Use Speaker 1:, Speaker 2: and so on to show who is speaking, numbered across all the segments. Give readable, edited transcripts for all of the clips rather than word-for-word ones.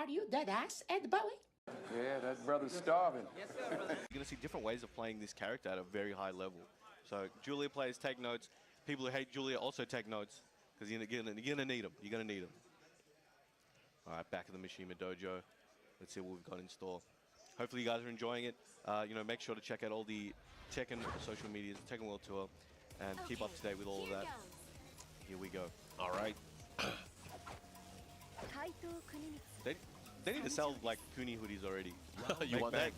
Speaker 1: Are you dead ass, Ed Bowie?
Speaker 2: Yeah, that brother's starving.
Speaker 3: You're going to see different ways of playing this character at a very high level. So Julia players take notes. People who hate Julia also take notes because you're going to need them. You're going to need them. All right, back in the Mishima Dojo. Let's see what we've got in store. Hopefully you guys are enjoying it. Make sure to check out all the Tekken social medias, Tekken World Tour, and keep up to date with all of that. Here we go.
Speaker 4: All right.
Speaker 3: They need to sell like Kuni hoodies already.
Speaker 4: You want that?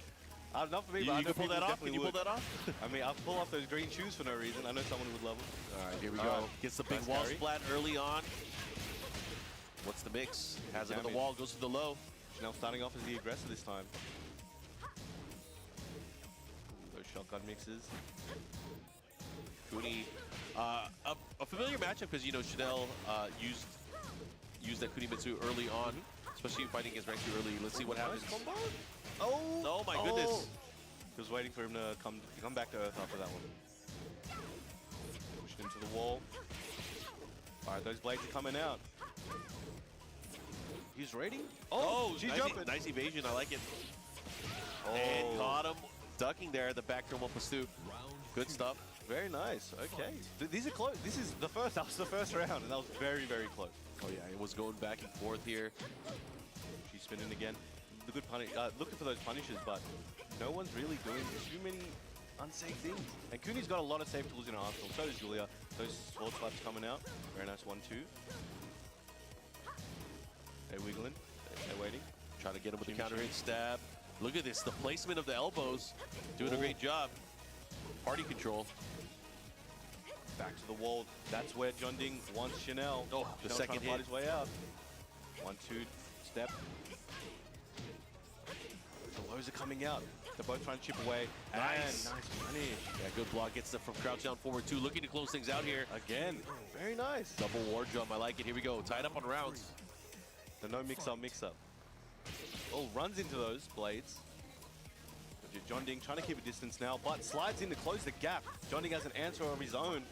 Speaker 3: Not for me, but
Speaker 4: You
Speaker 3: I know
Speaker 4: can pull that off? Can you pull
Speaker 3: would.
Speaker 4: that off?
Speaker 3: I mean, I'll pull off those green shoes for no reason. I know someone would love them.
Speaker 4: All right, here we go. Gets the big
Speaker 3: Nice
Speaker 4: wall
Speaker 3: carry.
Speaker 4: splat early on. What's the mix? Has it on the wall, goes to the low.
Speaker 3: Chanel starting off as the aggressor this time. Those shotgun mixes.
Speaker 4: Kuni, a familiar matchup because, Chanel used that Kunimitsu early on, especially fighting against Rank 2 early. Let's see what happens.
Speaker 3: Combo?
Speaker 4: Oh my goodness.
Speaker 3: He was waiting for him to come back to earth after that one. Pushed him to the wall. All right, those blades are coming out. He's ready.
Speaker 4: Oh,
Speaker 3: she's
Speaker 4: nice,
Speaker 3: jumping.
Speaker 4: nice evasion. I like it. And caught him ducking there. The back turn 1+2. Good stuff.
Speaker 3: Very nice. Okay. These are close. This is the first. That was the first round, and that was very, very close.
Speaker 4: Oh yeah, it was going back and forth here.
Speaker 3: She's spinning again. The good punish. Looking for those punishes, but no one's really doing too many unsafe things. And Kuni's got a lot of safe tools in her arsenal. So does Julia. Those sword slaps coming out. Very nice 1-2. They're wiggling. They're waiting.
Speaker 4: Trying to get him with the counter hit stab. Look at this. The placement of the elbows. Doing a great job. Party control.
Speaker 3: Back to the wall. That's where Junding wants Chanel.
Speaker 4: Oh, the
Speaker 3: Chanel
Speaker 4: second
Speaker 3: trying to fight
Speaker 4: hit.
Speaker 3: his way out. 1-2 step. The lows are coming out. They're both trying to chip away.
Speaker 4: Nice.
Speaker 3: And nice punish.
Speaker 4: Yeah, good block. Gets them from crouch down forward 2. Looking to close things out here.
Speaker 3: Again. Very nice.
Speaker 4: Double war jump. I like it. Here we go. Tied up on rounds.
Speaker 3: The no mix-up, mix-up. Oh, runs into those blades. Junding trying to keep a distance now, but slides in to close the gap. Junding has an answer of his own.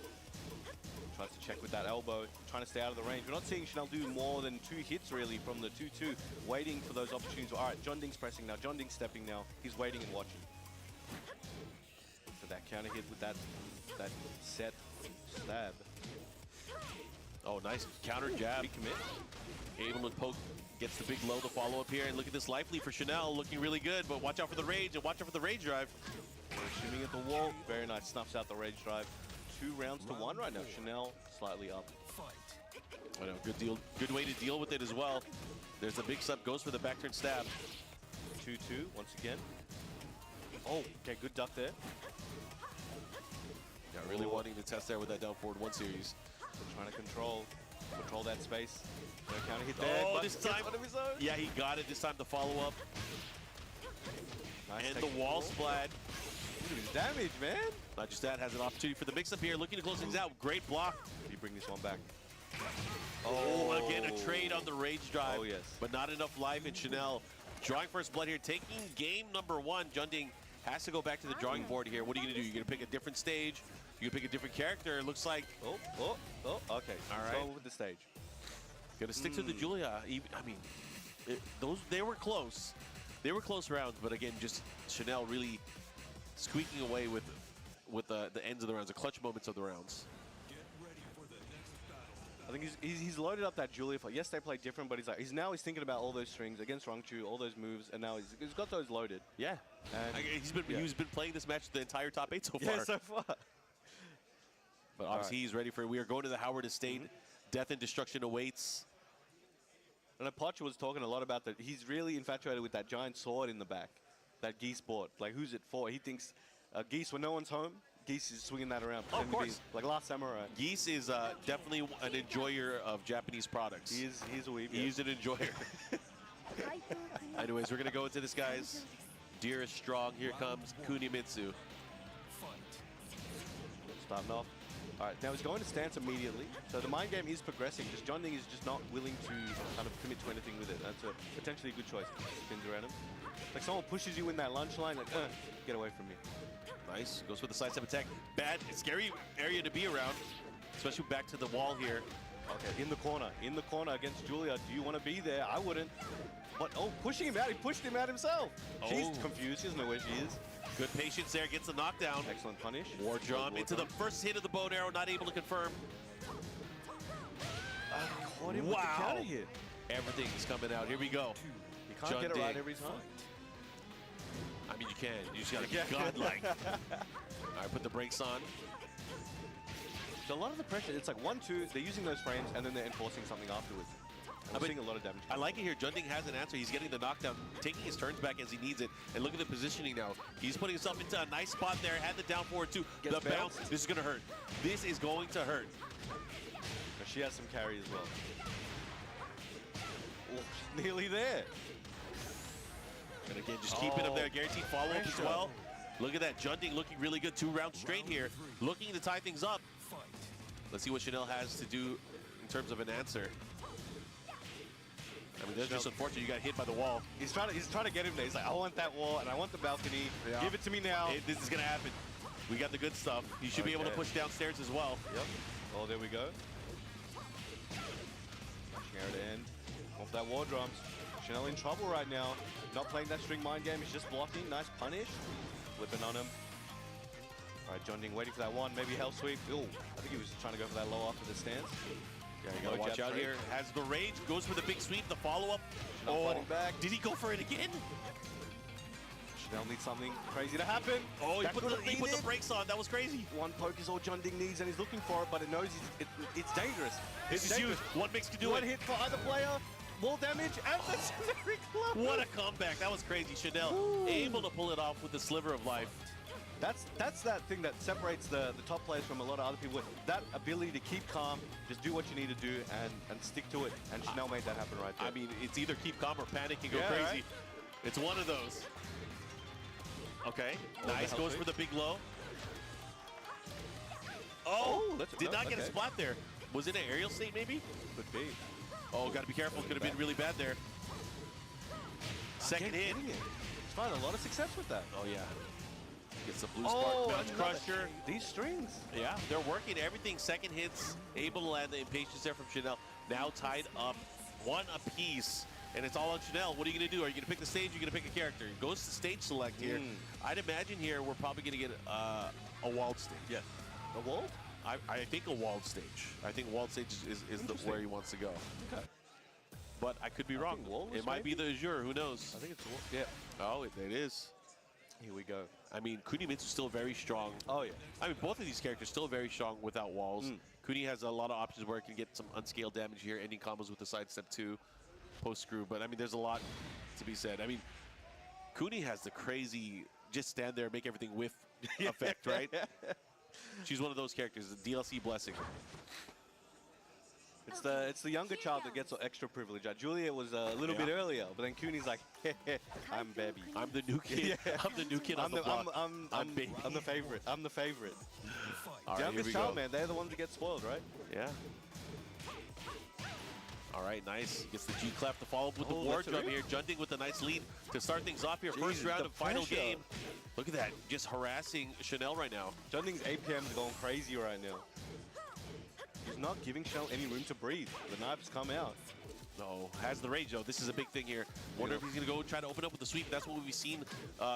Speaker 3: Tries to check with that elbow, trying to stay out of the range. We're not seeing Chanel do more than 2 hits really from the 2-2, waiting for those opportunities. All right, Junding's pressing now, Junding's stepping now. He's waiting and watching. For that counter hit with that set stab.
Speaker 4: Oh, nice counter jab.
Speaker 3: Big commit.
Speaker 4: Able to poke, gets the big low to follow up here. And look at this life lead for Chanel, looking really good. But watch out for the rage, and watch out for the rage drive.
Speaker 3: Shimming at the wall. Very nice. Snuffs out the rage drive. 2 rounds to 1 right now. Chanel slightly up.
Speaker 4: I know, good deal. Good way to deal with it as well. There's a big sub, goes for the back turn stab.
Speaker 3: 2-2 once again. Oh, okay, good duck there.
Speaker 4: Yeah, really wanting to test there with that down forward 1 series.
Speaker 3: They're trying to control that space. No counter hit there.
Speaker 4: Oh,
Speaker 3: but
Speaker 4: this time.
Speaker 3: one of his own.
Speaker 4: Yeah, he got it this time. The follow up.
Speaker 3: Nice
Speaker 4: And the wall splat.
Speaker 3: Look at his damage, man.
Speaker 4: Not just that, has an opportunity for the mix up here. Looking to close things out. Great block.
Speaker 3: Did he bring this one back?
Speaker 4: Oh, again, a trade on the rage drive.
Speaker 3: Oh, yes.
Speaker 4: But not enough life, and Chanel drawing first blood here. Taking game number 1. Junding has to go back to the drawing board here. What are you going to do? You're going to pick a different stage. You're going to pick a different character. It looks like...
Speaker 3: Oh, okay.
Speaker 4: All right.
Speaker 3: Go with the stage.
Speaker 4: Going to stick to the Julia. I mean, they were close. They were close rounds, but again, just Chanel really squeaking away with the ends of the rounds, the clutch moments of the rounds.
Speaker 3: I think he's loaded up that Julia fight. Yes, they play different, but he's thinking about all those strings against Rangchu, all those moves, and now he's got those loaded.
Speaker 4: Yeah,
Speaker 3: and
Speaker 4: he's been playing this match the entire top 8 so far.
Speaker 3: Yeah, so far.
Speaker 4: But obviously he's ready for it. We are going to the Howard Estate. Death and destruction awaits.
Speaker 3: And Poch was talking a lot about that. He's really infatuated with that giant sword in the back that Geese bought. Like, who's it for? He thinks Geese, when no one's home, Geese is swinging that around.
Speaker 4: Oh, of course.
Speaker 3: Like Last Samurai.
Speaker 4: Geese is definitely an enjoyer of Japanese products.
Speaker 3: He's a weeb.
Speaker 4: He's an enjoyer. Anyways, we're going to go into this, guys. Deer is strong. Here comes Kunimitsu.
Speaker 3: Starting off. All right, now he's going to stance immediately. So the mind game is progressing. Just Junding is just not willing to kind of commit to anything with it. That's potentially a good choice. Spins around him. Like someone pushes you in that lunch line, like, get away from me.
Speaker 4: Nice. Goes for the sidestep attack. Bad, scary area to be around, especially back to the wall here.
Speaker 3: Okay, in the corner against Julia. Do you want to be there? I wouldn't. But, oh, pushing him out. He pushed him out himself. She's confused. She doesn't know where she is.
Speaker 4: Good patience there, gets the knockdown.
Speaker 3: Excellent punish.
Speaker 4: War Drum into the first hit of the bow and arrow, not able to confirm.
Speaker 3: Caught him with the counter hit.
Speaker 4: Everything's coming out. Here we go.
Speaker 3: You can't get it right every time.
Speaker 4: I mean, you can. You just got to be godlike. All right, put the brakes on.
Speaker 3: So a lot of the pressure, it's like 1-2, they're using those frames, and then they're enforcing something afterwards. I'm seeing a lot of damage.
Speaker 4: I like it here. Junding has an answer. He's getting the knockdown, taking his turns back as he needs it. And look at the positioning now. He's putting himself into a nice spot there. Had the down forward too. The bounce. This is going to hurt. This is going to hurt.
Speaker 3: But she has some carry as well. Oh, she's nearly there.
Speaker 4: And again, just keeping him there. Guaranteed follow-up as well. Look at that. Junding looking really good. 2 rounds straight here. Looking to tie things up. Let's see what Chanel has to do in terms of an answer. I mean, that's just unfortunate. You got hit by the wall.
Speaker 3: He's trying to get him there. He's like, I want that wall and I want the balcony. Yeah. Give it to me now.
Speaker 4: This is gonna happen. We got the good stuff. He should be able to push downstairs as well.
Speaker 3: Yep. Oh, there we go. Pushing her to end. Off that war drums. Chanel in trouble right now. Not playing that string mind game. He's just blocking. Nice punish. Flipping on him. All right, Junding waiting for that one. Maybe hell sweep. Ooh, I think he was trying to go for that low after the stance.
Speaker 4: Yeah, you gotta watch out here. Has the rage, goes for the big sweep, the follow-up.
Speaker 3: Fighting back.
Speaker 4: Did he go for it again?
Speaker 3: Chanel needs something crazy to happen.
Speaker 4: Oh, he put the brakes on. That was crazy.
Speaker 3: One poke is all Junding needs, and he's looking for it, but it knows it's dangerous.
Speaker 4: This is huge. One mix can do it.
Speaker 3: One hit for either player. Wall damage, and that's very close.
Speaker 4: What a comeback. That was crazy. Chanel able to pull it off with the sliver of life.
Speaker 3: That's that thing that separates the top players from a lot of other people. That ability to keep calm, just do what you need to do, and stick to it. And Chanel made that happen right there.
Speaker 4: I mean, it's either keep calm or panic and go crazy. Right? It's one of those. Okay, nice. Goes for the big low. Oh, did not get a splat there. Was it an aerial state maybe?
Speaker 3: Could be.
Speaker 4: Oh, got to be careful. Could have been really bad there. Second hit.
Speaker 3: He's finding a lot of success with that.
Speaker 4: Oh, yeah. Gets the blue spark, Belch Crusher.
Speaker 3: These strings.
Speaker 4: Yeah, they're working everything. Second hits, able to land the impatience there from Chanel. Now tied up, 1 apiece. And it's all on Chanel. What are you going to do? Are you going to pick the stage or are you going to pick a character? Goes to stage select here. I'd imagine here we're probably going to get a walled stage.
Speaker 3: Yeah. A walled?
Speaker 4: I think a walled stage. I think walled stage is where he wants to go.
Speaker 3: Okay.
Speaker 4: But I could be wrong. It might be the Azure. Who knows?
Speaker 3: I think it's a walled. Yeah.
Speaker 4: Oh, it is.
Speaker 3: Here we go.
Speaker 4: I mean, Kunimitsu's still very strong.
Speaker 3: Oh, yeah.
Speaker 4: I mean, both of these characters still very strong without walls. Kuni has a lot of options where it can get some unscaled damage here, ending combos with the sidestep 2, post-screw. But, I mean, there's a lot to be said. I mean, Kuni has the crazy, just stand there, make everything whiff effect, right? She's one of those characters, the DLC blessing.
Speaker 3: It's the younger child that gets extra privilege. Julia was a little bit earlier, but then Kuni's like, I'm baby.
Speaker 4: I'm the new kid.
Speaker 3: Yeah.
Speaker 4: I'm the new kid on the block.
Speaker 3: I'm the favorite. I'm the favorite.
Speaker 4: All right,
Speaker 3: youngest child, man. They're the ones that get spoiled, right?
Speaker 4: Yeah. All right, nice. Gets the G clef to follow up with the war drum here. Junding with a nice lead to start things off here. First round of final game. Look at that, just harassing Chanel right now.
Speaker 3: Junding's APM's going crazy right now. He's not giving Chanel any room to breathe. The knives come out.
Speaker 4: No, has the rage though. This is a big thing here. Wonder if he's gonna go try to open up with the sweep. That's what we've seen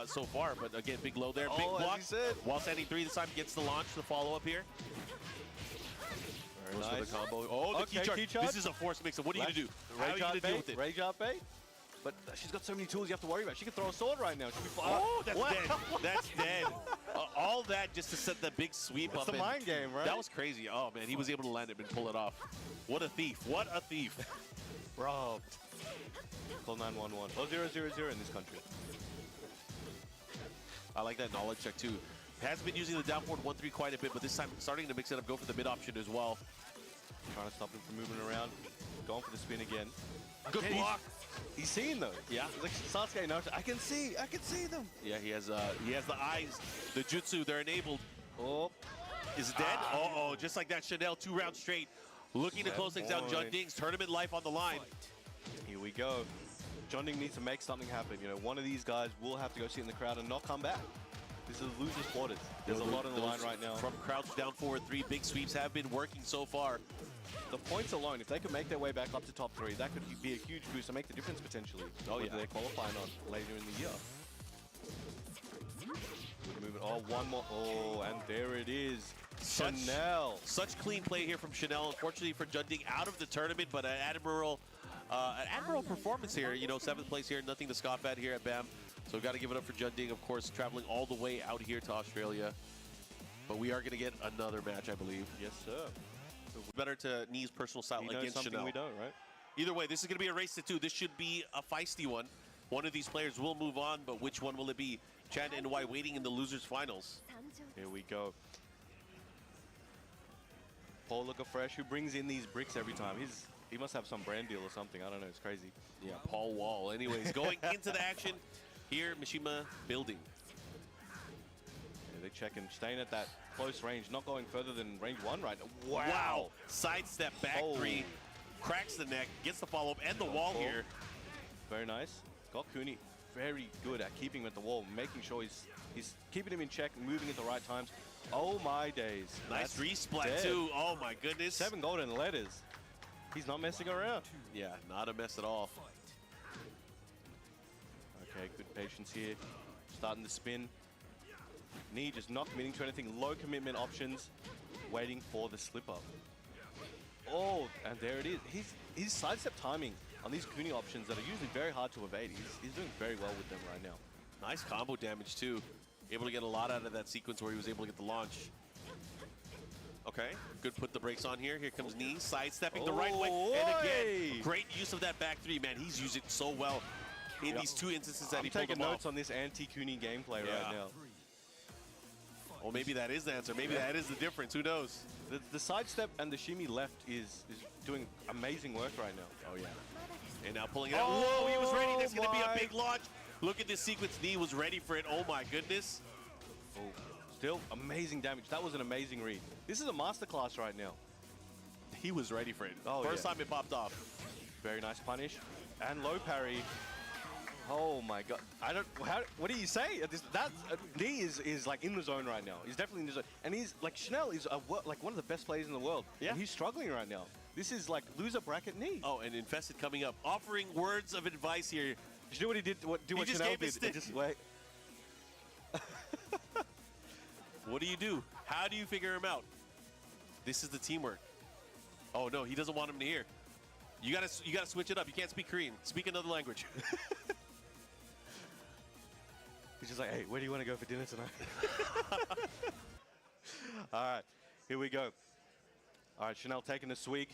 Speaker 4: so far. But again, big low there, big block. While standing 3 this time, gets the launch, the follow up here. Goes for the combo. Oh, the key charge. This is a force mixer. What are you gonna do? How are you gonna deal with it?
Speaker 3: Rage out bait. But she's got so many tools you have to worry about. She can throw a sword right now.
Speaker 4: Oh, that's dead. That's dead. All that just to set the big sweep up.
Speaker 3: It's the mind game, right?
Speaker 4: That was crazy. Oh, man, he was able to land it and pull it off. What a thief. What a thief.
Speaker 3: Robbed. Call 911. Oh, 000 in this country.
Speaker 4: I like that knowledge check, too. Has been using the down forward 1-3 quite a bit, but this time starting to mix it up, go for the mid option as well.
Speaker 3: Trying to stop him from moving around. Going for the spin again.
Speaker 4: Good block.
Speaker 3: He's seeing those.
Speaker 4: Yeah.
Speaker 3: He's like Sasuke Naruto. I can see them.
Speaker 4: Yeah, he has the eyes, the jutsu, they're enabled.
Speaker 3: Oh.
Speaker 4: Is it dead? Uh-oh, just like that, Chanel 2 rounds straight. Looking to close things out. Junding's tournament life on the line.
Speaker 3: Here we go. Junding needs to make something happen. You know, one of these guys will have to go sit in the crowd and not come back. This is loser's quarters. There's a lot on the line right now.
Speaker 4: From crouch down forward 3, big sweeps have been working so far.
Speaker 3: the points alone, if they could make their way back up to top 3, that could be a huge boost and make the difference potentially.
Speaker 4: Oh,
Speaker 3: whether
Speaker 4: yeah.
Speaker 3: they're qualifying on later in the year. Moving, oh, one more. Oh, and there it is. Chanel.
Speaker 4: Such clean play here from Chanel. Unfortunately for Junding out of the tournament, but an admirable performance here. You know, 7th place here, nothing to scoff at here at BAM. So we've got to give it up for Junding, of course, traveling all the way out here to Australia. But we are going to get another match, I believe.
Speaker 3: Yes, sir.
Speaker 4: Better to Knee's personal style against
Speaker 3: something
Speaker 4: Chanel.
Speaker 3: We don't, right?
Speaker 4: Either way, this is going to be a race to 2. This should be a feisty one. One of these players will move on, but which one will it be? Chad and NY waiting in the losers finals.
Speaker 3: Here we go. Paul looking fresh, who brings in these bricks every time. He must have some brand deal or something. I don't know. It's crazy.
Speaker 4: Yeah, Paul Wall. Anyways, going into the action here, Mishima building.
Speaker 3: Yeah, they're checking, staying at that close range, not going further than range 1 right now.
Speaker 4: Wow. Sidestep back 3, cracks the neck, gets the follow-up and the wall here.
Speaker 3: Very nice. Got Cooney very good at keeping him at the wall, making sure he's keeping him in check, moving at the right times. Oh my days.
Speaker 4: Nice
Speaker 3: That's
Speaker 4: resplat
Speaker 3: dead.
Speaker 4: too. Oh my goodness.
Speaker 3: 7 golden letters. He's not messing around.
Speaker 4: Yeah, not a mess at all.
Speaker 3: Okay, good patience here. Starting to spin. Knee just not committing to anything. Low commitment options. Waiting for the slip up. Oh, and there it is. His sidestep timing on these Cooney options that are usually very hard to evade. He's doing very well with them right now.
Speaker 4: Nice combo damage too. Able to get a lot out of that sequence where he was able to get the launch. Okay, good put the brakes on here. Here comes Knee, sidestepping the right way. And again, great use of that back 3, man. He's used it so well in these 2 instances that he pulled
Speaker 3: taking
Speaker 4: them
Speaker 3: notes
Speaker 4: off.
Speaker 3: on this anti-Cooney gameplay right now.
Speaker 4: Well, maybe that is the answer. Maybe that is the difference. Who knows?
Speaker 3: The sidestep and the shimmy left is doing amazing work right now.
Speaker 4: Oh, yeah. And now pulling it out. Whoa, he was ready. There's going to be a big launch. Look at this sequence. Knee was ready for it. Oh, my goodness.
Speaker 3: Oh, still amazing damage. That was an amazing read. This is a masterclass right now.
Speaker 4: He was ready for it.
Speaker 3: Oh,
Speaker 4: First time it popped off.
Speaker 3: Very nice punish. And low parry. Oh my god. What do you say? Knee is like in the zone right now. He's definitely in the zone. And he's like, Chanel is like one of the best players in the world.
Speaker 4: Yeah.
Speaker 3: And he's struggling right now. This is like loser bracket Knee.
Speaker 4: Oh, and Infested coming up, offering words of advice here.
Speaker 3: Did you know what he did? What
Speaker 4: just
Speaker 3: Chanel
Speaker 4: gave his
Speaker 3: did?
Speaker 4: stick.
Speaker 3: Just wait.
Speaker 4: What do? How do you figure him out? This is the teamwork. Oh no, he doesn't want him to hear. You gotta switch it up. You can't speak Korean. Speak another language.
Speaker 3: He's just like, hey, where do you want to go for dinner tonight? All right, here we go. All right, Chanel taking a swig.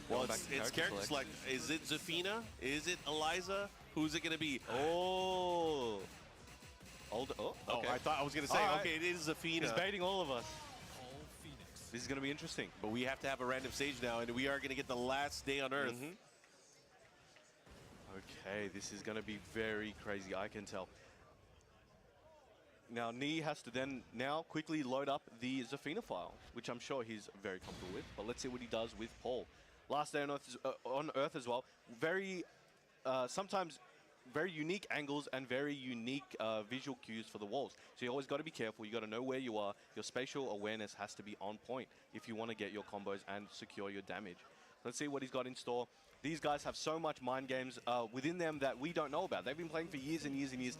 Speaker 4: Well, it's character select. Is it Zafina? Is it Eliza? Who's it gonna be?
Speaker 3: Oh. Okay.
Speaker 4: Oh, I was gonna say,
Speaker 3: right.
Speaker 4: okay, it is Zafina.
Speaker 3: He's baiting all of us. This is gonna be interesting.
Speaker 4: But we have to have a random stage now, and we are gonna get the last day on Earth.
Speaker 3: Okay, this is gonna be very crazy, I can tell. Now, Knee has to then now quickly load up the Zafina file, which I'm sure he's very comfortable with. But let's see what he does with Paul. Last day on Earth as well. Very, sometimes very unique angles and very unique visual cues for the walls. So you always got to be careful. You got to know where you are. Your spatial awareness has to be on point if you want to get your combos and secure your damage. Let's see what he's got in store. These guys have so much mind games within them that we don't know about. They've been playing for years and years and years,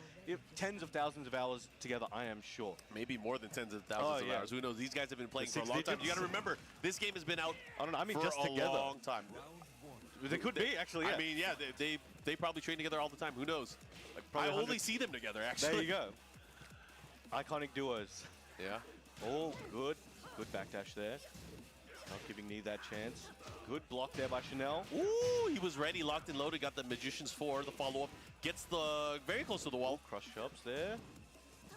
Speaker 3: tens of thousands of hours together, I am sure.
Speaker 4: Maybe more than tens of thousands of hours. Who knows? These guys have been playing for a long time. You got to remember, this game has been out for a long time.
Speaker 3: They could be, actually, yeah.
Speaker 4: I mean, yeah, they probably train together all the time. Who knows? I only see them together, actually.
Speaker 3: There you go. Iconic duos.
Speaker 4: Yeah.
Speaker 3: Oh, good. Good backdash there. Not giving Knee that chance. Good block there by Chanel.
Speaker 4: Ooh, he was ready, locked and loaded, got the Magician's 4, the follow-up. Gets the very close to the wall.
Speaker 3: Crush chops there.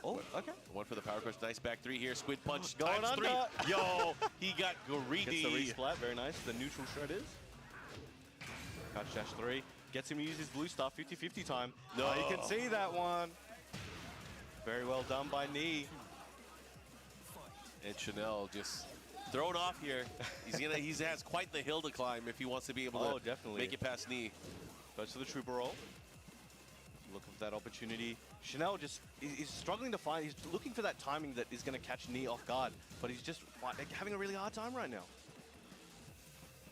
Speaker 3: Oh, okay.
Speaker 4: One for the power crush. Nice back 3 here. Squid punch
Speaker 3: Going
Speaker 4: times 3.
Speaker 3: under.
Speaker 4: Yo, he got greedy.
Speaker 3: Gets the resplat. Very nice. The neutral shred is. Catch dash 3. Gets him to use his blue star. 50-50 time.
Speaker 4: No.
Speaker 3: Oh, you can see that one. Very well done by Knee.
Speaker 4: And Chanel just thrown off here. He has quite the hill to climb if he wants to be able to
Speaker 3: definitely
Speaker 4: make it past Knee.
Speaker 3: Goes to the trooper roll. Look for that opportunity. Chanel just is struggling to find. He's looking for that timing that is going to catch Knee off guard, but he's just having a really hard time right now.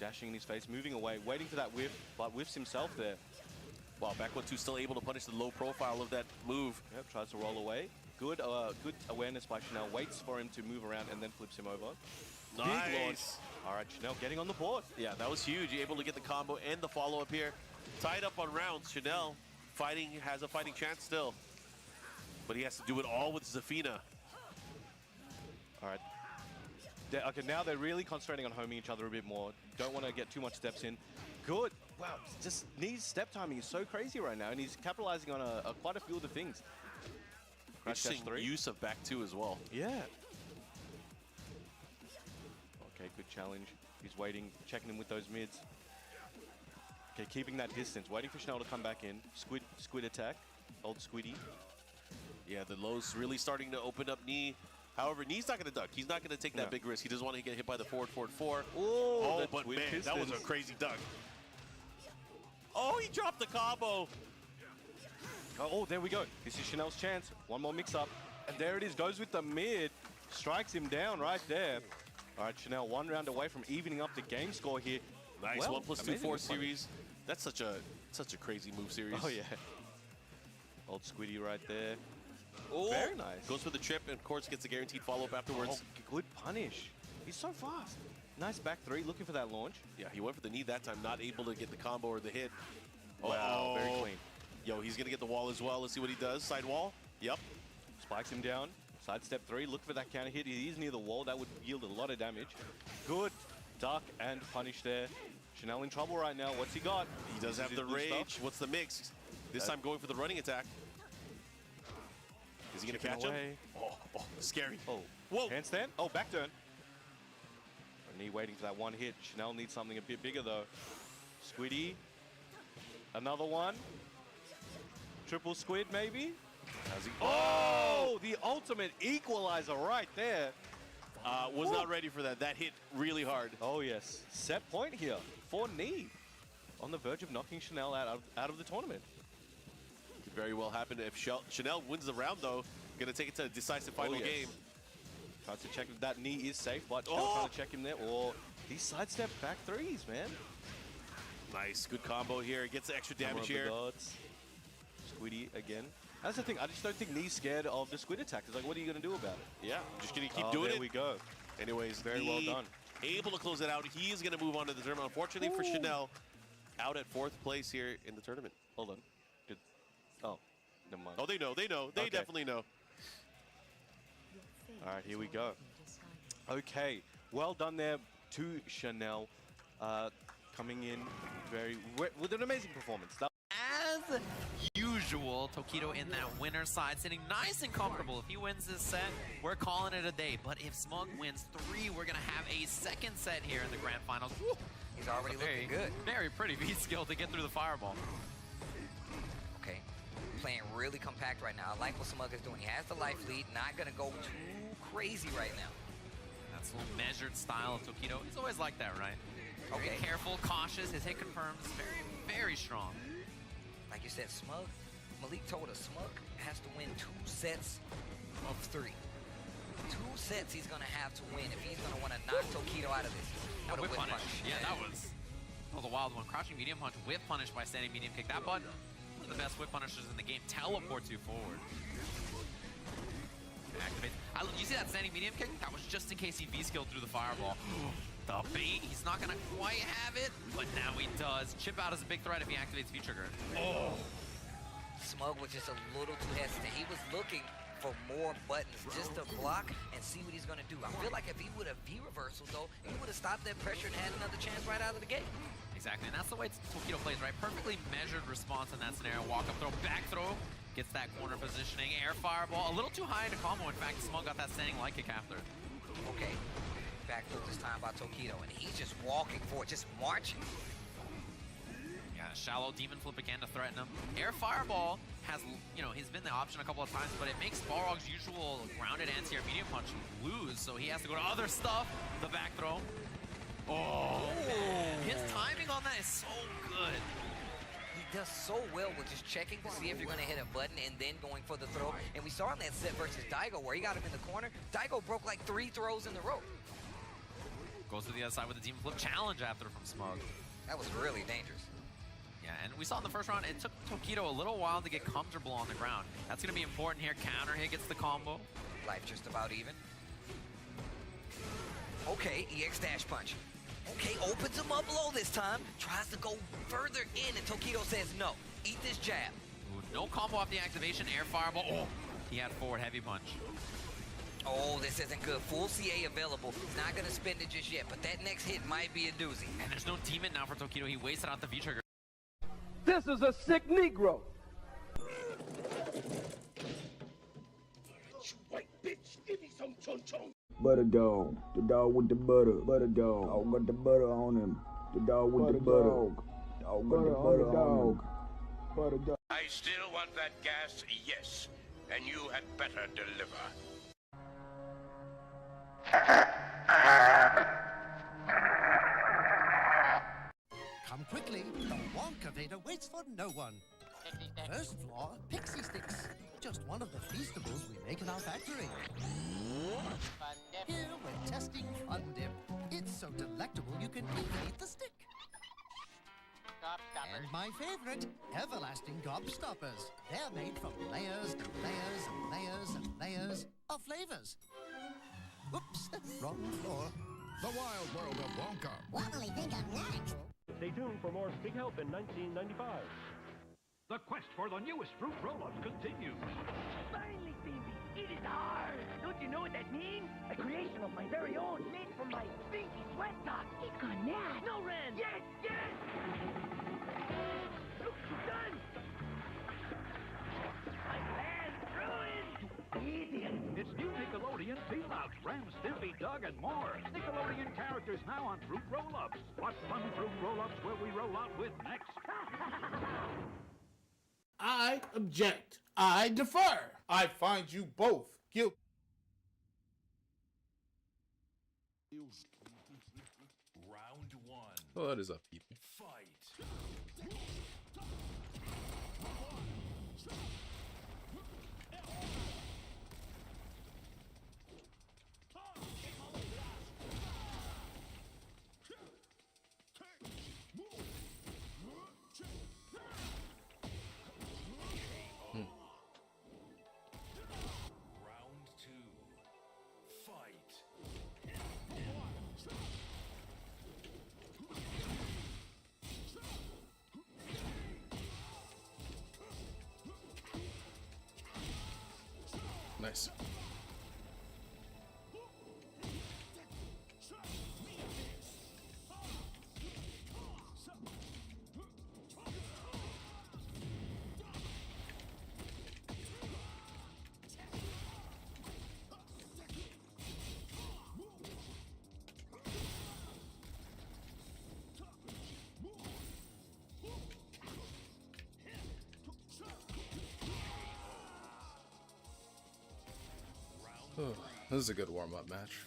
Speaker 3: Dashing in his face, moving away, waiting for that whiff, but whiffs himself there.
Speaker 4: Wow, back 1-2 still able to punish the low profile of that move.
Speaker 3: Yep, tries to roll away. Good awareness by Chanel. Waits for him to move around and then flips him over.
Speaker 4: Nice.
Speaker 3: Big launch. All right, Chanel getting on the board.
Speaker 4: Yeah, that was huge. You're able to get the combo and the follow-up here. Tied up on rounds. Chanel has a fighting chance still. But he has to do it all with Zafina.
Speaker 3: All right. Okay, now they're really concentrating on homing each other a bit more. Don't want to get too much steps in. Good. Wow, just Knee's step timing is so crazy right now, and he's capitalizing on quite a few of the things.
Speaker 4: Interesting use of back 2 as well.
Speaker 3: Yeah. Okay, good challenge. He's waiting, checking him with those mids. Okay, keeping that distance, waiting for Chanel to come back in. Squid attack, old Squiddy.
Speaker 4: Yeah, the low's really starting to open up Knee. However, Knee's not going to duck. He's not going to take that big risk. He doesn't want to get hit by the forward 4. Oh, but man, that was a crazy duck. Oh, he dropped the combo.
Speaker 3: Oh, there we go. This is Chanel's chance. One more mix-up. And there it is. Goes with the mid. Strikes him down right there. All right, Chanel, 1 round away from evening up the game score here.
Speaker 4: Nice.
Speaker 3: Well,
Speaker 4: 1+2 4 series. That's such a crazy move series.
Speaker 3: Oh, yeah. Old Squiddy right there.
Speaker 4: Oh,
Speaker 3: very nice.
Speaker 4: Goes for the trip and, of course, gets a guaranteed follow-up afterwards.
Speaker 3: Oh, good punish. He's so fast. Nice back 3, looking for that launch.
Speaker 4: Yeah, he went for the knee that time, not able to get the combo or the hit.
Speaker 3: Wow, very clean.
Speaker 4: Yo, he's going to get the wall as well. Let's see what he does. Side wall. Yep.
Speaker 3: Spikes him down. Side step 3, look for that counter hit. He is near the wall. That would yield a lot of damage. Good duck and punish there. Chanel in trouble right now. What's he got?
Speaker 4: He does have the rage. What's the mix? This time going for the running attack. Is he going to catch him? Oh, scary.
Speaker 3: Oh,
Speaker 4: whoa.
Speaker 3: Handstand. Oh, back turn. Knee waiting for that one hit. Chanel needs something a bit bigger, though. Squiddy. Another one. Triple squid, maybe? Oh, the ultimate equalizer right there.
Speaker 4: Was not ready for that. That hit really hard.
Speaker 3: Oh, yes. Set point here for Knee. On the verge of knocking Chanel out of the tournament.
Speaker 4: Could very well happen. If Chanel wins the round, though, going to take it to a decisive final game.
Speaker 3: Tries to check if that knee is safe, but Chanel trying to check him there. Or these sidestep back 3s, man.
Speaker 4: Nice. Good combo here. Gets the extra damage here.
Speaker 3: Squiddy again. That's the thing. I just don't think Knee's scared of the squid attack. It's like, what are you going to do about it?
Speaker 4: Yeah, just going to keep doing it.
Speaker 3: There we go.
Speaker 4: Anyways,
Speaker 3: very well done.
Speaker 4: Able to close it out. He is going to move on to the tournament. Unfortunately for Chanel, out at 4th place here in the tournament.
Speaker 3: Hold on. Good. Oh, never mind.
Speaker 4: Oh, they know. They know. They definitely know.
Speaker 3: All right, here we go. Okay, well done there to Chanel. Coming in with an amazing performance.
Speaker 1: As usual, Tokido in that winner side, sitting nice and comfortable. If he wins this set, we're calling it a day. But if Smug wins 3, we're going to have a second set here in the grand finals. Woo!
Speaker 5: He's already looking good.
Speaker 1: Very pretty V-skill to get through the fireball.
Speaker 5: Okay, playing really compact right now. I like what Smug is doing. He has the life lead, not going to go too crazy right now.
Speaker 1: That's a little measured style of Tokido. He's always like that, right?
Speaker 5: Okay.
Speaker 1: Very careful, cautious. His hit confirms very, very strong.
Speaker 5: Like you said, Smug, Malik told us Smug has to win 2 sets of 3. 2 sets he's going to have to win if he's going to want to knock Tokido out of this. What a whip punish.
Speaker 1: Yeah, that was a wild one. Crouching medium punch, whip punish by standing medium kick. That button, one of the best whip punishers in the game, teleports you forward. Activate. You see that standing medium kick? That was just in case he V-skilled through the fireball. The bait, he's not gonna quite have it, but now he does. Chip out is a big threat if he activates V-trigger.
Speaker 5: Oh! Smug was just a little too hesitant. He was looking for more buttons just to block and see what he's gonna do. I feel like if he would have V-reversal though, he would have stopped that pressure and had another chance right out of the gate.
Speaker 1: Exactly, and that's the way Tokido plays, right? Perfectly measured response in that scenario. Walk up throw, back throw, gets that corner positioning, air fireball. A little too high to combo. In fact, Smug got that standing light kick after.
Speaker 5: Okay. Back through this time by Tokido, and he's just walking forward, just marching.
Speaker 1: Yeah, shallow demon flip again to threaten him. Air fireball has, he's been the option a couple of times, but it makes Balrog's usual grounded anti-air medium punch lose, so he has to go to other stuff. The back throw. Oh, man. His timing on that is so good.
Speaker 5: He does so well with just checking to see if you're going to hit a button and then going for the throw. And we saw in that set versus Daigo where he got him in the corner. Daigo broke like 3 throws in the row.
Speaker 1: goes to the other side with a demon flip challenge after from Smug.
Speaker 5: That was really dangerous.
Speaker 1: Yeah, and we saw in the first round, it took Tokido a little while to get comfortable on the ground. That's going to be important here. Counter hit gets the combo.
Speaker 5: Life just about even. Okay, EX dash punch. Okay, opens him up low this time. Tries to go further in, and Tokido says no. Eat this jab.
Speaker 1: Ooh, no combo off the activation. Air fireball. Oh, he had forward heavy punch.
Speaker 5: Oh, this isn't good. Full CA available. He's not going to spend it just yet, but that next hit might be a doozy.
Speaker 1: And there's no demon now for Tokido. He wasted out the V-trigger.
Speaker 2: This is a sick Negro.
Speaker 6: White bitch, give me some chon chon.
Speaker 7: Butter dog, the dog with the butter, butter dog. Dog got the butter on him. The dog with the butter. Dog got the butter on him. Butter dog.
Speaker 6: I still want that gas, yes. And you had better deliver.
Speaker 8: Come quickly, the Wonkavator waits for no one. First floor, pixie sticks. Just one of the feastables we make in our factory. Here we're testing Fun Dip. It's so delectable you can even eat the stick. And my favorite, Everlasting Gobstoppers. They're made from layers and layers and layers and layers of flavors. Whoops, wrong floor.
Speaker 9: The wild world of Wonka.
Speaker 8: What'll he think of next?
Speaker 10: Stay tuned for more Big Help in 1995.
Speaker 11: The quest for the newest fruit roll-ups continues.
Speaker 12: Finally, baby, it is ours. Don't you know what that means? A creation of my very own, made from my stinky sweat socks. He's gone mad. No, Ren. Yes, yes. Look, he's done. My plan's ruined. Idiot.
Speaker 11: It's new Nickelodeon Peanuts, Ram, Stimpy, Doug, and more. Nickelodeon characters now on fruit roll-ups. What fun fruit roll-ups will we roll out with next?
Speaker 9: I object. I defer. I find you both guilty.
Speaker 6: Round one.
Speaker 13: Oh, that is up, people.
Speaker 6: Fight. Round two. Fight.
Speaker 13: Nice. Oh, this is a good warm-up match.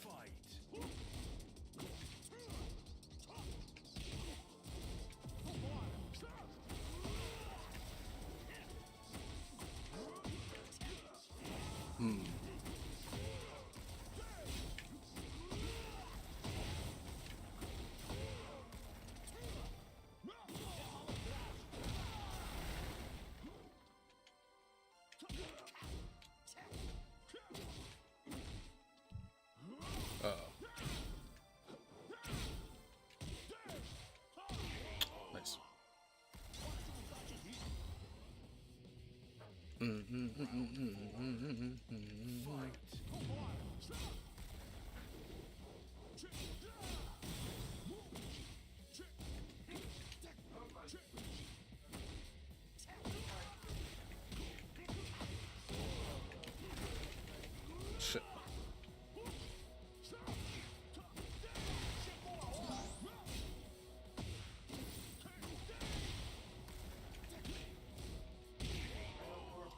Speaker 13: Nice. Shit.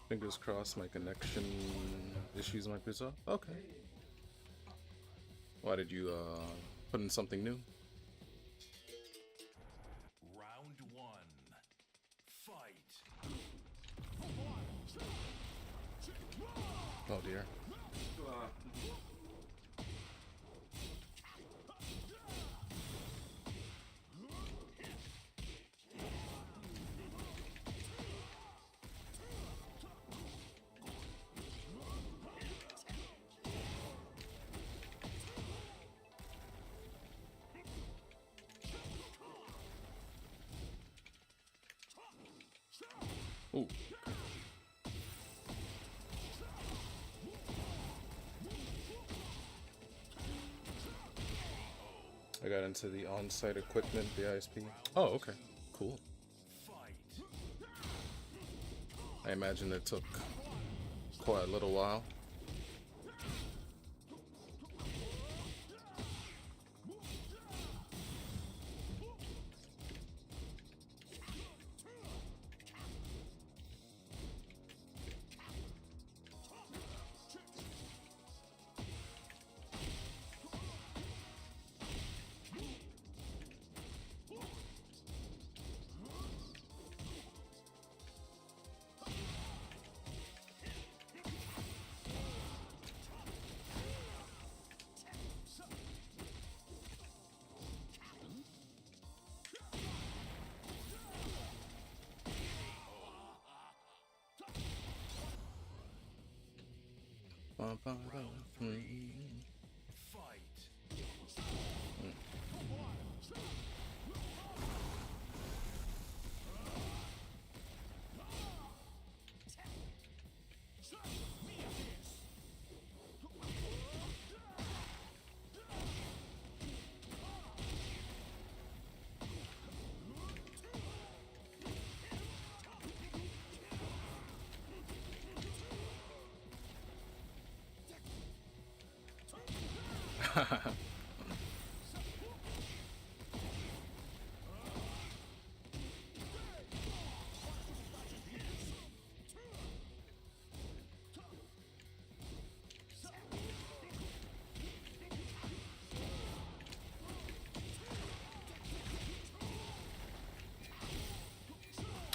Speaker 13: Fingers crossed my connection issues might be solved. Okay. Why did you put in something new?
Speaker 6: Round one. Fight.
Speaker 13: Oh dear. Ooh. I got into the on-site equipment, the ISP. Oh, okay. Cool. I imagine it took quite a little while.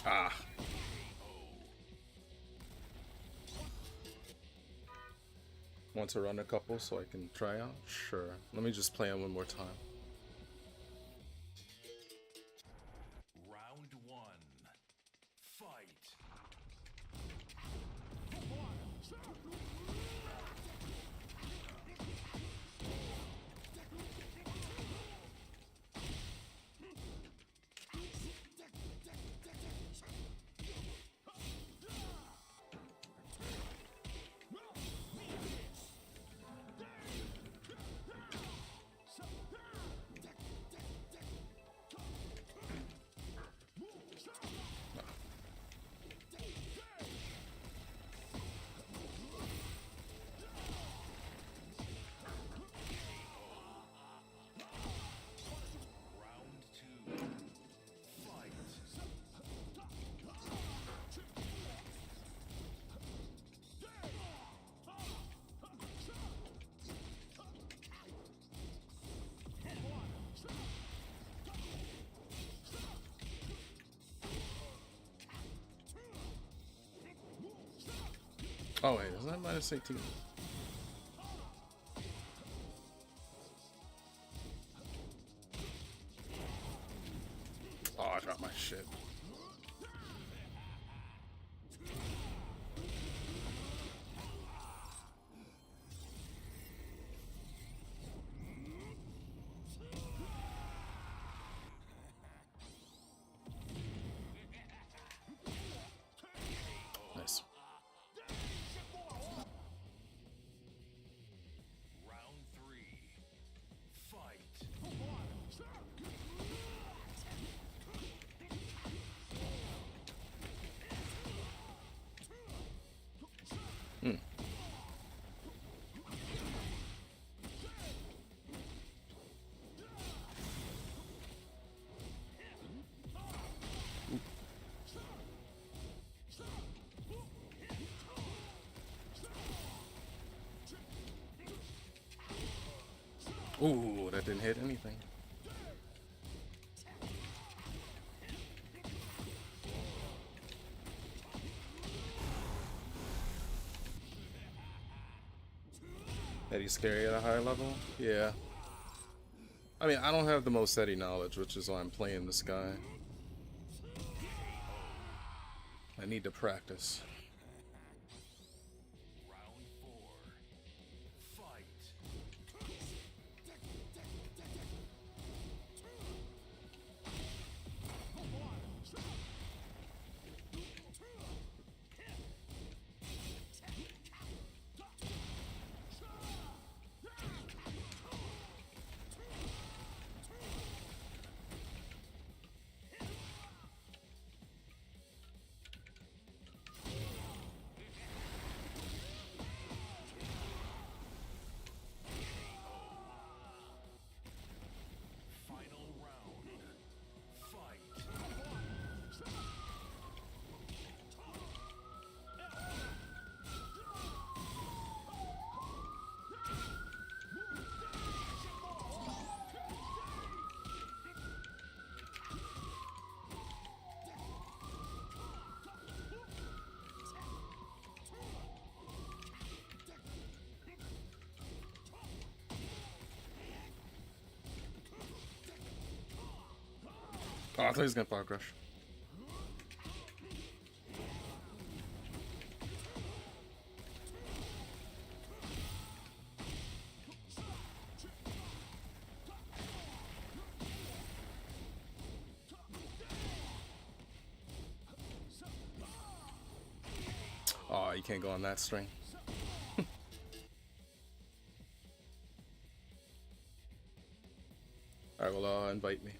Speaker 13: Ah. Want to run a couple so I can try out? Sure. Let me just play them one more time.
Speaker 14: Round one. Fight.
Speaker 13: Oh wait, isn't that minus 18? Oh, I dropped my shit. Nice.
Speaker 14: Round three. Fight.
Speaker 13: Hmm. Ooh, that didn't hit anything. That he's scary at a higher level? Yeah. I mean, I don't have the most Eddie knowledge, which is why I'm playing this guy. I need to practice.
Speaker 14: Round four. Fight.
Speaker 13: Oh, I thought he was gonna power crush. Oh, you can't go on that string. Alright, well, invite me.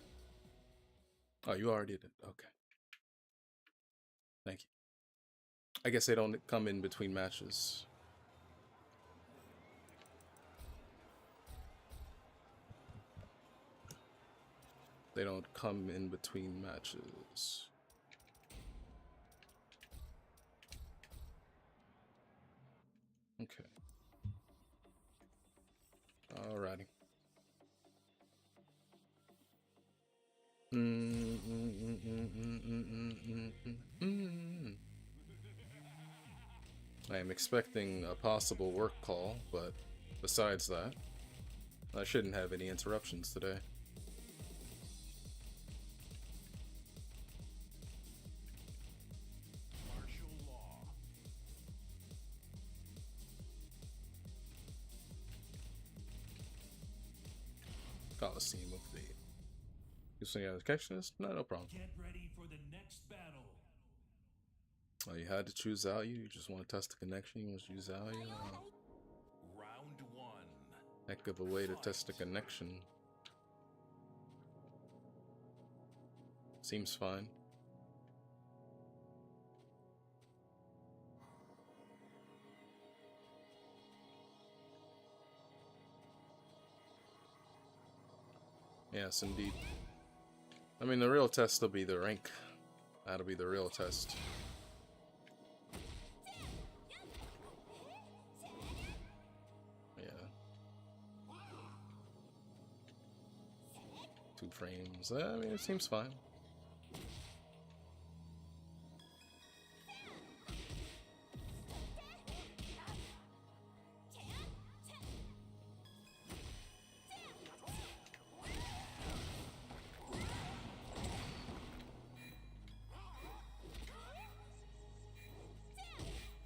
Speaker 13: Oh, you already did. Okay. Thank you. I guess they don't come in between matches. They don't come in between matches. Okay. Alrighty. I am expecting a possible work call, but besides that, I shouldn't have any interruptions today.
Speaker 14: Martial law.
Speaker 13: Coliseum of the Using as a catchist? No problem.
Speaker 14: Get ready for the next battle.
Speaker 13: Oh, you had to choose value? You just want to test the connection? You want to choose value?
Speaker 14: Round one.
Speaker 13: Heck of a way to test the connection. Seems fine. Yes, indeed. I mean, the real test will be the rank. That'll be the real test. Yeah. 2 frames. I mean, it seems fine.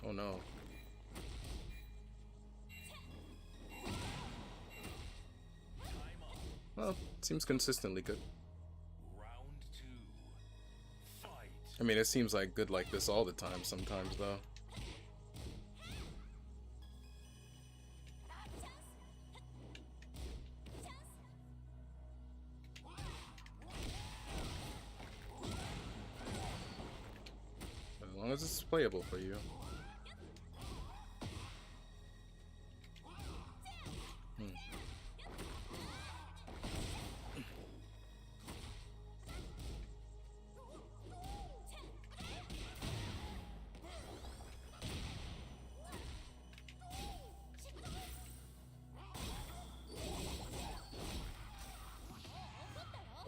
Speaker 13: Oh no. Well, seems consistently good.
Speaker 14: Round two. Fight.
Speaker 13: I mean, it seems like good like this all the time sometimes, though. As long as it's playable for you.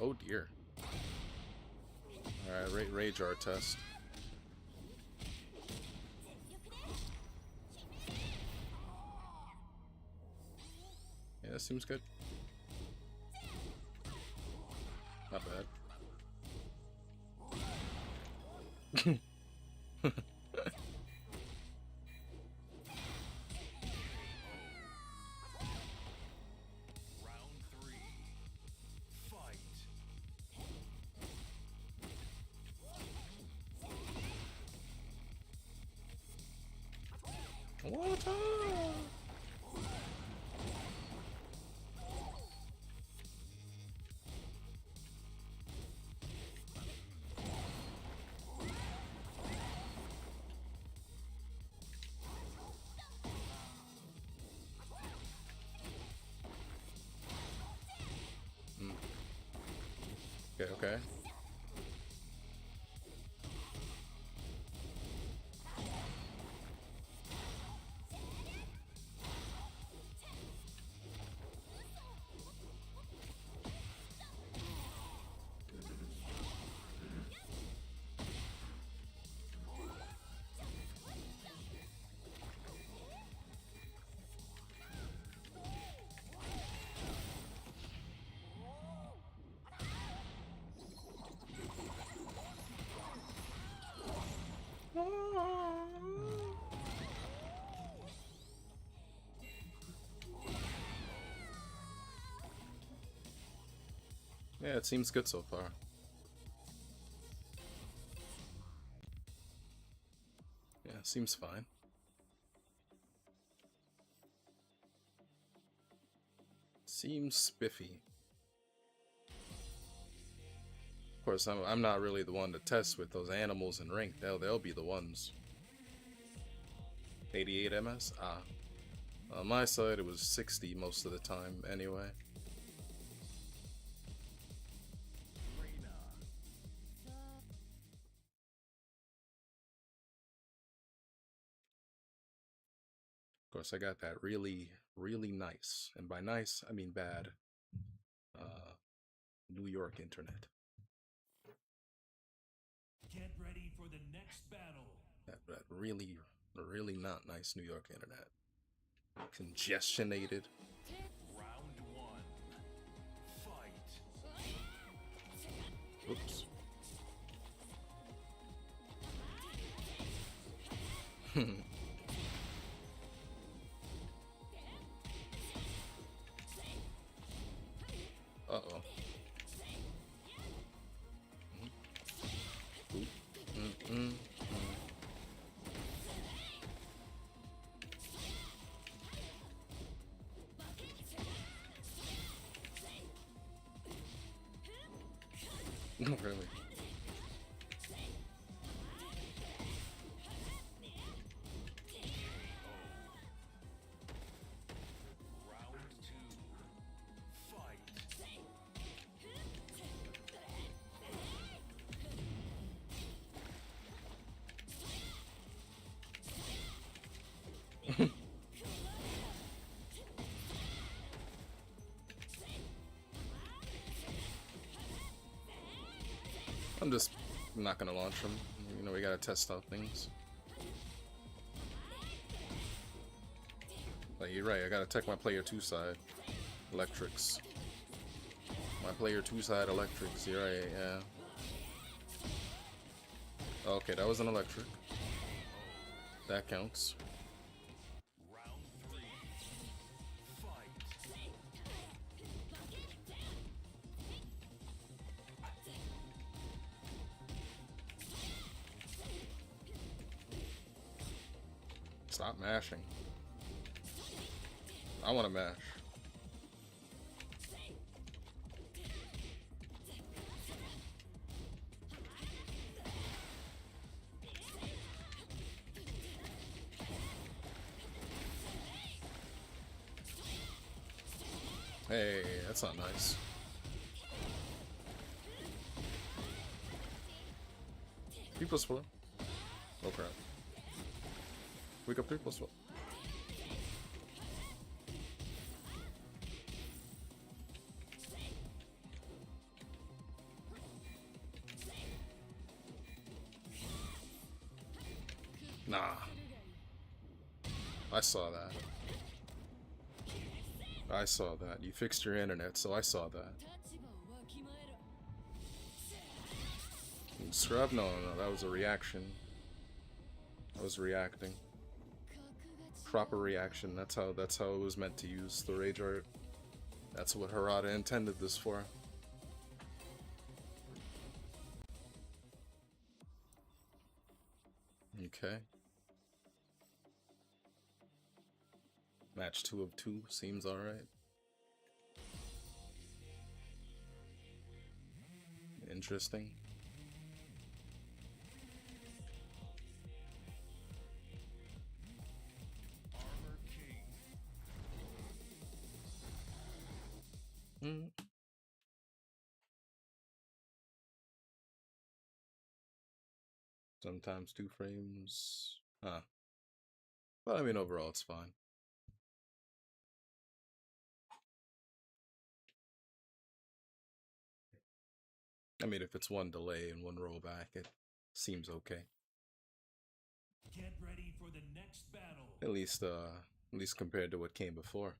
Speaker 13: Oh dear. Alright, rage art test. Yeah, that seems good. Not bad.
Speaker 14: Round three. Fight.
Speaker 13: Water! Okay, okay. Yeah, it seems good so far. Yeah, seems fine. Seems spiffy. Of course, I'm not really the one to test with those animals in rank. They'll be the ones. 88 MS? Ah. On my side, it was 60 most of the time, anyway. Of course, I got that really, really nice, and by nice, I mean bad, New York internet.
Speaker 14: Get ready for the next battle.
Speaker 13: That really, really not nice New York internet. Congestionated.
Speaker 14: Round one. Fight.
Speaker 13: Oops. Uh-oh. No, really.
Speaker 14: Round two. Fight.
Speaker 13: I'm just not gonna launch them. You know, we gotta test out things. Like, you're right, I gotta tech my player 2 side. Electrics. My player 2 side electrics, you're right, yeah. Okay, that was an electric. That counts.
Speaker 14: Round three. Fight.
Speaker 13: Stop mashing. I wanna mash. Hey, that's not nice. People split. Oh crap. We got people split. Nah. I saw that. I saw that. You fixed your internet, so I saw that. Scrub? No, that was a reaction. I was reacting. Proper reaction. That's how it was meant to use the rage art. That's what Harada intended this for. Okay. Match 2 of 2 seems alright. Interesting.
Speaker 14: Armor King.
Speaker 13: Sometimes 2 frames. Huh. But I mean, overall, it's fine. I mean, if it's 1 delay and 1 rollback, it seems okay.
Speaker 14: Get ready for the next battle.
Speaker 13: At least compared to what came before.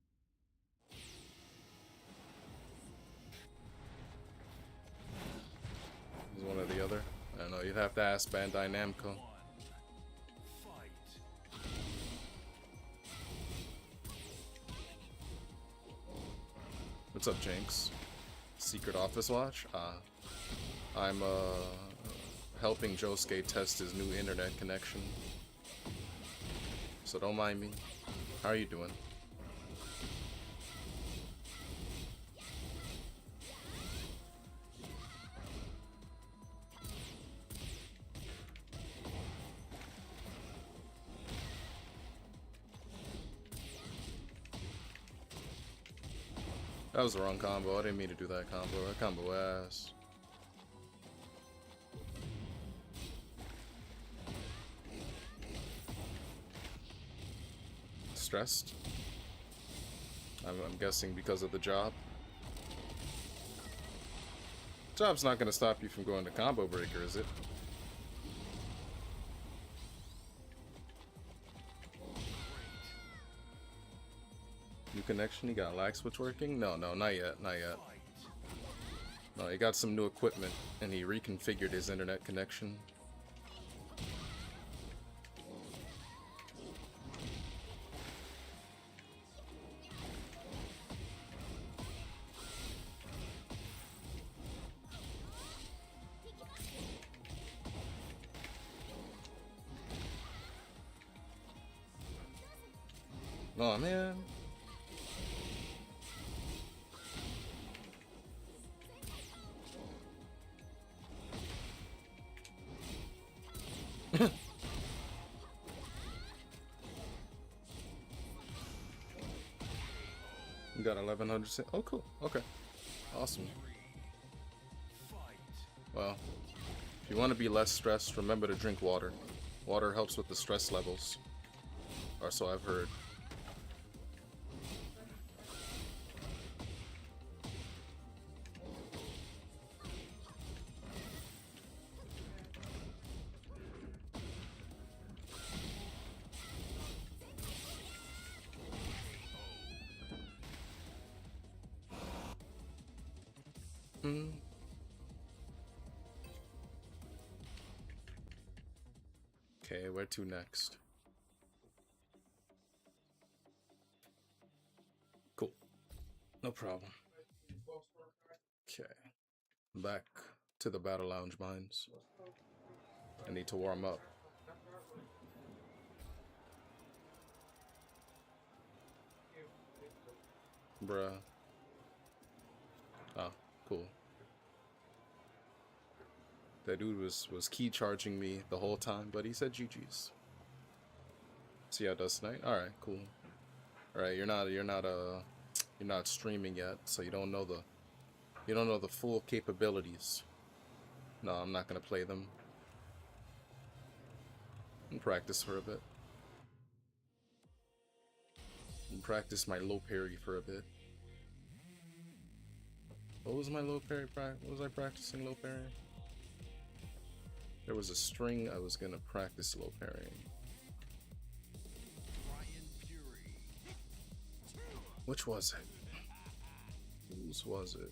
Speaker 13: Is one or the other? I don't know. You'd have to ask Bandai Namco. What's up, Jinx? Secret Office Watch? I'm helping Josuke test his new internet connection. So don't mind me. How are you doing? That was the wrong combo. I didn't mean to do that combo. That combo ass. Stressed? I'm guessing because of the job. Job's not gonna stop you from going to combo breaker, is it? New connection? You got lag switch working? No, not yet, not yet. No, he got some new equipment and he reconfigured his internet connection. Oh man. You got 1100. Oh, cool. Okay. Awesome. Well, if you want to be less stressed, remember to drink water. Water helps with the stress levels. Or so I've heard. Okay, where to next? Cool. No problem. Okay. Back to the Battle Lounge mines. I need to warm up. Bruh. Oh, cool. That dude was key charging me the whole time, but he said GG's. See how it does tonight? Alright, cool. Alright, you're not streaming yet, so you don't know the full capabilities. No, I'm not gonna play them. And practice for a bit. And practice my low parry for a bit. What was my low parry? What was I practicing low parry? There was a string I was gonna practice low parrying. Which was it? Whose was it?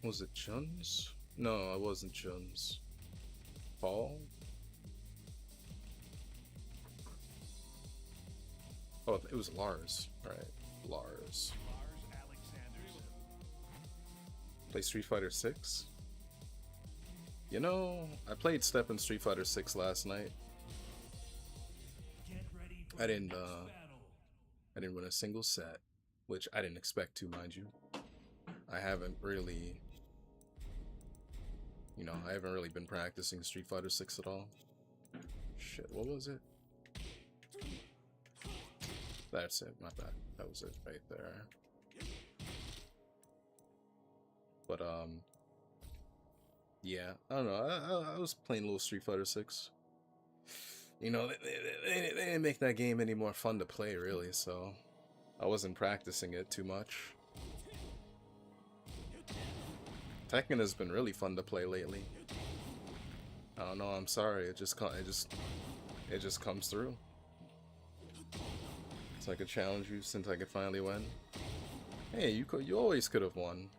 Speaker 13: Was it Chun's? No, it wasn't Chun's. Paul? Oh, it was Lars. Alright, Lars. Play Street Fighter 6? You know, I played Step in Street Fighter 6 last night. I didn't win a single set, which I didn't expect to, mind you. I haven't really been practicing Street Fighter 6 at all. Shit, what was it? That's it, not that. That was it right there. But, yeah, I don't know. I was playing a little Street Fighter 6. You know, they didn't make that game any more fun to play, really, so I wasn't practicing it too much. Tekken has been really fun to play lately. I don't know, I'm sorry, it just comes through. So I could challenge you since I could finally win. Hey, you always could have won.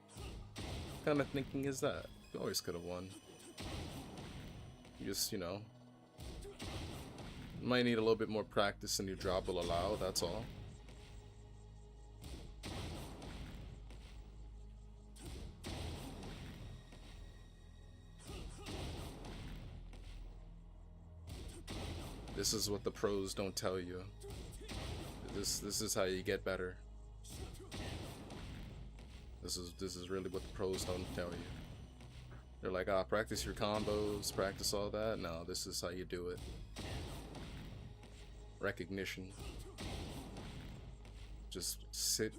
Speaker 13: What kind of thinking is that? You always could have won. You just, you know, might need a little bit more practice than your job will allow, that's all. This is what the pros don't tell you. This is how you get better. This is really what the pros don't tell you. They're like, ah, practice your combos, practice all that. No, this is how you do it. Recognition. Just sit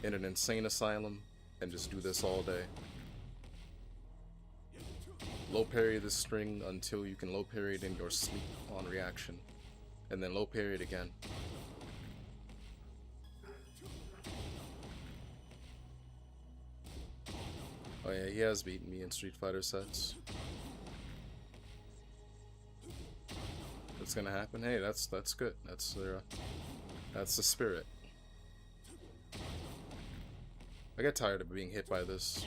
Speaker 13: in an insane asylum and just do this all day. Low parry this string until you can low parry it in your sleep on reaction. And then low parry it again. Oh yeah, he has beaten me in Street Fighter sets. That's gonna happen. Hey, that's good. That's the spirit. I get tired of being hit by this,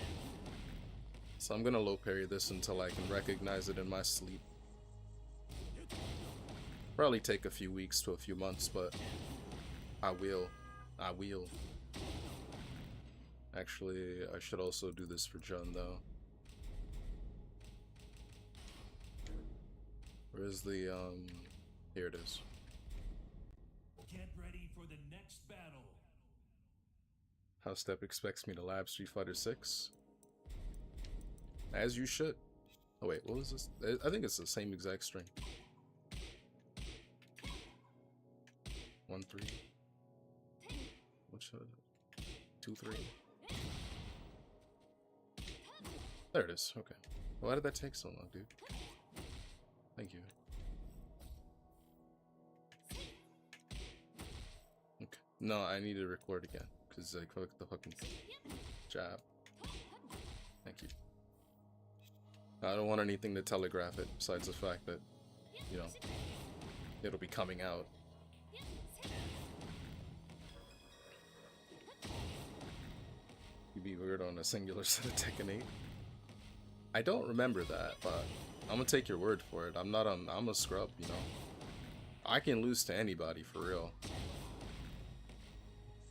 Speaker 13: so I'm gonna low parry this until I can recognize it in my sleep. Probably take a few weeks to a few months, but I will. Actually, I should also do this for Jun, though. Where's the, here it is.
Speaker 14: Get ready for the next battle.
Speaker 13: How Step expects me to lab Street Fighter 6? As you should. Oh wait, what was this? I think it's the same exact string. 1 3. Which 2 3. There it is. Okay. Why did that take so long, dude? Thank you. Okay. No, I need to record again because I clicked the fucking jab. Thank you. I don't want anything to telegraph it besides the fact that, you know, it'll be coming out. You'd be weird on a singular set of Tekken 8. I don't remember that, but I'm gonna take your word for it. I'm a scrub, you know. I can lose to anybody for real.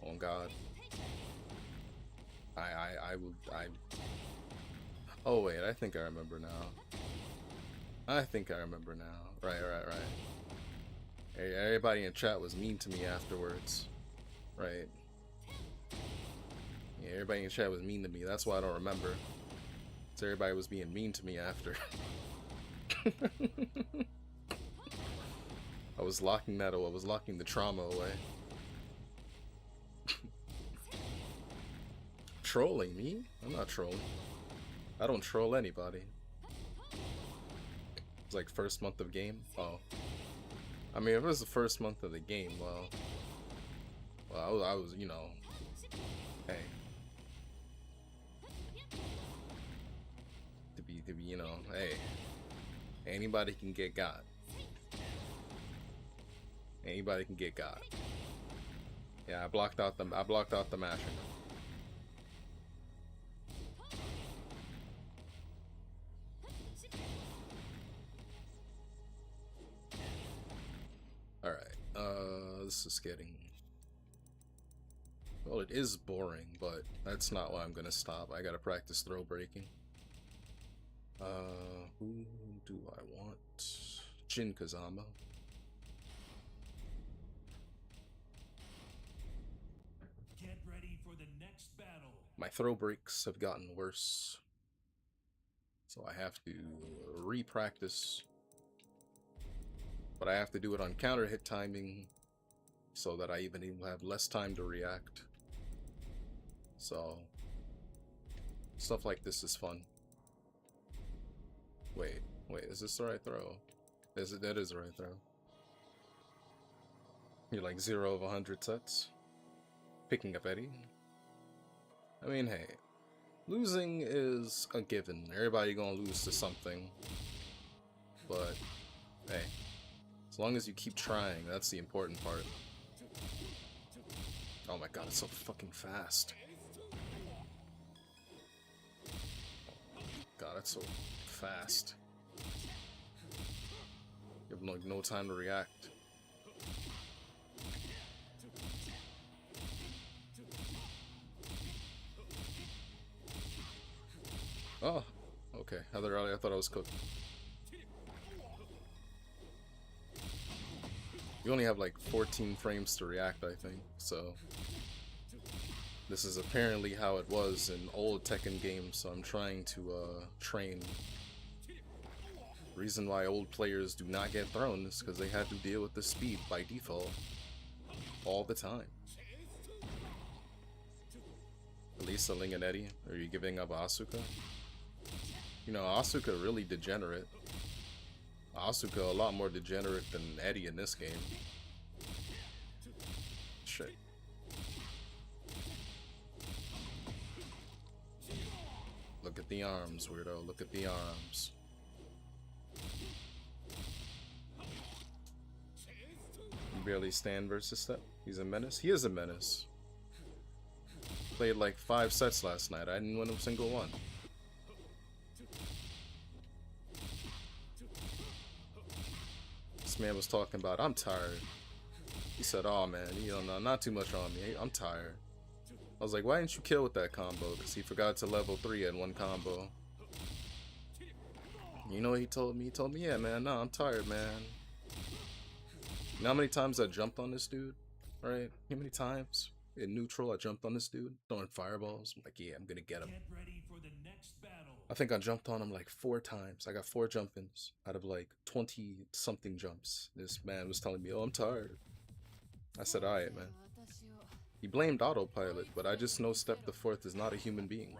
Speaker 13: Oh God. I will. Oh wait, I think I remember now. Right. Everybody in chat was mean to me afterwards. Right. Yeah, everybody in chat was mean to me. That's why I don't remember. So everybody was being mean to me after. I was locking that away. I was locking the trauma away. Trolling me? I'm not trolling. I don't troll anybody. It's like first month of game? Oh. I mean, if it was the first month of the game, well, I was, you know, hey. To be, you know, hey, anybody can get got. Anybody can get got. Yeah, I blocked out the mashing. All right, this is getting. Well, it is boring, but that's not why I'm gonna stop. I gotta practice throw breaking. Who do I want? Jin Kazama.
Speaker 14: Get ready for the next battle.
Speaker 13: My throw breaks have gotten worse, so I have to re-practice. But I have to do it on counter hit timing, so that I even have less time to react. So stuff like this is fun. Wait, is this the right throw? That is the right throw. You're like 0 of 100 sets. Picking up Eddie. I mean, hey, losing is a given. Everybody gonna lose to something. But, hey, as long as you keep trying, that's the important part. Oh my god, it's so fucking fast. God, that's so fast. You have like no time to react. Oh, okay. I thought I was cooked. You only have like 14 frames to react, I think. So this is apparently how it was in old Tekken games. So I'm trying to train. Reason why old players do not get thrown is because they had to deal with the speed by default all the time. Lisa, Ling, and Eddie, are you giving up Asuka? You know, Asuka really degenerate. Asuka a lot more degenerate than Eddie in this game. Shit. Look at the arms, weirdo. Look at the arms. You barely stand versus Step. He's a menace. He is a menace. Played like 5 sets last night. I didn't win a single one. This man was talking about, I'm tired. He said, oh man, you know, not too much on me. I'm tired. I was like, why didn't you kill with that combo? Because he forgot to level 3 in one combo. You know what he told me? He told me, yeah, man, no, I'm tired, man. You know how many times I jumped on this dude? Right? How many times in neutral I jumped on this dude? Throwing fireballs. I'm like, yeah, I'm gonna get him.
Speaker 14: Get ready for the next battle.
Speaker 13: I think I jumped on him like 4 times. I got 4 jump-ins out of like 20-something jumps. This man was telling me, oh, I'm tired. I said, alright, man. He blamed autopilot, but I just know Step the Fourth is not a human being.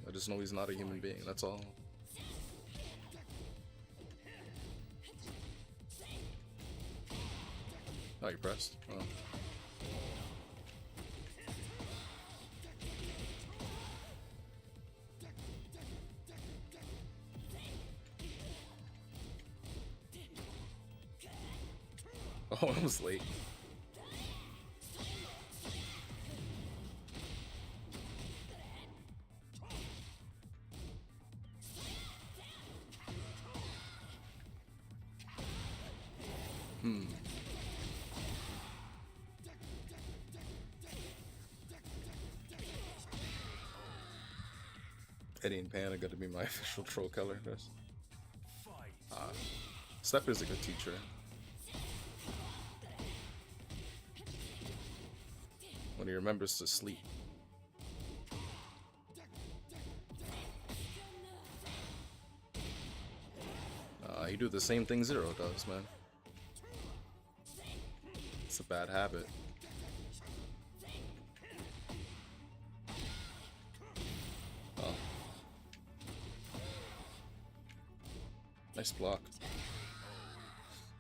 Speaker 13: I just know he's not a human being, that's all. Oh, you pressed? Oh. Oh, I was late. Eddie and Pan are going to be my official troll color. Step is a good teacher. When he remembers to sleep. He do the same thing Zero does, man. It's a bad habit. Oh. Nice block.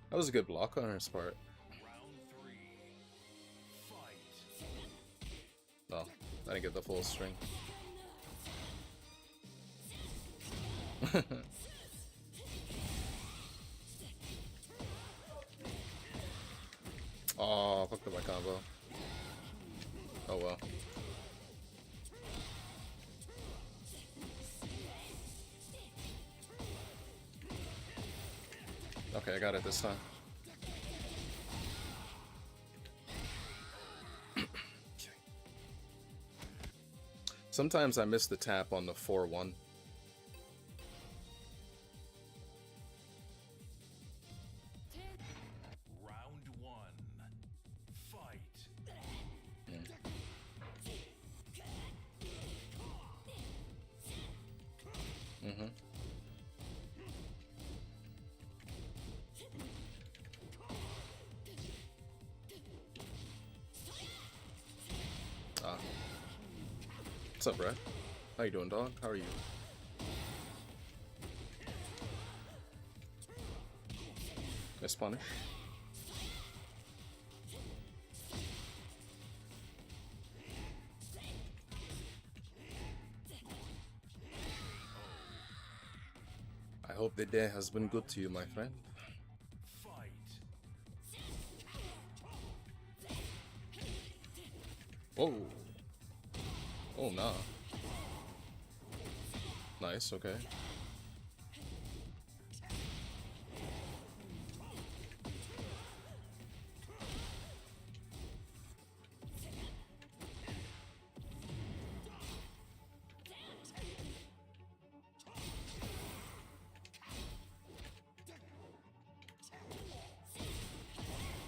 Speaker 13: That was a good block on his part. No, I didn't get the full string. Oh, fucked up my combo. Oh well. Okay, I got it this time. Sometimes I miss the tap on the 4-1.
Speaker 14: Round 1. Fight.
Speaker 13: What's up, Brad? How you doing, dog? How are you? Nice punish. I hope the day has been good to you, my friend. Whoa. Oh, nah. Nice, okay.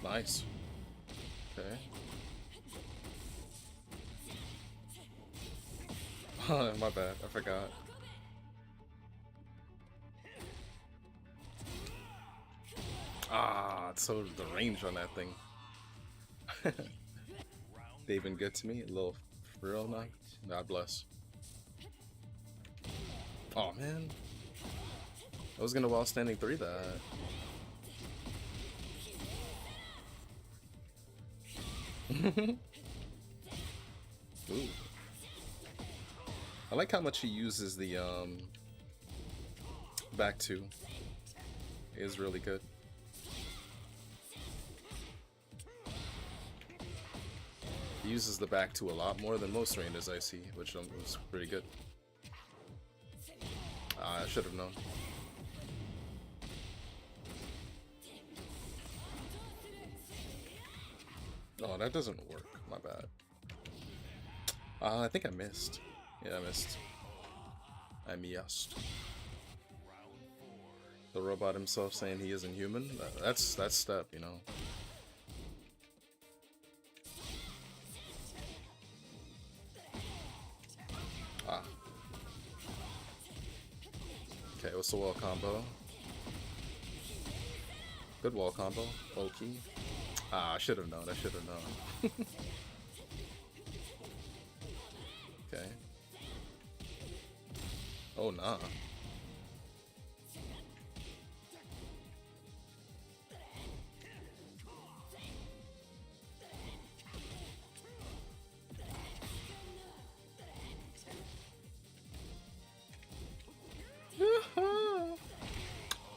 Speaker 13: Nice. Okay. Oh, my bad. I forgot. Ah, so the range on that thing. They even good to me. A little real knock. God bless. Oh man. I was gonna while standing 3 that. Ooh. I like how much he uses the back 2. It is really good. He uses the back 2 a lot more than most rangers I see, which is pretty good. I should have known. Oh, that doesn't work. My bad. I think I missed. Yeah, I missed. I missed. The robot himself saying he isn't human. That's step, you know. Ah. Okay, what's the wall combo? Good wall combo. Okay. Ah, I should have known. I should have known. Okay. Oh, nah.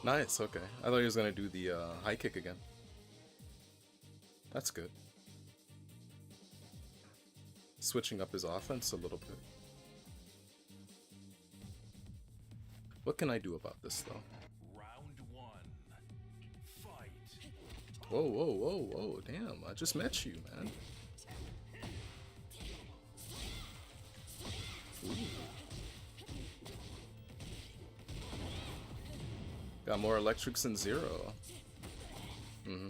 Speaker 13: Nice, okay. I thought he was gonna do the high kick again. That's good. Switching up his offense a little bit. What can I do about this though?
Speaker 14: Round 1. Fight.
Speaker 13: Whoa, whoa, whoa, whoa, damn, I just met you, man. Ooh. Got more electrics than Zero. Mm-hmm.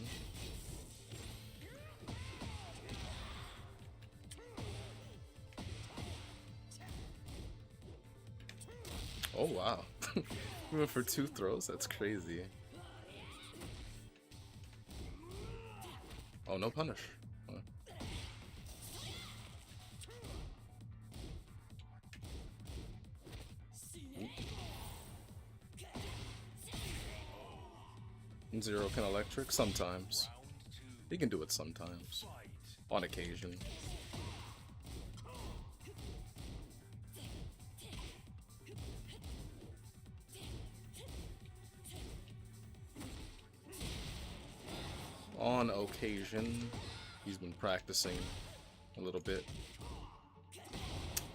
Speaker 13: Oh wow. We went for 2 throws? That's crazy. Oh, no punish. Huh. Zero can electric sometimes. He can do it sometimes. On occasion. On occasion. He's been practicing a little bit.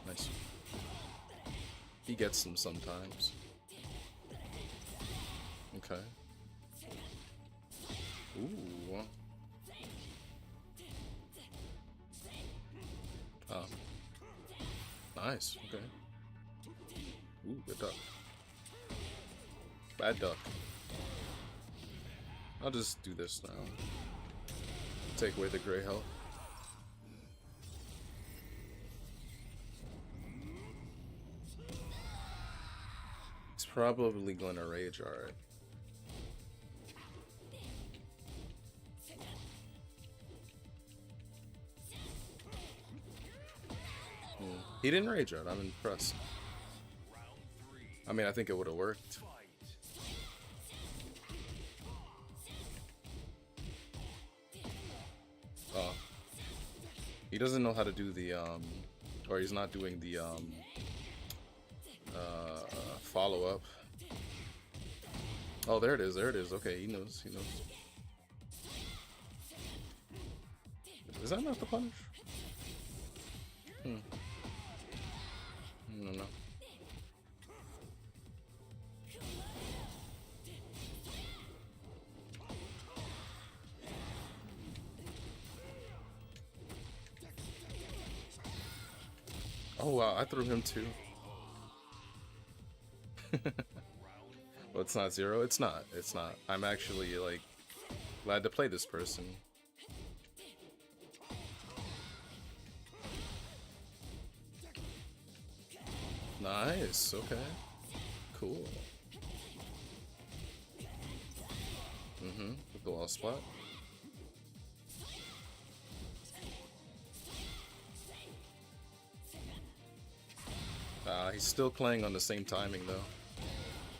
Speaker 13: Nice. He gets them sometimes. Okay. Ooh. Oh. Nice. Okay. Ooh, good duck. Bad duck. I'll just do this now. Take away the gray health. He's probably gonna rage, alright. He didn't rage out, I'm impressed. I mean, I think it would have worked. Oh. He doesn't know how to do the, or he's not doing the, follow-up. Oh, there it is, okay, he knows, Is that not the punish? I don't know. Oh wow, I threw him too. Well, it's not Zero. It's not. I'm actually like glad to play this person. Nice, okay. Cool. With the wall spot. He's still playing on the same timing though.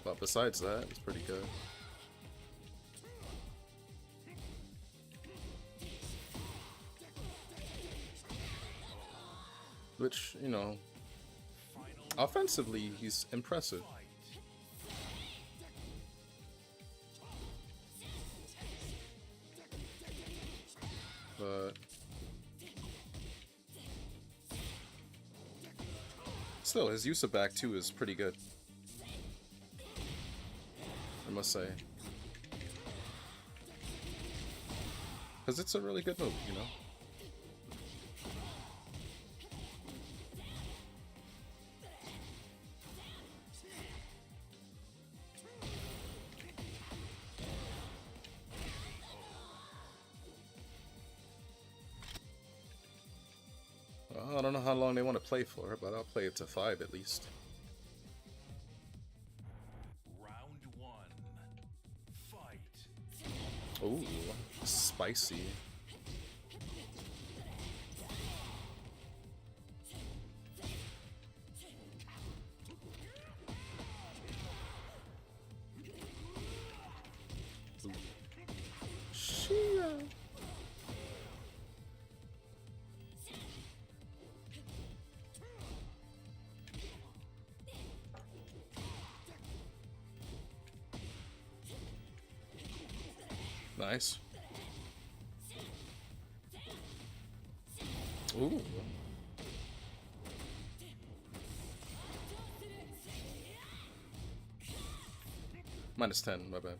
Speaker 13: But besides that, he's pretty good. Which, you know, offensively, he's impressive. But still, his use of back 2 is pretty good, I must say. Because it's a really good move, you know? Well, I don't know how long they want to play for, but I'll play it to 5 at least.
Speaker 14: Round 1. Fight.
Speaker 13: Ooh, spicy. Shia. Nice. Ooh. -10, my bad.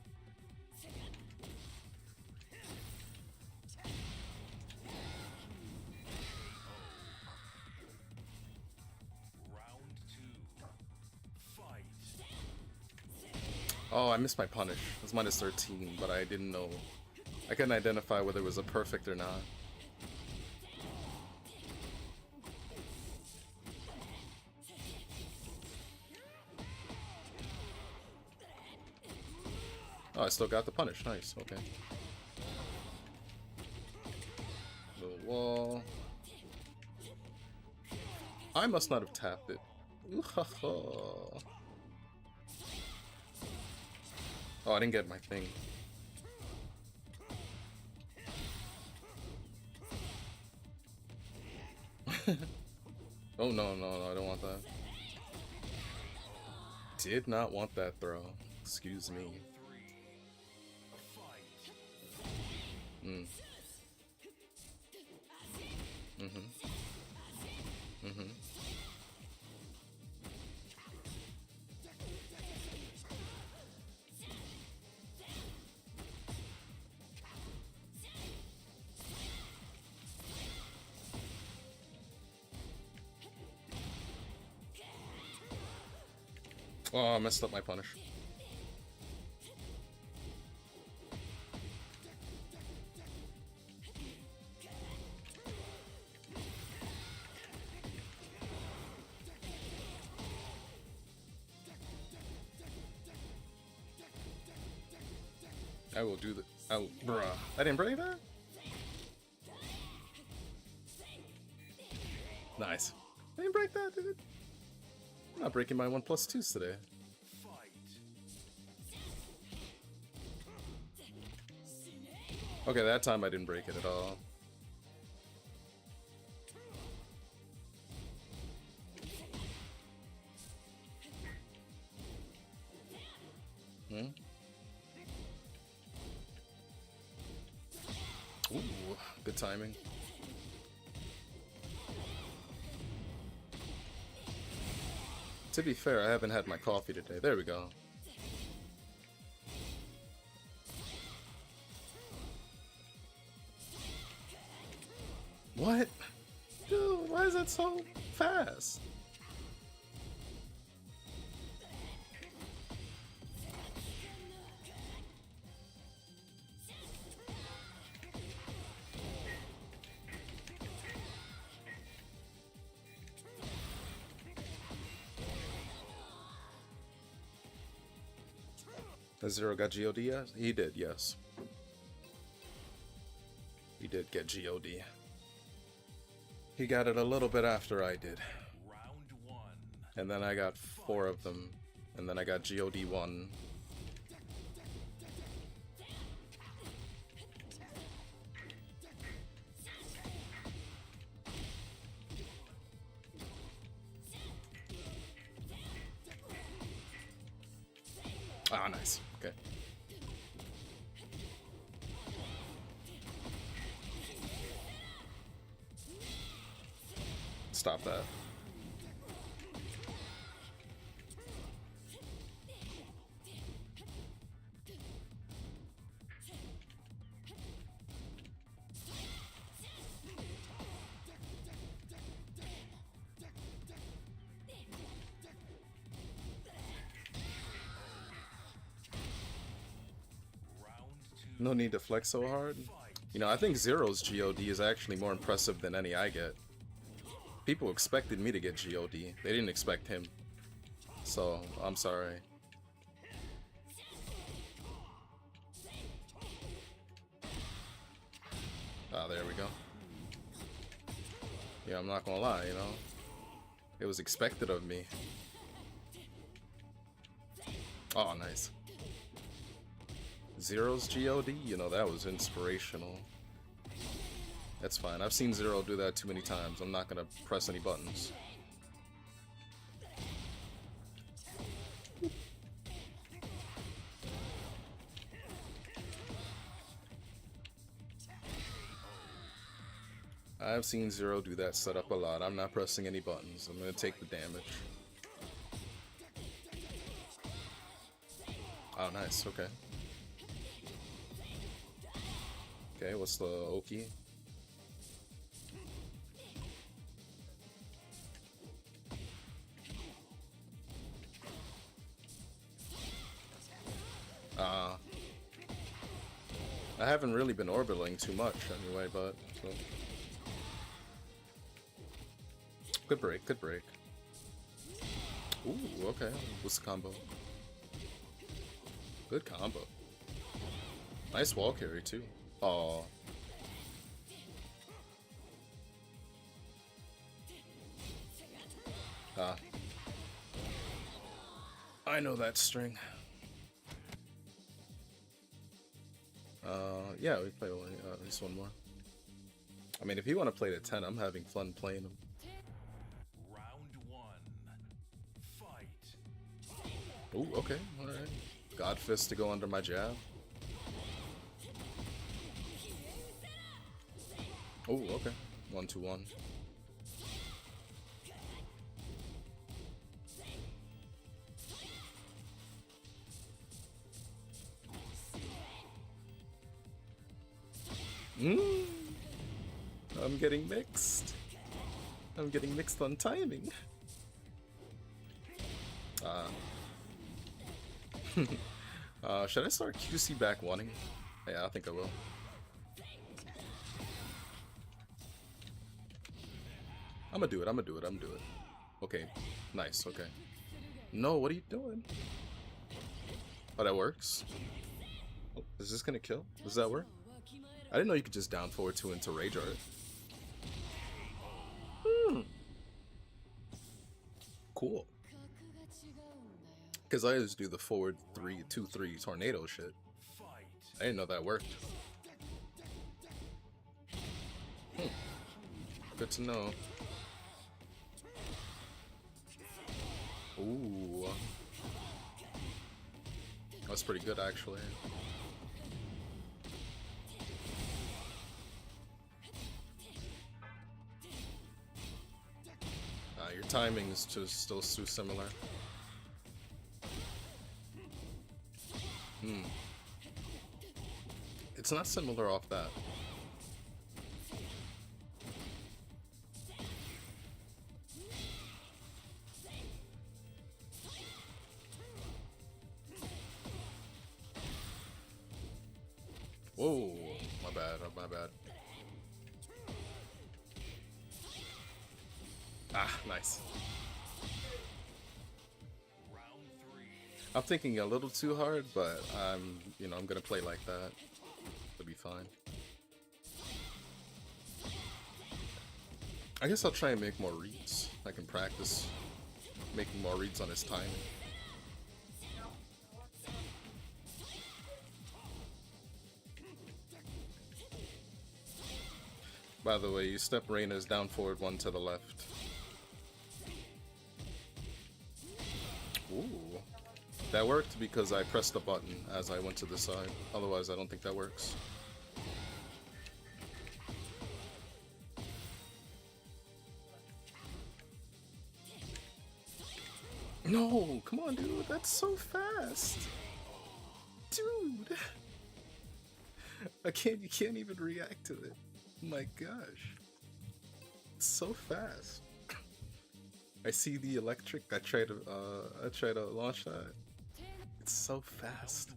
Speaker 14: Round 2. Fight.
Speaker 13: Oh, I missed my punish. It was -13, but I didn't know. I couldn't identify whether it was a perfect or not. Oh, I still got the punish. Nice, okay. Little wall. I must not have tapped it. Ooh-ha-ha. Oh, I didn't get my thing. Oh, no, I don't want that. Did not want that throw. Excuse me. Oh, I messed up my punish. I will do the. Oh, bruh. I didn't break that? Nice. I didn't break that, did it? I'm not breaking my 1+2s today. Okay, that time I didn't break it at all. Ooh, good timing. To be fair, I haven't had my coffee today. There we go. What? Dude, why is that so fast? Has Zero got GOD yet? He did, yes. He did get GOD. He got it a little bit after I did.
Speaker 14: Round 1.
Speaker 13: And then I got 4 of them. And then I got GOD 1. Ah, nice. Okay. Stop that. No need to flex so hard. You know, I think Zero's GOD is actually more impressive than any I get. People expected me to get GOD. They didn't expect him. So, I'm sorry. Ah, there we go. Yeah, I'm not gonna lie, you know. It was expected of me. Oh, nice. Zero's GOD, you know, that was inspirational. That's fine. I've seen Zero do that too many times. I'm not gonna press any buttons. I've seen Zero do that setup a lot. I'm not pressing any buttons. I'm gonna take the damage. Oh, nice. Okay. Okay, what's the Oki? I haven't really been orbiting too much anyway, but so. Good break, good break. Ooh, okay. What's the combo? Good combo. Nice wall carry too. Oh. Ah. I know that string. Yeah, we play only at least one more. I mean, if you want to play to 10, I'm having fun playing them.
Speaker 14: Round 1. Fight.
Speaker 13: Ooh, okay, alright. God Fist to go under my jab. Oh, okay. 1-2-1. I'm getting mixed. I'm getting mixed on timing. Should I start QC back wanting? Yeah, I think I will. I'm gonna do it. Okay, nice. Okay. No, what are you doing? Oh, that works. Oh, is this gonna kill? Does that work? I didn't know you could just down forward 2 into Rage Art. Cool. Because I just do the forward 3-2-3 tornado shit. I didn't know that worked. Good to know. Ooh. That's pretty good, actually. Your timing is just still too similar. It's not similar off that. Whoa, my bad, my bad. Ah, nice.
Speaker 14: Round 3.
Speaker 13: I'm thinking a little too hard, but you know, I'm gonna play like that. It'll be fine. I guess I'll try and make more reads. I can practice making more reads on his timing. By the way, you step Reyna's down forward 1 to the left. Ooh. That worked because I pressed the button as I went to the side. Otherwise, I don't think that works. No, come on, dude. That's so fast. Dude. You can't even react to it. My gosh. It's so fast. I see the electric. I try to launch that. It's so fast.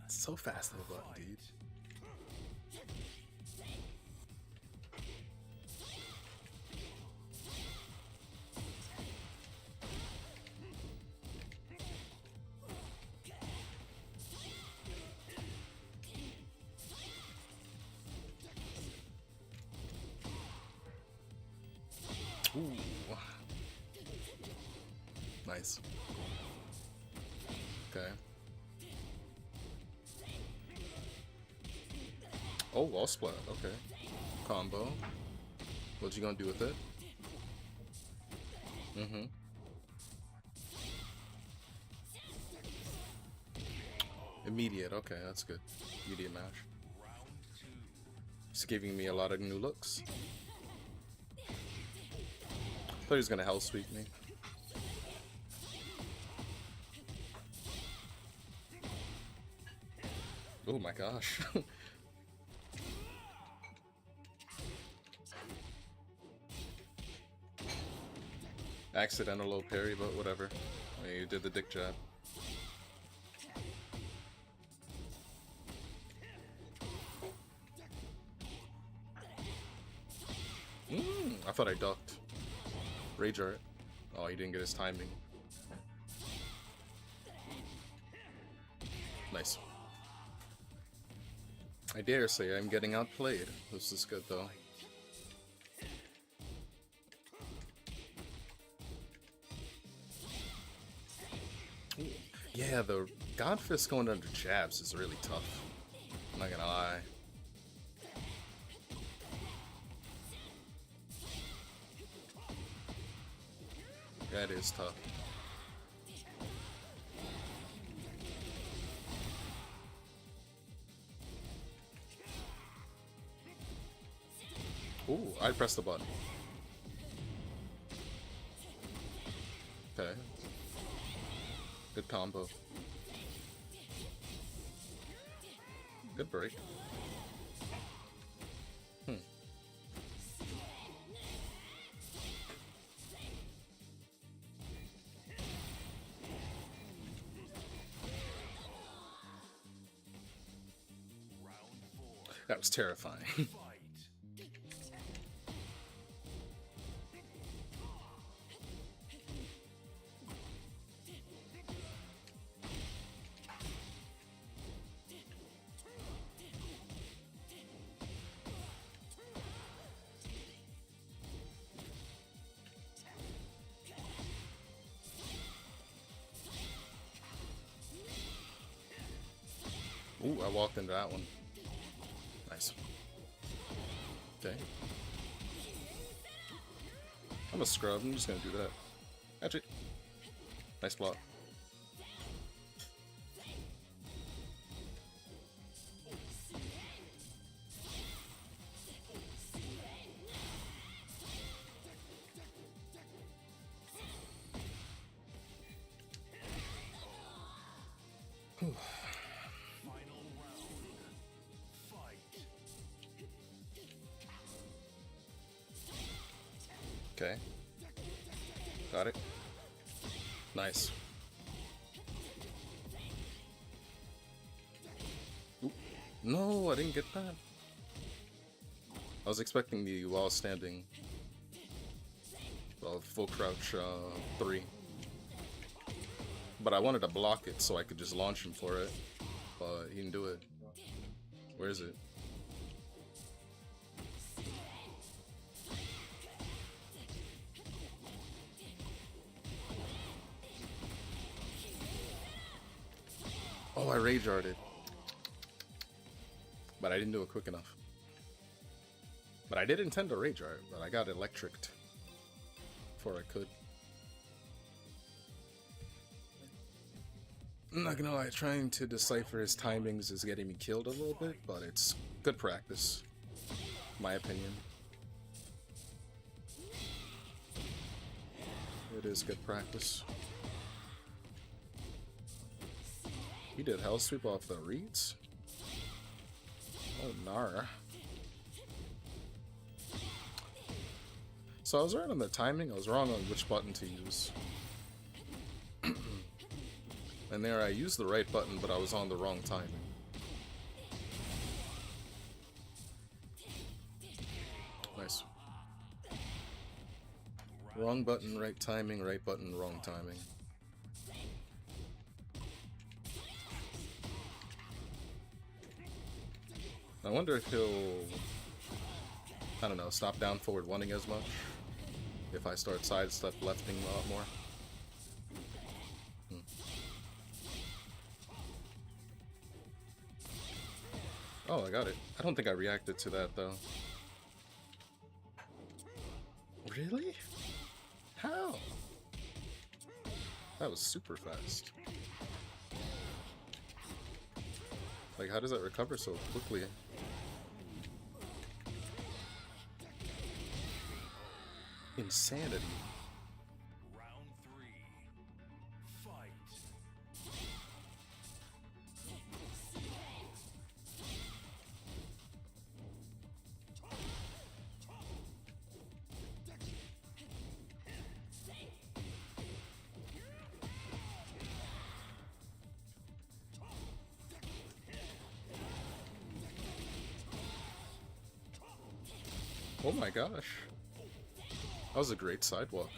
Speaker 13: It's so fast of a button, dude. Ooh. Nice. Okay. Oh, wall splat. Okay. Combo. What you gonna do with it? Mm-hmm. Immediate. Okay, that's good. Immediate mash. It's giving me a lot of new looks. Thought he was gonna hell sweep me. Oh my gosh. Accidental low parry, but whatever. I mean, you did the dick jab. I thought I ducked. Rage art. Oh, he didn't get his timing. Nice. I dare say I'm getting outplayed. This is good though. Ooh. Yeah, the God Fist going under jabs is really tough. I'm not gonna lie. That is tough. Ooh, I pressed the button. Okay. Good combo. Good break. That was terrifying. Ooh, I walked into that one. Nice. Okay. I'm a scrub, I'm just gonna do that. Catch it. Nice block. Whew. Okay. Got it. Nice. Oop. No, I didn't get that. I was expecting the while standing. Well, full crouch 3. But I wanted to block it so I could just launch him for it. But he didn't do it. Where is it? Oh, I rage arted. But I didn't do it quick enough. But I did intend to rage art, but I got electricked before I could. I'm not gonna lie, trying to decipher his timings is getting me killed a little bit, but it's good practice, in my opinion. It is good practice. He did hell sweep off the reeds? Oh, nar. So I was right on the timing, I was wrong on which button to use. And there I used the right button, but I was on the wrong timing. Nice. Wrong button, right timing, right button, wrong timing. I wonder if he'll, I don't know, stop down forward wanting as much if I start sidestep lefting a lot more. Oh, I got it. I don't think I reacted to that though. Really? How? That was super fast. Like, how does that recover so quickly? Insanity.
Speaker 14: Round 3. Fight.
Speaker 13: Oh my gosh. That was a great sidewalk.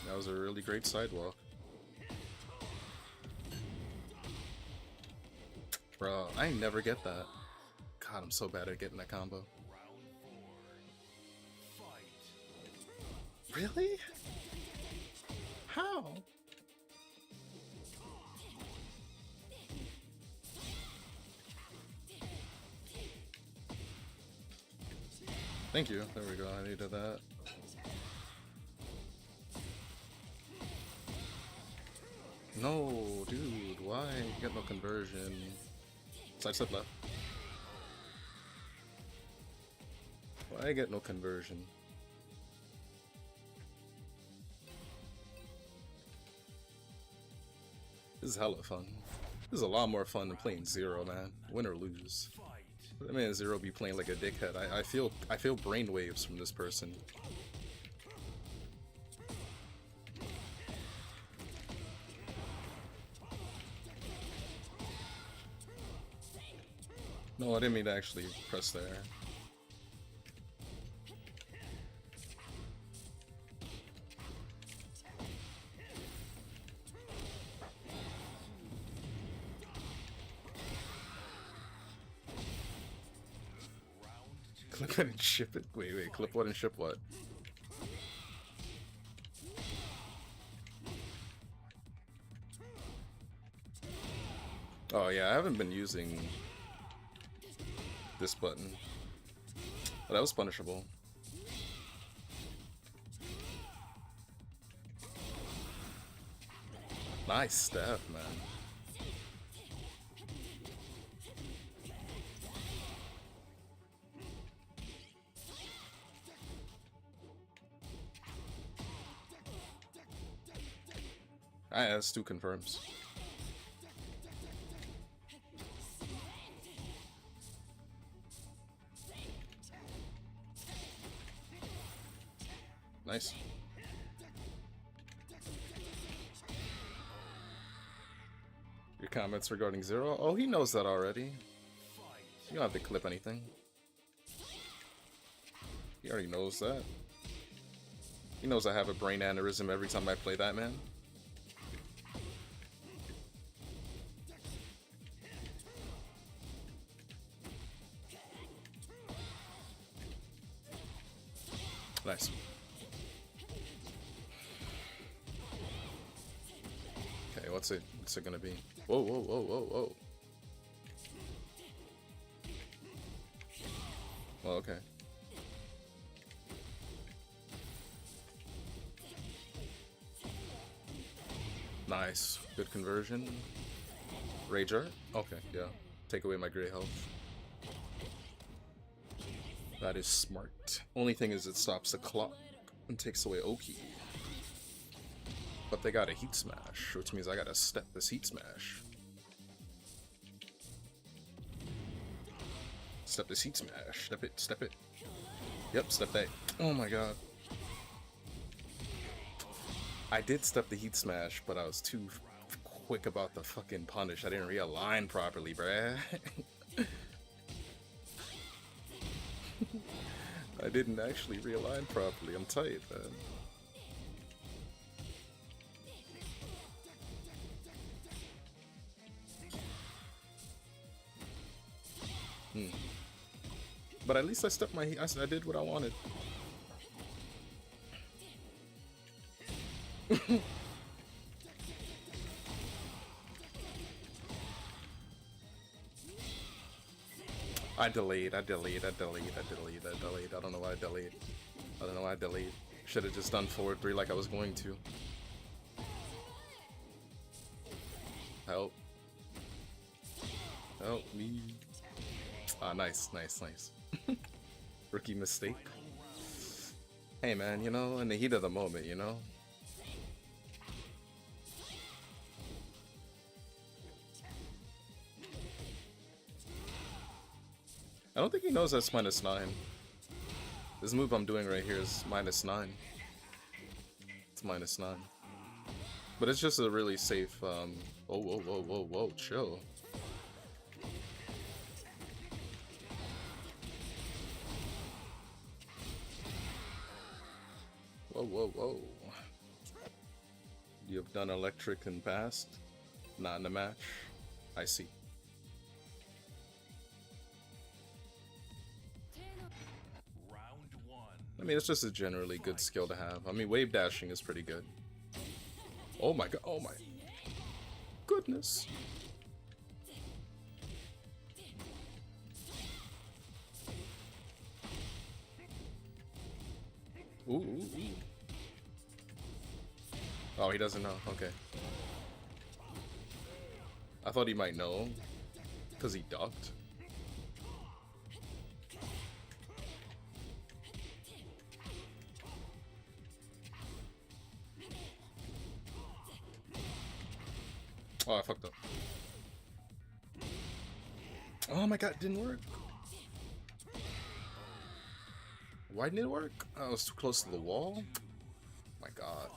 Speaker 13: That was a really great sidewalk. Bro, I never get that. God, I'm so bad at getting that combo. Really? How? Thank you. There we go. I needed that. No, dude. Why? Get no conversion. Side step left. Why get no conversion? This is hella fun. This is a lot more fun than playing Zero, man. Win or lose. That man Zero be playing like a dickhead. I feel brainwaves from this person. No, I didn't mean to actually press there. Clip it and ship it? Wait, clip what and ship what? Oh yeah, I haven't been using this button. But that was punishable. Nice step, man. That's 2 confirms. Nice. Your comments regarding Zero? Oh, he knows that already. You don't have to clip anything. He already knows that. He knows I have a brain aneurysm every time I play that, man. Nice. Okay, what's it gonna be? Whoa, whoa, whoa, whoa, whoa. Well, okay. Nice. Good conversion. Rager. Okay, yeah. Take away my gray health. That is smart. Only thing is it stops the clock and takes away Oki. But they got a heat smash, which means I gotta step this heat smash. Step this heat smash. Step it, step it. Yep, step that. Oh my god. I did step the heat smash, but I was too quick about the fucking punish. I didn't realign properly, bruh. I didn't actually realign properly. I'm tight, man. But at least I stepped my heat. I did what I wanted. I delayed. I don't know why I delayed. Should have just done forward 3 like I was going to. Help. Help me. Ah, nice. Rookie mistake. Hey man, you know, in the heat of the moment, you know? I don't think he knows that's -9. This move I'm doing right here is -9. It's -9. But it's just a really safe, whoa, chill. Whoa. You have done electric in past? Not in the match? I see. I mean, it's just a generally good skill to have. I mean, wave dashing is pretty good. Oh my god, oh my goodness. Ooh. Oh, he doesn't know. Okay. I thought he might know, because he ducked. Oh, I fucked up. Oh my god, it didn't work. Why didn't it work? I was too close to the wall? My god.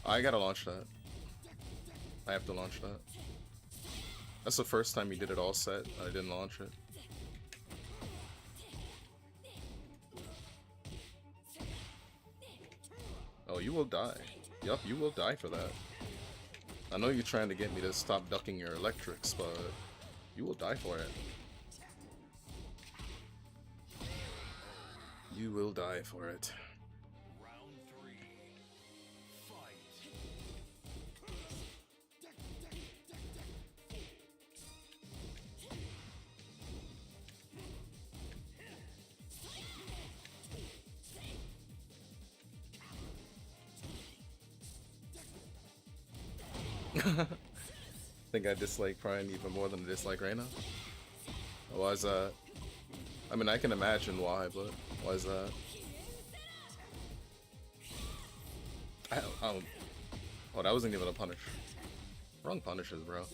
Speaker 13: I gotta launch that. I have to launch that. That's the first time he did it all set. I didn't launch it. Oh, you will die. Yup, you will die for that. I know you're trying to get me to stop ducking your electrics, but you will die for it. You will die for it.
Speaker 14: Round 3. Fight.
Speaker 13: I think I dislike Prime even more than I dislike Reyna. Why is that? I mean, I can imagine why, but why is that? I don't. Oh, that wasn't even a punish. Wrong punishes, bro.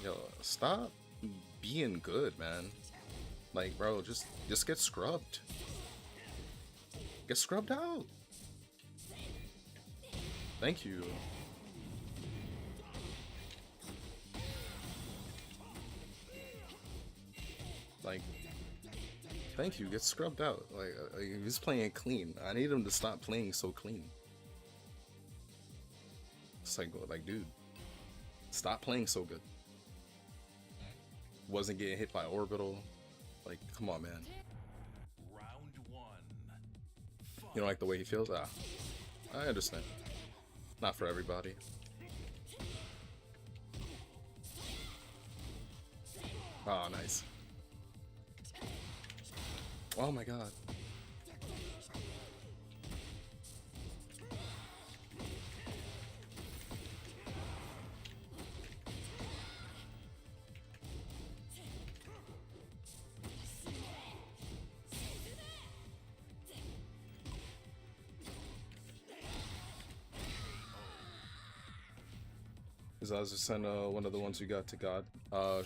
Speaker 13: Yo, stop being good, man. Like, bro, just get scrubbed. Get scrubbed out. Thank you. Like, thank you, get scrubbed out. Like, he's playing clean. I need him to stop playing so clean. It's like, dude, stop playing so good. Wasn't getting hit by orbital. Like, come on, man.
Speaker 14: Round 1.
Speaker 13: You don't like the way he feels? Ah, I understand. Not for everybody. Oh, nice. Oh my god. Zazu one of the ones we got to God.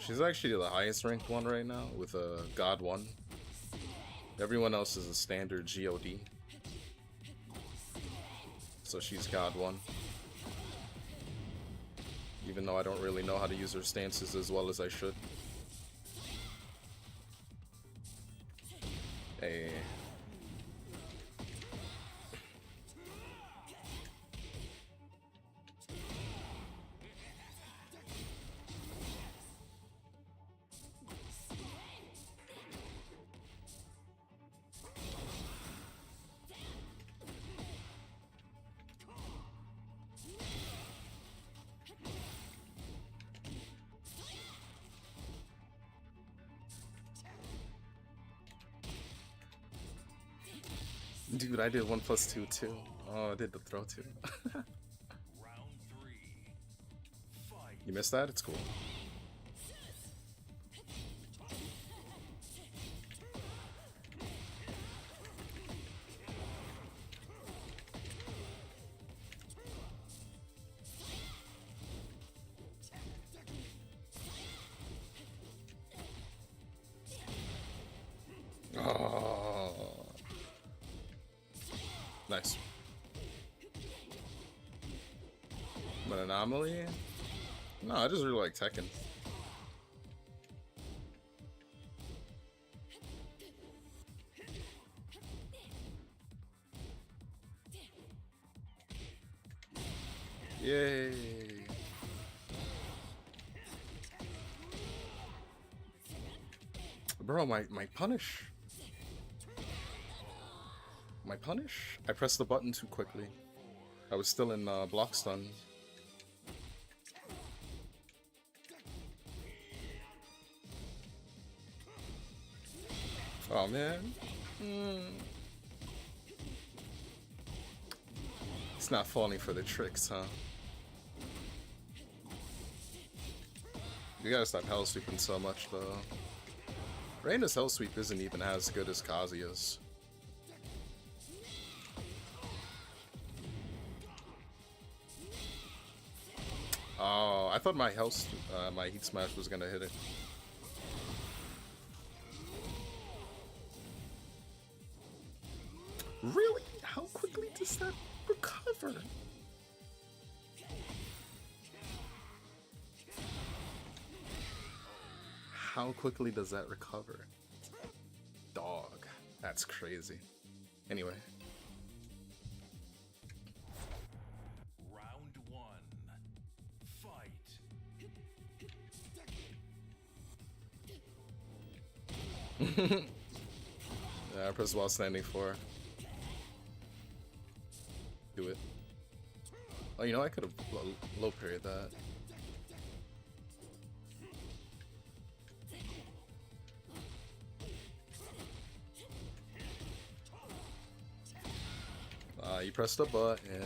Speaker 13: She's actually the highest ranked one right now with a God 1. Everyone else is a standard GOD. So she's God 1. Even though I don't really know how to use her stances as well as I should. Hey. Dude, I did 1+2 too. Oh, I did the throw too.
Speaker 14: Round 3. Fight.
Speaker 13: You missed that? It's cool. Oh. Nice. An anomaly? No, I just really like Tekken. Yay! Bro, my punish. My punish? I pressed the button too quickly. I was still in block stun. Oh man. It's not falling for the tricks, huh? You gotta stop hell sweeping so much though. Reina's hell sweep isn't even as good as Kazuya's. Oh, I thought my my heat smash was gonna hit it. Really? How quickly does that recover? How quickly does that recover? Dog. That's crazy. Anyway.
Speaker 14: Round 1. Fight.
Speaker 13: Yeah, I press while standing for. Do it. Oh, you know, I could have low parried that. You pressed the button.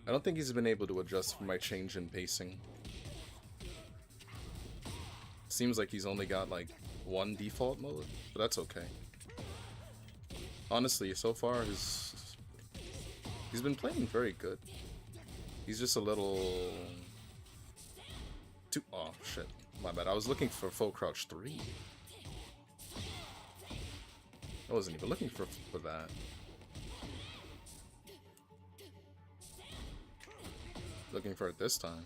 Speaker 13: I don't think he's been able to adjust for my change in pacing. Seems like he's only got like one default mode, but that's okay. Honestly, so far he's been playing very good. He's just a little too... Oh shit, my bad. I was looking for full crouch 3. I wasn't even looking for that. Looking for it this time.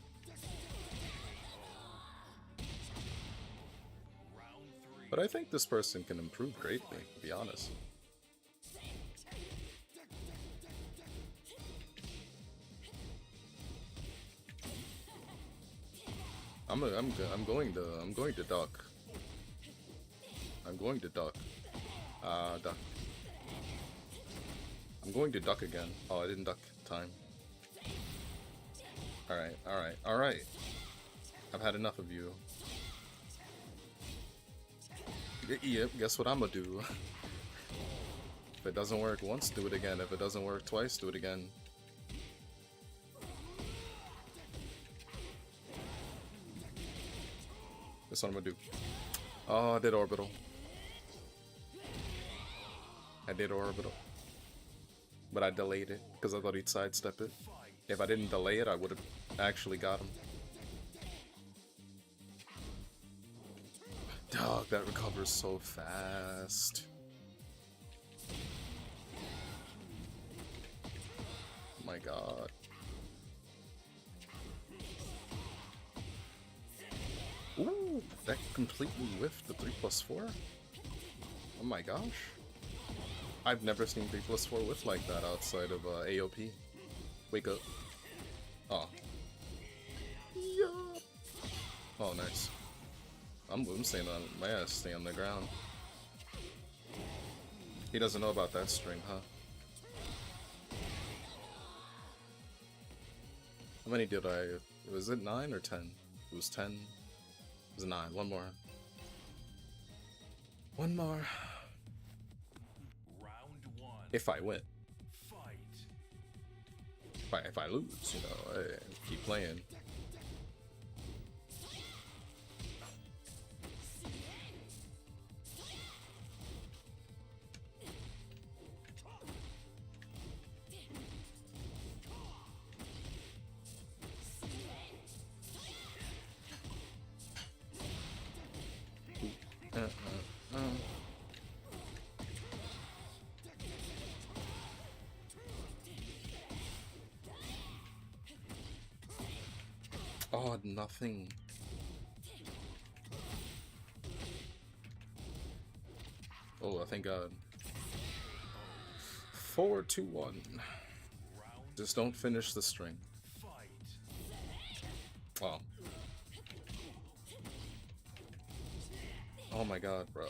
Speaker 13: But I think this person can improve greatly, to be honest. I'm going to duck. I'm going to duck. Duck. I'm going to duck again. Oh, I didn't duck time. Alright, alright, alright. I've had enough of you. Yep, guess what I'm gonna do? If it doesn't work once, do it again. If it doesn't work twice, do it again. That's what I'm gonna do. Oh, I did orbital. I did orbital. But I delayed it, because I thought he'd sidestep it. If I didn't delay it, I would have actually got him. Dog, that recovers so fast. Oh my god. Ooh, that completely whiffed the 3+4? Oh my gosh. I've never seen 3+4 whiff like that outside of AOP. Wake up. Oh. Yeah. Oh, nice. I'm staying on my ass, stay on the ground. He doesn't know about that string, huh? How many did I... Was it 9 or 10? It was 10. It was 9. One more. One more.
Speaker 14: Round 1.
Speaker 13: If I win.
Speaker 14: Fight.
Speaker 13: If I lose, you know, I keep playing. Oh, nothing. Oh, I thank God. 4-2-1. Just don't finish the string. Oh. Oh my God, bro.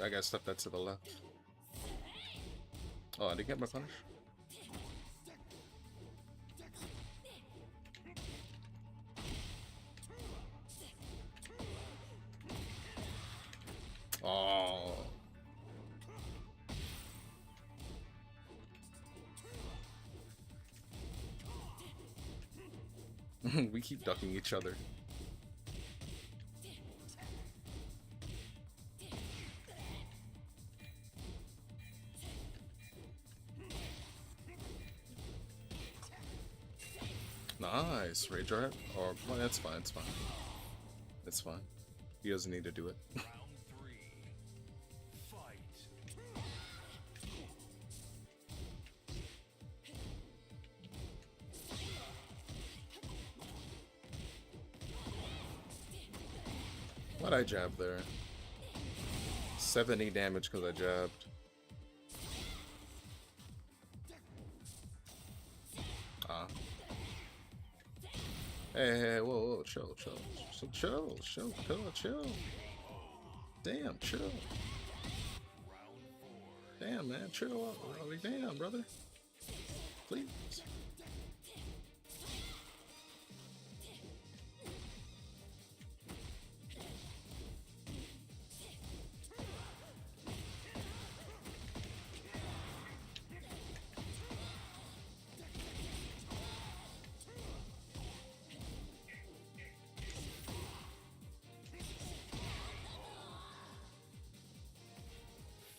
Speaker 13: I gotta step that to the left. Oh, I didn't get my punish? Oh. We keep ducking each other. Nice, Rage Art. Or well, that's fine, it's fine. It's fine. He doesn't need to do it.
Speaker 14: Round 3. Fight.
Speaker 13: Why'd I jab there? 70 damage because I jabbed. Ah. Hey, whoa, chill. Chill. Damn, chill. Damn, man, chill out. Damn, brother. Please.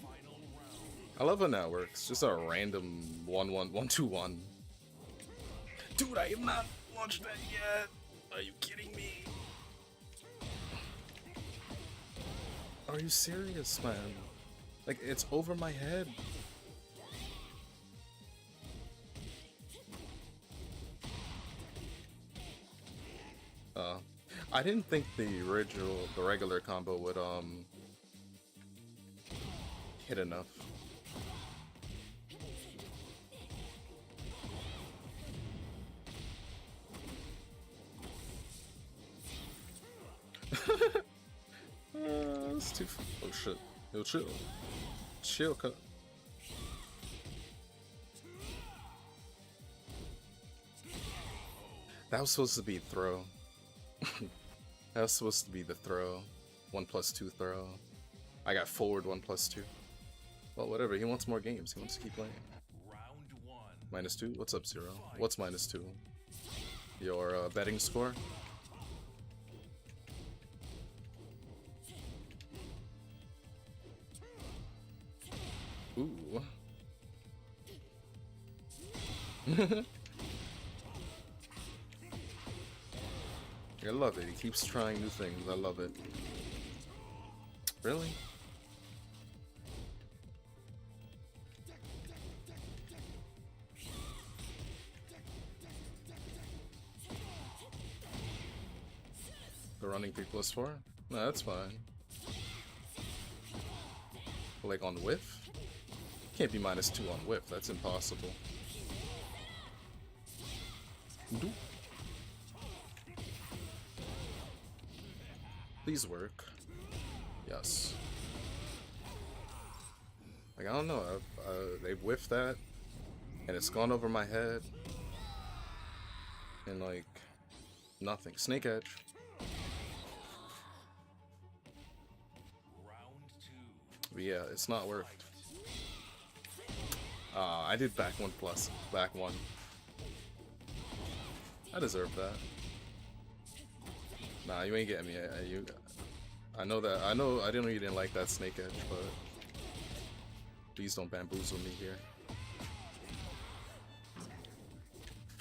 Speaker 14: Final round.
Speaker 13: I love when that works. Just a random 1-1-1-2-1. Dude, I have not launched that yet. Are you kidding me? Are you serious, man? Like, it's over my head. I didn't think the regular combo would, hit enough. That's too. Oh shit. Yo, chill. Chill, cut. That was supposed to be throw. That was supposed to be the throw. 1+2 throw. I got forward 1+2. Well, whatever. He wants more games. He wants to keep playing. -2? What's up, Zero? What's -2? Your betting score? Ooh. I love it. He keeps trying new things. I love it. Really? The running 3+4? No, that's fine. Like on whiff? Can't be -2 on whiff. That's impossible. Please work. Yes. Like, I don't know. They've whiffed that, and it's gone over my head. And, like, nothing. Snake Edge. But yeah, it's not worked. I did back 1+. Back 1. I deserve that. Nah, you ain't getting me. I know that. I know. I didn't know you didn't like that Snake Edge, but please don't bamboozle me here.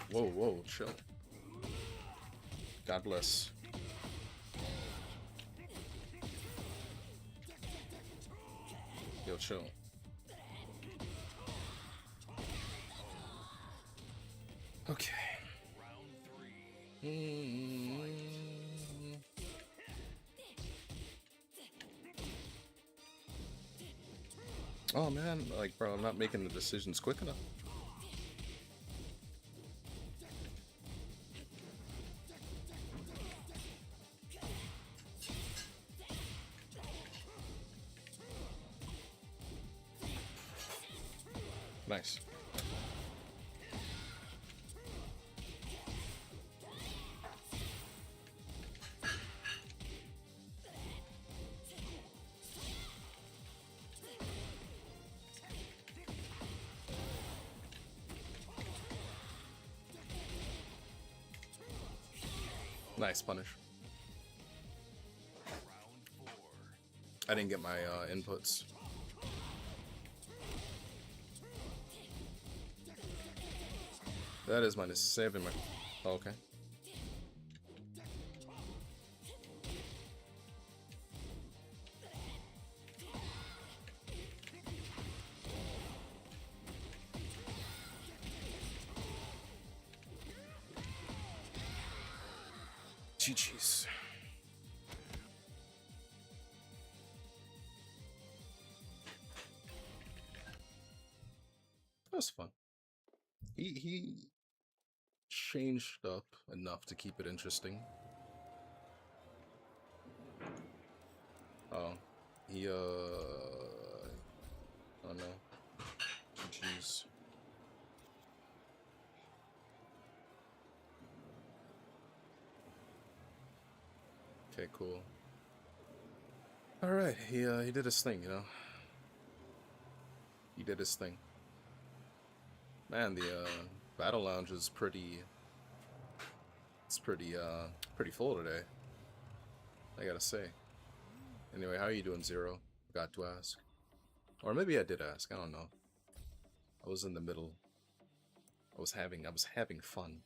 Speaker 13: Whoa, whoa, chill. God bless. Yo, chill. Okay. Oh man, like, bro, I'm not making the decisions quick enough. Nice. Nice punish. I didn't get my inputs. That is -7. Oh, okay. GG's. That was fun. He changed up enough to keep it interesting. Oh, he oh no. GG's. Okay, cool. All right, he did his thing, you know. He did his thing. Man, the battle lounge is pretty. It's pretty full today. I gotta say. Anyway, how are you doing, Zero? Got to ask. Or maybe I did ask, I don't know. I was in the middle. I was having fun.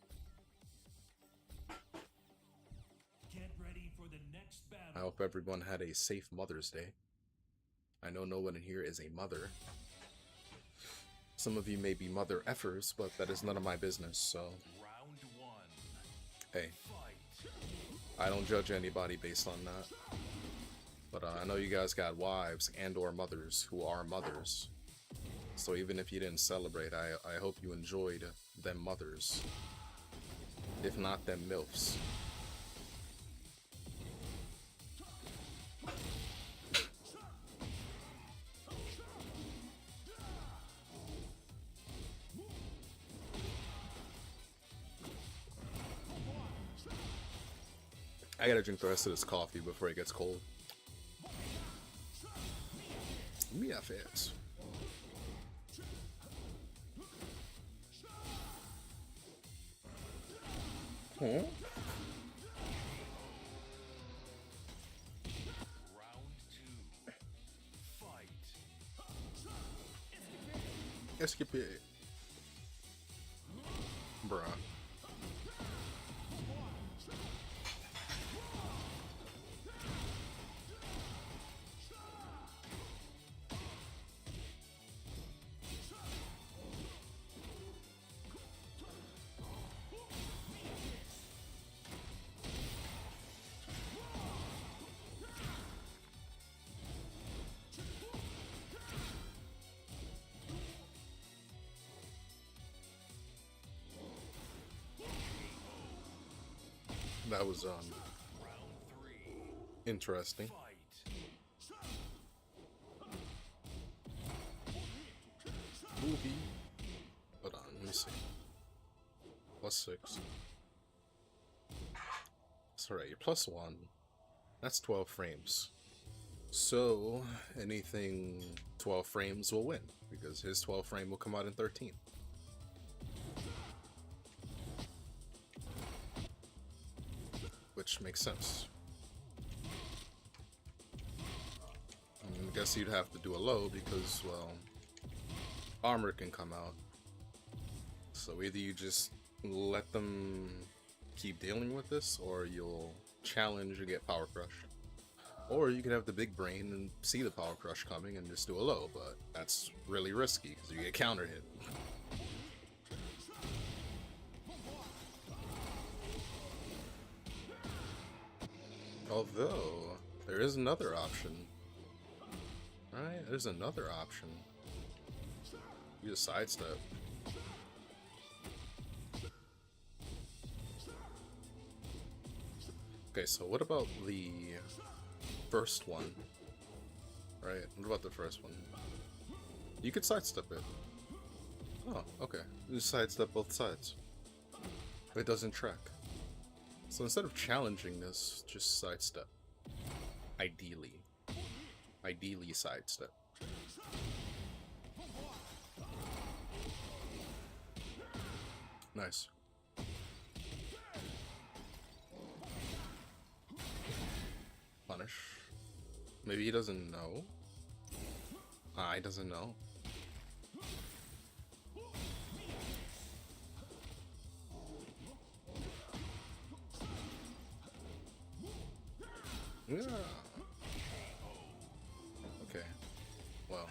Speaker 14: Get ready for the next battle.
Speaker 13: I hope everyone had a safe Mother's Day. I know no one in here is a mother. Some of you may be mother effers, but that is none of my business, so...
Speaker 14: Round 1.
Speaker 13: Hey.
Speaker 14: Fight.
Speaker 13: I don't judge anybody based on that. But I know you guys got wives and or mothers who are mothers. So even if you didn't celebrate, I hope you enjoyed them mothers. If not, them MILFs. I gotta drink the rest of this coffee before it gets cold. Me affairs. Huh?
Speaker 14: Round 2. Fight.
Speaker 13: Escapade. Bruh. That was interesting. Movie. Hold on, let me see. +6. That's alright, you're +1. That's 12 frames. So anything 12 frames will win, because his 12 frame will come out in 13. Which makes sense. I guess you'd have to do a low because, well, armor can come out. So either you just let them keep dealing with this, or you'll challenge and get power crushed. Or you could have the big brain and see the power crush coming and just do a low, but that's really risky because you get counter hit. Although, there is another option. Alright, there's another option. You just sidestep. Okay, so what about the first one? Right, what about the first one? You could sidestep it. Oh, okay. You just sidestep both sides. It doesn't track. So instead of challenging this, just sidestep. Ideally. Ideally sidestep. Nice. Punish. Maybe he doesn't know. He doesn't know. Yeah. Okay. Well.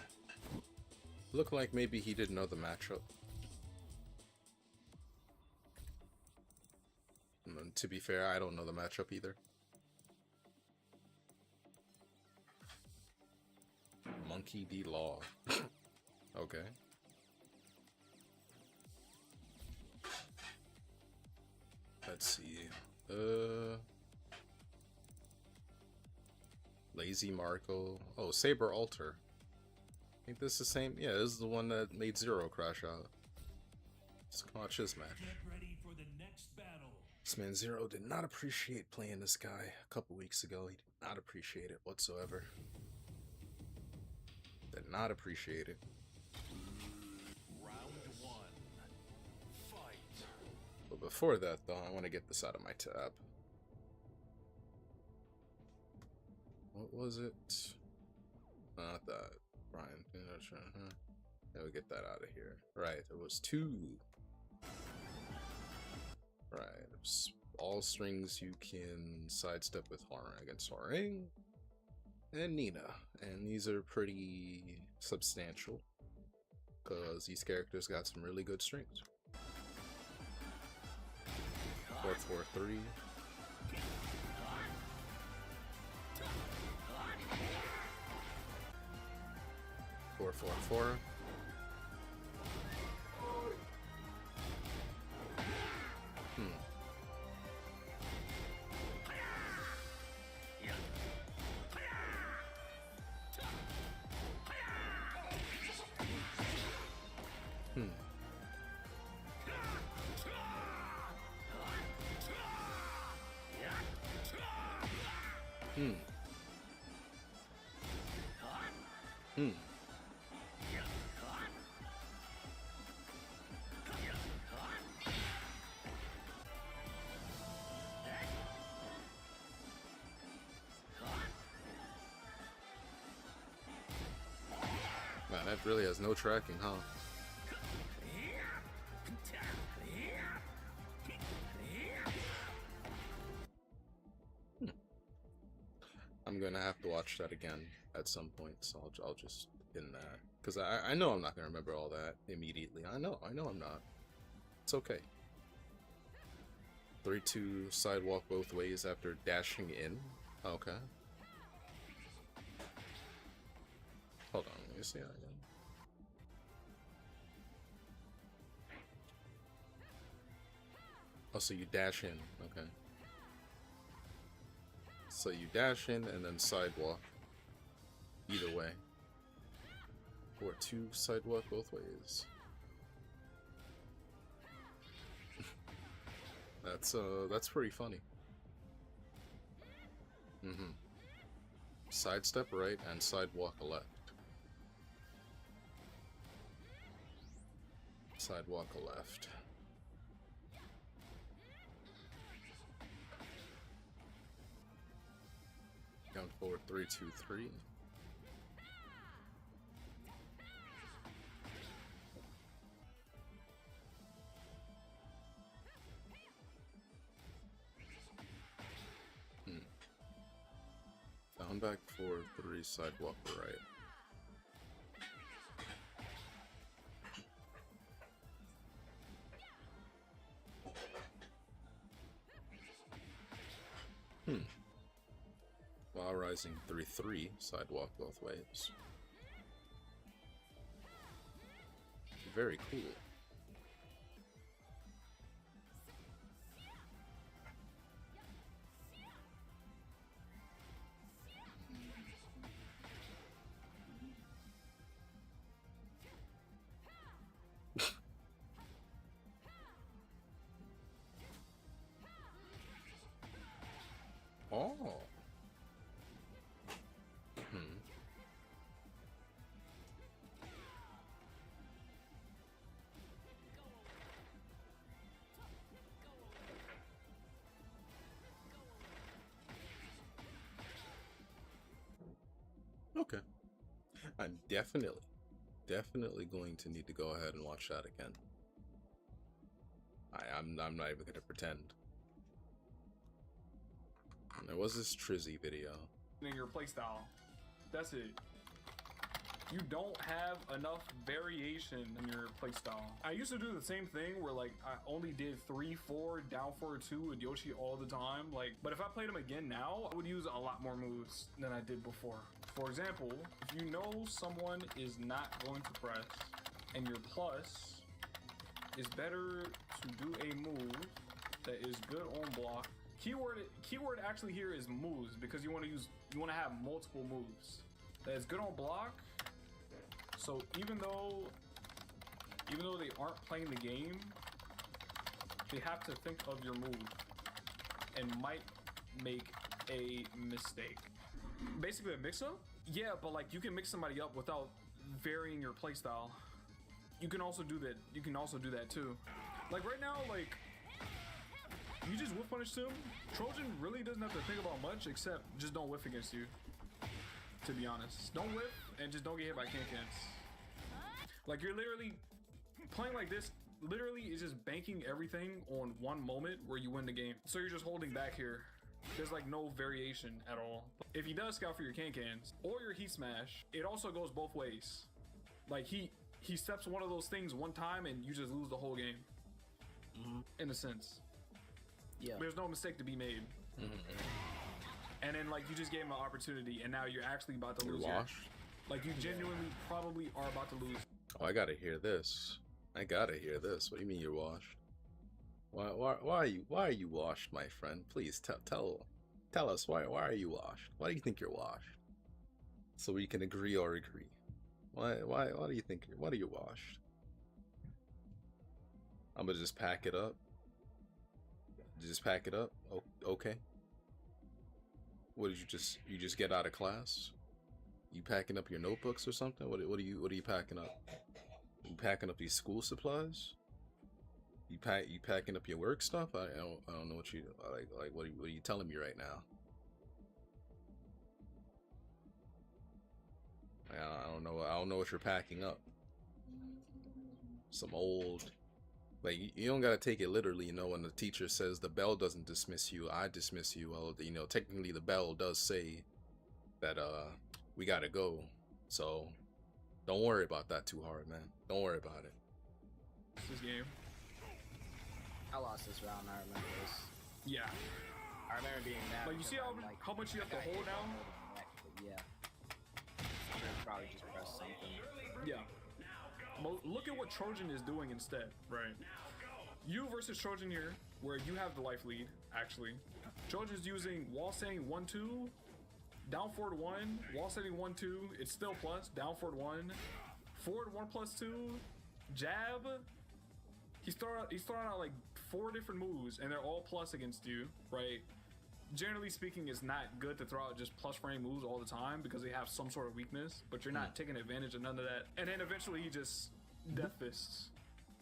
Speaker 13: Looked like maybe he didn't know the matchup. And to be fair, I don't know the matchup either. Monkey D. Law. Okay. Let's see. Lazy Marco. Oh, Saber Alter. I think this is the same. Yeah, this is the one that made Zero crash out. Let's watch this match.
Speaker 14: Get ready for the next battle.
Speaker 13: This man Zero did not appreciate playing this guy a couple weeks ago. He did not appreciate it whatsoever. Did not appreciate it.
Speaker 14: Round 1. Fight.
Speaker 13: But before that, though, I want to get this out of my tab. What was it? Not that. Brian, yeah, we get that out of here. Right, it was 2. Right, it was all strings you can sidestep with Harang and Soaring and Nina, and these are pretty substantial because these characters got some really good strings. 4-4-3. 4-4-4. Man, that really has no tracking, huh? I'm gonna have to watch that again at some point, so I'll just pin that. Because I know I'm not gonna remember all that immediately. I know I'm not. It's okay. 3-2 sidewalk both ways after dashing in. Okay. Hold on, let me see that again. Oh, so you dash in, okay. So you dash in and then sidewalk. Either way. 4-2 sidewalk both ways. That's pretty funny. Sidestep right and sidewalk left. Sidewalk left. Count forward 3-2-3. Down back 4-3 sidewalk right. While rising 3-3 sidewalk both ways. Very cool. Oh. Okay. I'm definitely going to need to go ahead and watch that again. I'm not even gonna pretend. There was this Trizzy video.
Speaker 15: In your playstyle. That's it. You don't have enough variation in your playstyle. I used to do the same thing where like I only did 3-4, down 4-2 with Yoshi all the time. Like, but if I played him again now, I would use a lot more moves than I did before. For example, if you know someone is not going to press and your plus is better to do a move that is good on block. Keyword actually here is moves because you want to have multiple moves that is good on block. So even though they aren't playing the game, they have to think of your move and might make a mistake. Basically a mix-up? Yeah, but like you can mix somebody up without varying your playstyle. You can also do that. You can also do that too. Like right now, like you just whiff punish him. Trojan really doesn't have to think about much except just don't whiff against you. To be honest, don't whiff and just don't get hit by can-cans. Like, you're literally playing like this. Literally is just banking everything on one moment where you win the game. So you're just holding back here. There's like no variation at all. If he does scout for your can-cans or your heat smash, it also goes both ways. Like he steps one of those things one time and you just lose the whole game. In a sense.
Speaker 16: Yeah.
Speaker 15: There's no mistake to be made. And then like you just gave him an opportunity and now you're actually about to lose.
Speaker 13: You're washed?
Speaker 15: Like you genuinely probably are about to lose.
Speaker 13: Oh, I gotta hear this. I gotta hear this. What do you mean you're washed? Why are you washed, my friend? Please tell us why are you washed? Why do you think you're washed? So we can agree or agree. Why do you think what are you washed? I'm gonna just pack it up. Just pack it up. Oh, okay. What did you just get out of class? You packing up your notebooks or something? What are you packing up? You packing up these school supplies? You packing up your work stuff? I don't know what you like. What are you telling me right now? I don't know. I don't know what you're packing up. Some old, like you don't gotta take it literally. You know, when the teacher says the bell doesn't dismiss you, I dismiss you. Well, you know, technically the bell does say that we gotta go. So don't worry about that too hard, man. Don't worry about it.
Speaker 15: This game.
Speaker 16: I lost this round. I remember this.
Speaker 15: Yeah.
Speaker 16: I remember being mad.
Speaker 15: Like you see how much you have to hold now?
Speaker 16: Yeah. I should probably just press something.
Speaker 15: Yeah. Look at what Trojan is doing instead, right? You versus Trojan here, where you have the life lead, actually. Trojan's using wall standing 1-2, down forward 1, wall standing 1-2, it's still plus, down forward 1, forward 1+2, jab. He's throwing out like 4 different moves, and they're all plus against you, right? Generally speaking, it's not good to throw out just plus frame moves all the time because they have some sort of weakness, but you're not taking advantage of none of that. And then eventually he just death fists.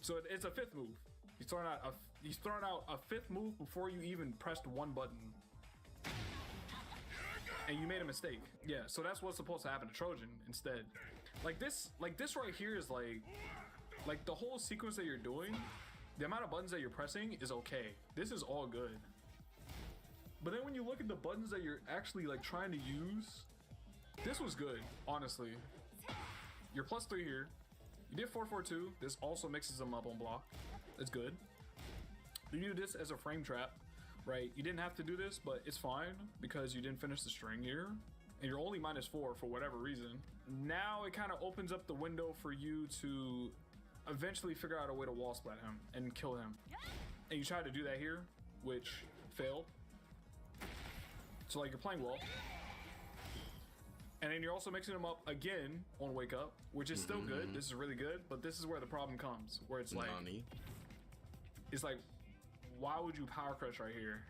Speaker 15: So it's a 5th move. He's throwing out a 5th move before you even pressed 1 button. And you made a mistake. Yeah, so that's what's supposed to happen to Trojan instead. Like this right here is like the whole sequence that you're doing, the amount of buttons that you're pressing is okay. This is all good. But then when you look at the buttons that you're actually like trying to use, this was good, honestly. You're +3 here. You did 4-4-2. This also mixes them up on block. That's good. You do this as a frame trap, right? You didn't have to do this, but it's fine because you didn't finish the string here. And you're only -4 for whatever reason. Now it kind of opens up the window for you to eventually figure out a way to wall splat him and kill him. And you tried to do that here, which failed. So like you're playing well. And then you're also mixing them up again on wake up, which is still good. This is really good, but this is where the problem comes, where it's like, it's like, why would you power crush right here?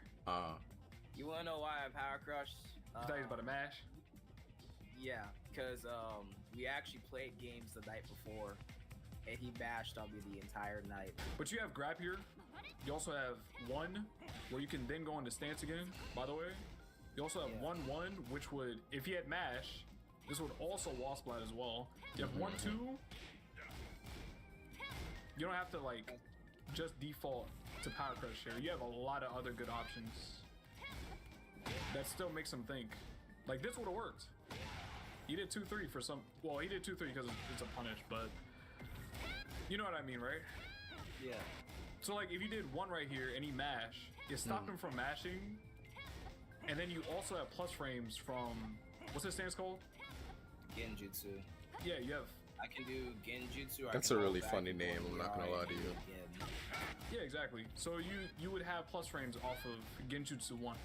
Speaker 16: You wanna know why I power crushed?
Speaker 15: You thought he was about to mash?
Speaker 16: Yeah, because we actually played games the night before, and he bashed on me the entire night.
Speaker 15: But you have grab here. You also have 1, where you can then go into stance again, by the way. You also have 1-1, which would, if he had mash, this would also wall splat as well. You have 1-2. You don't have to like just default to power crush here. You have a lot of other good options that still makes him think. Like this would have worked. He did 2-3 for some. Well, he did 2-3 because it's a punish, but you know what I mean, right?
Speaker 16: Yeah.
Speaker 15: So like if you did 1 right here and he mash, it stopped him from mashing. And then you also have plus frames from, what's this stance called?
Speaker 16: Genjutsu.
Speaker 15: Yeah, you have.
Speaker 16: I can do Genjutsu.
Speaker 13: That's a really funny name, I'm not gonna lie to you.
Speaker 15: Yeah, exactly. So you would have plus frames off of Genjutsu 1.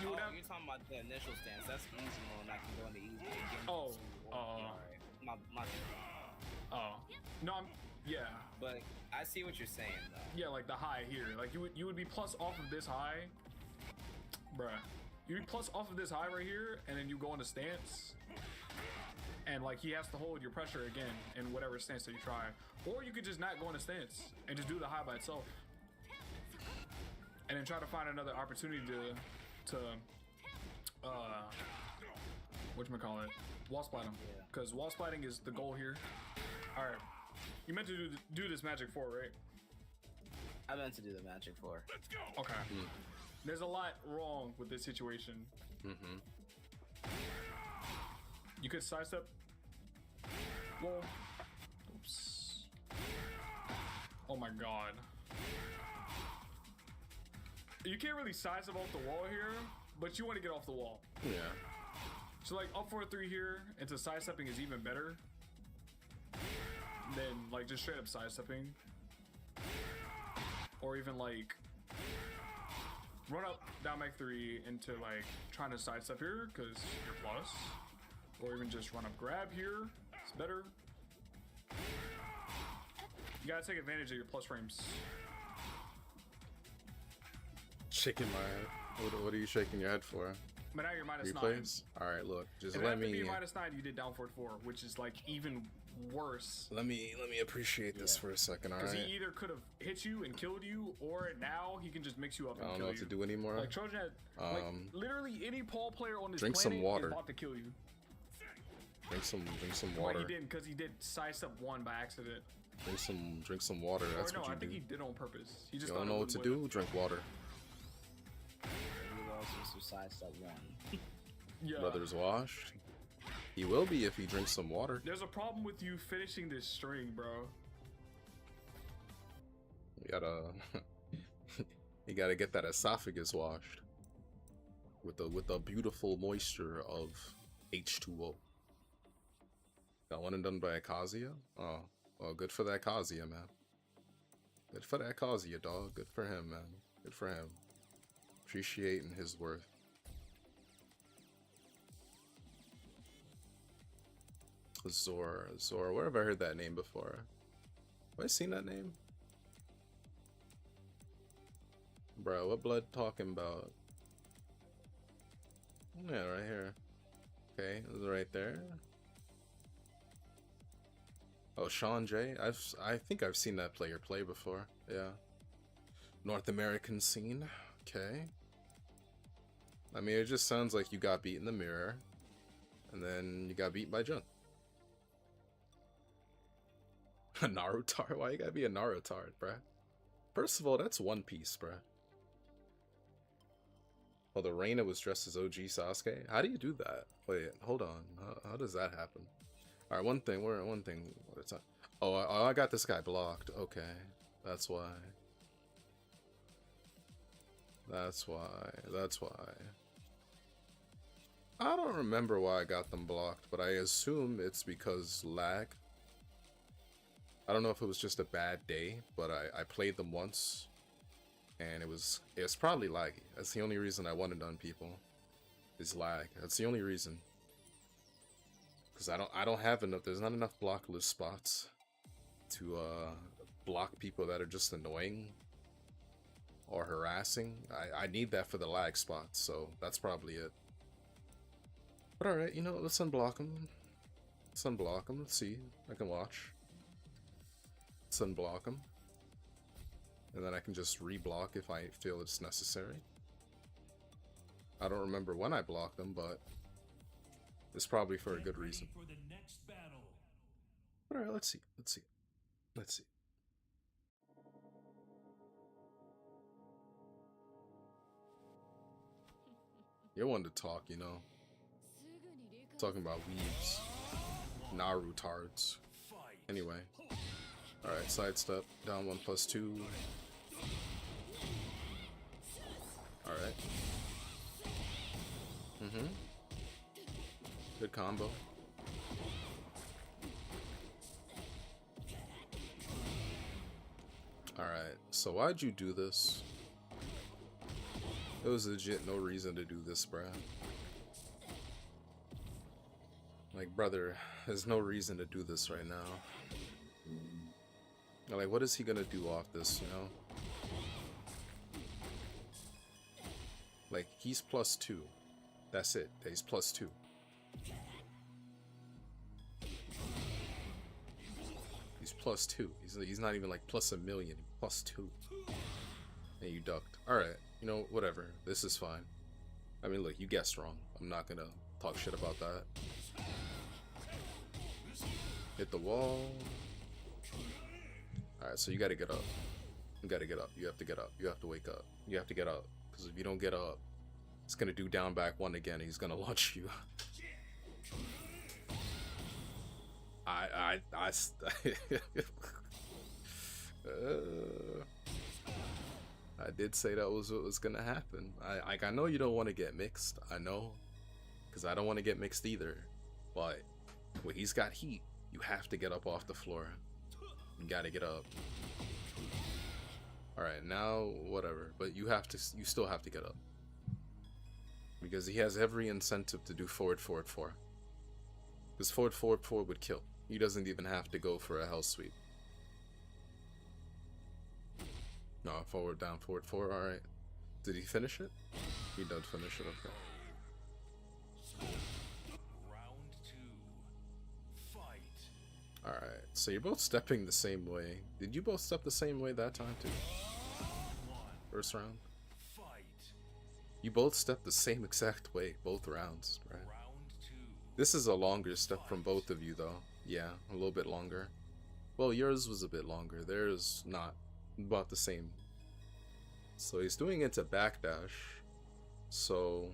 Speaker 16: You would have... You're talking about the initial stance. That's easy mode. I can go into easy. Genjutsu.
Speaker 15: No, yeah.
Speaker 16: But I see what you're saying though.
Speaker 15: Yeah, like the high here. Like you would be plus off of this high. Bruh. You'd be plus off of this high right here, and then you go into stance. And like he has to hold your pressure again in whatever stance that you try. Or you could just not go into stance and just do the high by itself. And then try to find another opportunity to whatchamacallit, wall splat him. Because wall splatting is the goal here. All right. You meant to do this Magic 4, right?
Speaker 16: I meant to do the Magic 4.
Speaker 15: Let's go. Okay. There's a lot wrong with this situation. You could sidestep. Whoa. Oops. Oh my god. You can't really sidestep off the wall here, but you want to get off the wall.
Speaker 13: Yeah.
Speaker 15: So like up 4-3 here into sidestepping is even better than like just straight up sidestepping. Or even like run up down back 3 into like trying to sidestep here because you're plus. Or even just run up grab here. It's better. You gotta take advantage of your plus frames.
Speaker 13: Shaking my head. What are you shaking your head for?
Speaker 15: But now you're -9.
Speaker 13: Replays? Alright, look, just
Speaker 15: if
Speaker 13: let
Speaker 15: it had
Speaker 13: me.
Speaker 15: to be -9, you did down forward 4, which is like even worse.
Speaker 13: Let me appreciate this for a second,
Speaker 15: Because
Speaker 13: alright?
Speaker 15: he either could have hit you and killed you, or now he can just mix you up and
Speaker 13: I don't
Speaker 15: kill
Speaker 13: know what
Speaker 15: you.
Speaker 13: to do anymore.
Speaker 15: Like Trojan had, like literally any Paul player on this
Speaker 13: drink
Speaker 15: planet
Speaker 13: some water.
Speaker 15: is about to kill you.
Speaker 13: Drink some
Speaker 15: Well,
Speaker 13: water.
Speaker 15: he didn't, because he did sidestep 1 by accident.
Speaker 13: Drink some water. That's
Speaker 15: or no,
Speaker 13: what you
Speaker 15: I think
Speaker 13: do.
Speaker 15: he did on purpose. He just
Speaker 13: You
Speaker 15: thought
Speaker 13: don't
Speaker 15: it
Speaker 13: know what to
Speaker 15: wouldn't
Speaker 13: do? Drink water.
Speaker 16: He was supposed to sidestep 1.
Speaker 15: Yeah.
Speaker 13: Brother's washed. He will be if he drinks some water.
Speaker 15: There's a problem with you finishing this string, bro.
Speaker 13: You gotta get that esophagus washed with the beautiful moisture of H2O. Got one and done by Akasia? Oh, well, good for that Akasia, man. Good for that Akasia, dog. Good for him, man. Good for him. Appreciating his worth. Zora. Where have I heard that name before? Have I seen that name? Bro, what blood talking about? Yeah, right here. Okay, it was right there. Oh, Sean J. I think I've seen that player play before. Yeah. North American scene. Okay. I mean, it just sounds like you got beat in the mirror, and then you got beat by Jun. A Narutard? Why you gotta be a Narutard, bruh? First of all, that's One Piece, bruh. Oh, the Reina was dressed as OG Sasuke? How do you do that? Wait, hold on. How does that happen? Alright, one thing at a time. Oh, I got this guy blocked. Okay. That's why. That's why. I don't remember why I got them blocked, but I assume it's because lag. I don't know if it was just a bad day, but I played them once, and it was probably laggy. That's the only reason I wanted on people, is lag. That's the only reason. Because I don't have enough. There's not enough blockless spots to block people that are just annoying or harassing. I need that for the lag spots, so that's probably it. But alright, you know, let's unblock them. Let's unblock them. Let's see. I can watch. Let's unblock them. And then I can just reblock if I feel it's necessary. I don't remember when I blocked them, but it's probably for a good reason. But alright, let's see. Let's see. You're one to talk, you know. Talking about weebs. Narutards. Anyway. Alright, sidestep. Down 1+2. Alright. Good combo. Alright, so why'd you do this? There was legit no reason to do this, bruh. Like, brother, there's no reason to do this right now. Like, what is he gonna do off this, you know? Like, he's +2. That's it. He's +2. He's +2. He's not even like +1,000,000. +2. And you ducked. Alright, you know, whatever. This is fine. I mean, look, you guessed wrong. I'm not gonna talk shit about that. Hit the wall. Alright, so you gotta get up. You gotta get up. You have to get up. You have to wake up. You have to get up. Because if you don't get up, it's gonna do down back one again. He's gonna launch you. I did say that was what was gonna happen. I know you don't want to get mixed. I know, because I don't want to get mixed either. But when he's got heat, you have to get up off the floor. You gotta get up. All right, now whatever. But you have to. You still have to get up because he has every incentive to do forward, forward, forward. Because forward, forward, forward would kill. He doesn't even have to go for a hell sweep. No, forward, down, forward, forward. All right. Did he finish it? He did finish it. Okay.
Speaker 14: Round 2. Fight.
Speaker 13: All right. So you're both stepping the same way. Did you both step the same way that time too? First round.
Speaker 14: Fight.
Speaker 13: You both stepped the same exact way both rounds, right?
Speaker 14: Round 2.
Speaker 13: This is a longer step from both of you though. Yeah, a little bit longer. Well, yours was a bit longer. Theirs not. About the same. So he's doing it to backdash. So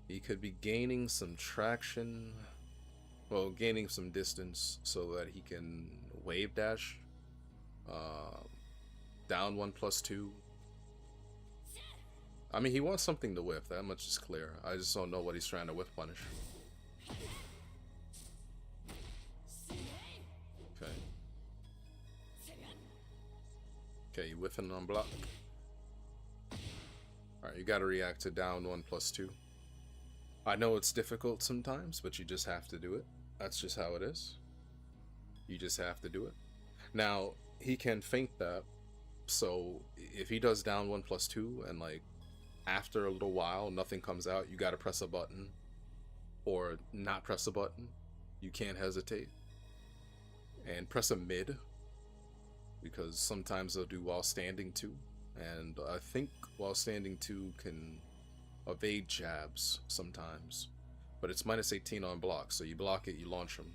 Speaker 13: he could be gaining some traction. Well, gaining some distance so that he can wave dash. Down 1+2. I mean, he wants something to whiff. That much is clear. I just don't know what he's trying to whiff punish. Okay. Okay, you whiffing on block. Alright, you gotta react to down 1+2. I know it's difficult sometimes, but you just have to do it. That's just how it is. You just have to do it. Now, he can feint that, so if he does down 1+2 and like after a little while nothing comes out, you gotta press a button. Or not press a button. You can't hesitate. And press a mid. Because sometimes they'll do while standing too, and I think while standing 2 can evade jabs sometimes, but it's -18 on block, so you block it, you launch them.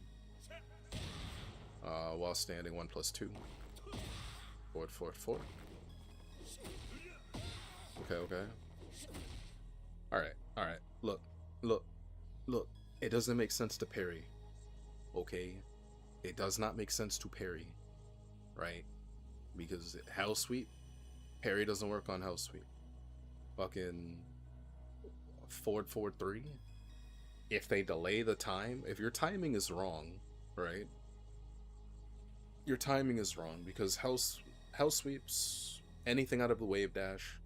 Speaker 13: While standing 1+2. Forward, forward, forward. Okay, okay. Alright, alright. Look, look, look. It doesn't make sense to parry. Okay? It does not make sense to parry. Right? Because hell sweep, parry doesn't work on hell sweep. Fucking forward, forward 3. If they delay the time, if your timing is wrong, right? Your timing is wrong because hell sweeps, anything out of the wave dash,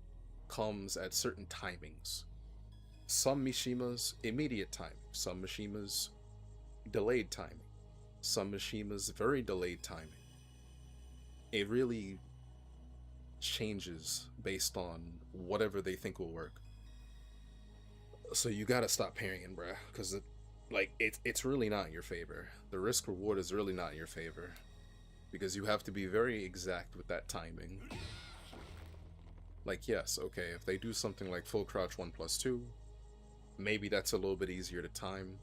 Speaker 13: comes at certain timings. Some Mishimas immediate timing, some Mishimas delayed timing, some Mishimas very delayed timing. It really changes based on whatever they think will work. So you gotta stop parrying, bruh, because it's really not in your favor. The risk reward is really not in your favor, because you have to be very exact with that timing. Like, yes, okay, if they do something like full crouch 1+2, maybe that's a little bit easier to time.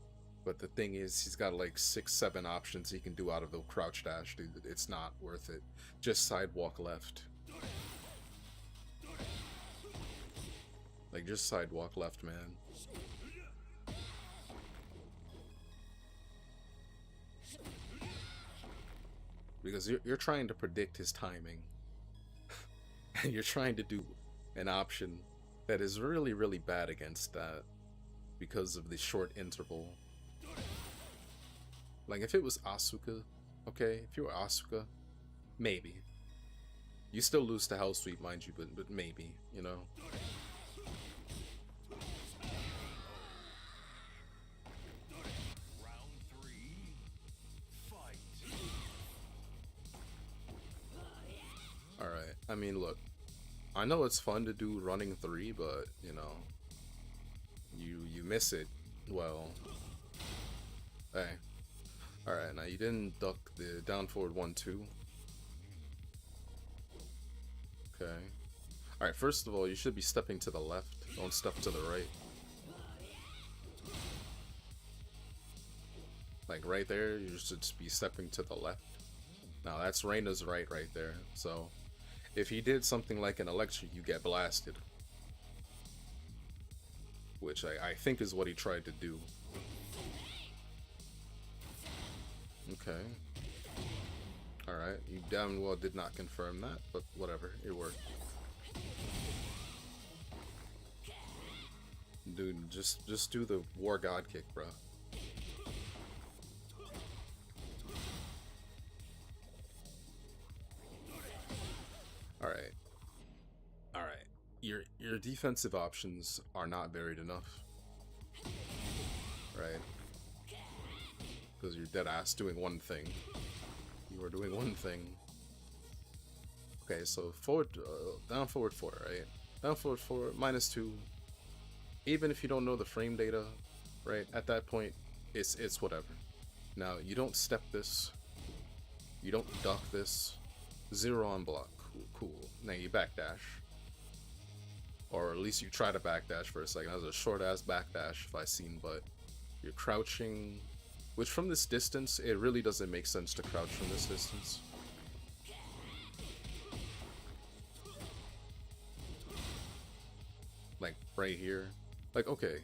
Speaker 13: But the thing is, he's got like 6-7 options he can do out of the crouch dash, dude. It's not worth it. Just sidewalk left. Like, just sidewalk left, man. Because you're trying to predict his timing. And you're trying to do an option that is really, really bad against that. Because of the short interval. Like, if it was Asuka, okay, if you were Asuka, maybe. You still lose to Hell Sweep, mind you, but maybe, you know?
Speaker 14: Round 3. Fight.
Speaker 13: Alright, I mean, look. I know it's fun to do running 3, but, you know, you miss it, well. Hey. Alright, now you didn't duck the down forward 1-2. Okay. Alright, first of all, you should be stepping to the left. Don't step to the right. Like right there, you should just be stepping to the left. Now that's Reyna's right there. So if he did something like an electric, you get blasted. Which I think is what he tried to do. Okay. Alright, you damn well did not confirm that, but whatever, it worked. Dude, just do the War God kick, bro. Alright. Alright. Your defensive options are not varied enough. Right? Because you're dead ass doing one thing. You are doing one thing. Okay, so forward, down forward 4, right? Down forward 4, -2. Even if you don't know the frame data, right? At that point, it's whatever. Now, you don't step this. You don't duck this. 0 on block. Cool. Now you backdash. Or at least you try to backdash for a second. That was a short-ass backdash if I seen, but you're crouching. Which from this distance, it really doesn't make sense to crouch from this distance. Like, right here. Like, okay.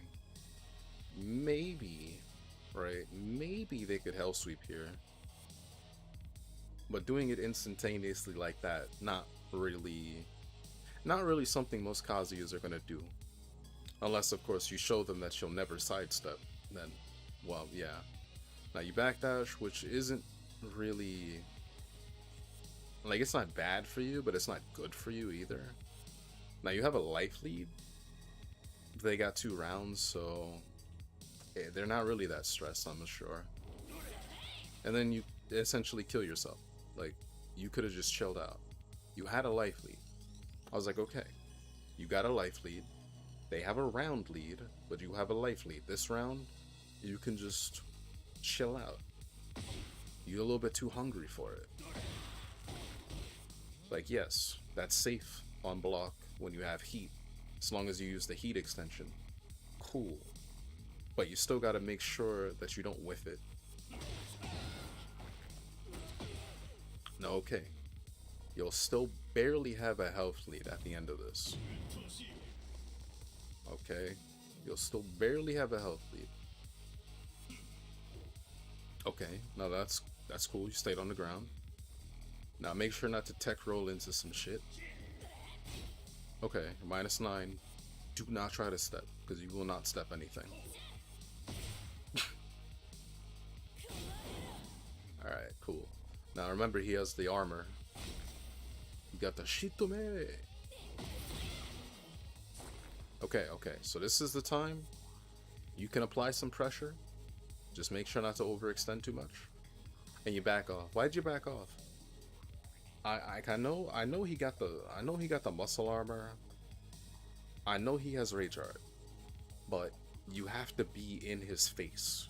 Speaker 13: Maybe, right? Maybe they could hell sweep here. But doing it instantaneously like that, not really something most Kazuyas are gonna do. Unless, of course, you show them that you'll never sidestep. Then, well, yeah. Now you backdash, which isn't really... Like, it's not bad for you, but it's not good for you either. Now you have a life lead. They got 2 rounds, so... they're not really that stressed, I'm sure. And then you essentially kill yourself. Like, you could have just chilled out. You had a life lead. I was like, okay, you got a life lead. They have a round lead, but you have a life lead. This round, you can just chill out. You're a little bit too hungry for it. Like, yes, that's safe on block when you have heat, as long as you use the heat extension. Cool. But you still gotta make sure that you don't whiff it. No, okay. You'll still barely have a health lead at the end of this. Okay. You'll still barely have a health lead. Okay, now that's cool. You stayed on the ground. Now make sure not to tech roll into some shit. Okay, -9. Do not try to step, because you will not step anything. Alright, cool. Now remember, he has the armor. You got the Shitome. Okay, so this is the time you can apply some pressure. Just make sure not to overextend too much. And you back off. Why'd you back off? I know he got the muscle armor. I know he has rage art. But you have to be in his face.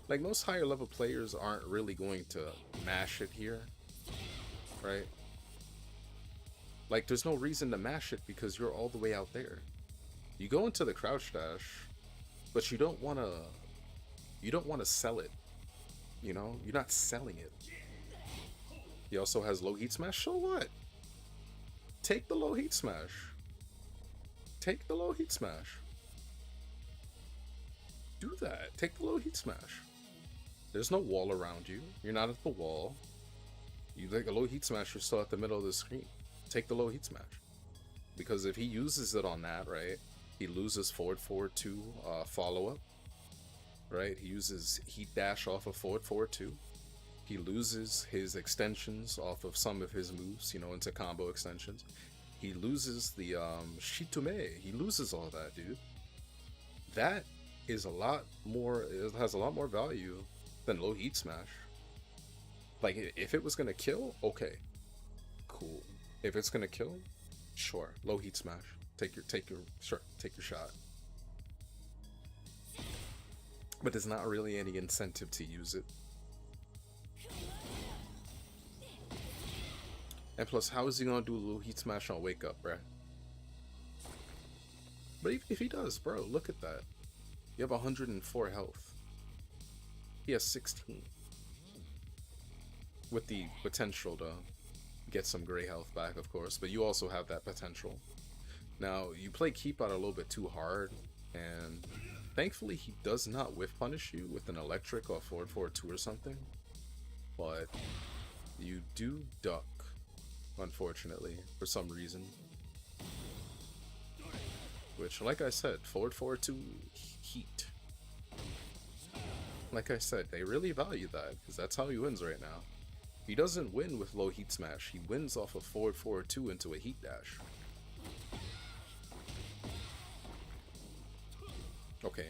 Speaker 13: Like, most higher level players aren't really going to mash it here, right? Like, there's no reason to mash it because you're all the way out there. You go into the crouch dash, but you don't want to sell it, you know? You're not selling it. He also has low heat smash, so what? Take the low heat smash. Take the low heat smash. Do that. Take the low heat smash. There's no wall around you. You're not at the wall. You take a low heat smash, you're still at the middle of the screen. Take the low heat smash. Because if he uses it on that, right, he loses forward 2 follow-up. Right? He uses heat dash off of forward 2. He loses his extensions off of some of his moves, you know, into combo extensions. He loses the Shitume. He loses all that, dude. That is a lot more, it has a lot more value than low heat smash. Like, if it was gonna kill, okay, cool. If it's gonna kill, sure, low heat smash. Take your shot. But there's not really any incentive to use it. And plus, how is he gonna do a low heat smash on wake up, bruh? But if he does, bro, look at that. You have 104 health. He has 16. With the potential to get some gray health back, of course, but you also have that potential. Now, you play Keep Out a little bit too hard, and thankfully he does not whiff punish you with an electric or forward 4-2 or something, but you do duck, unfortunately, for some reason. Which, like I said, forward 4-2 heat. Like I said, they really value that, because that's how he wins right now. He doesn't win with low heat smash, he wins off of forward 4-2 into a heat dash. Okay.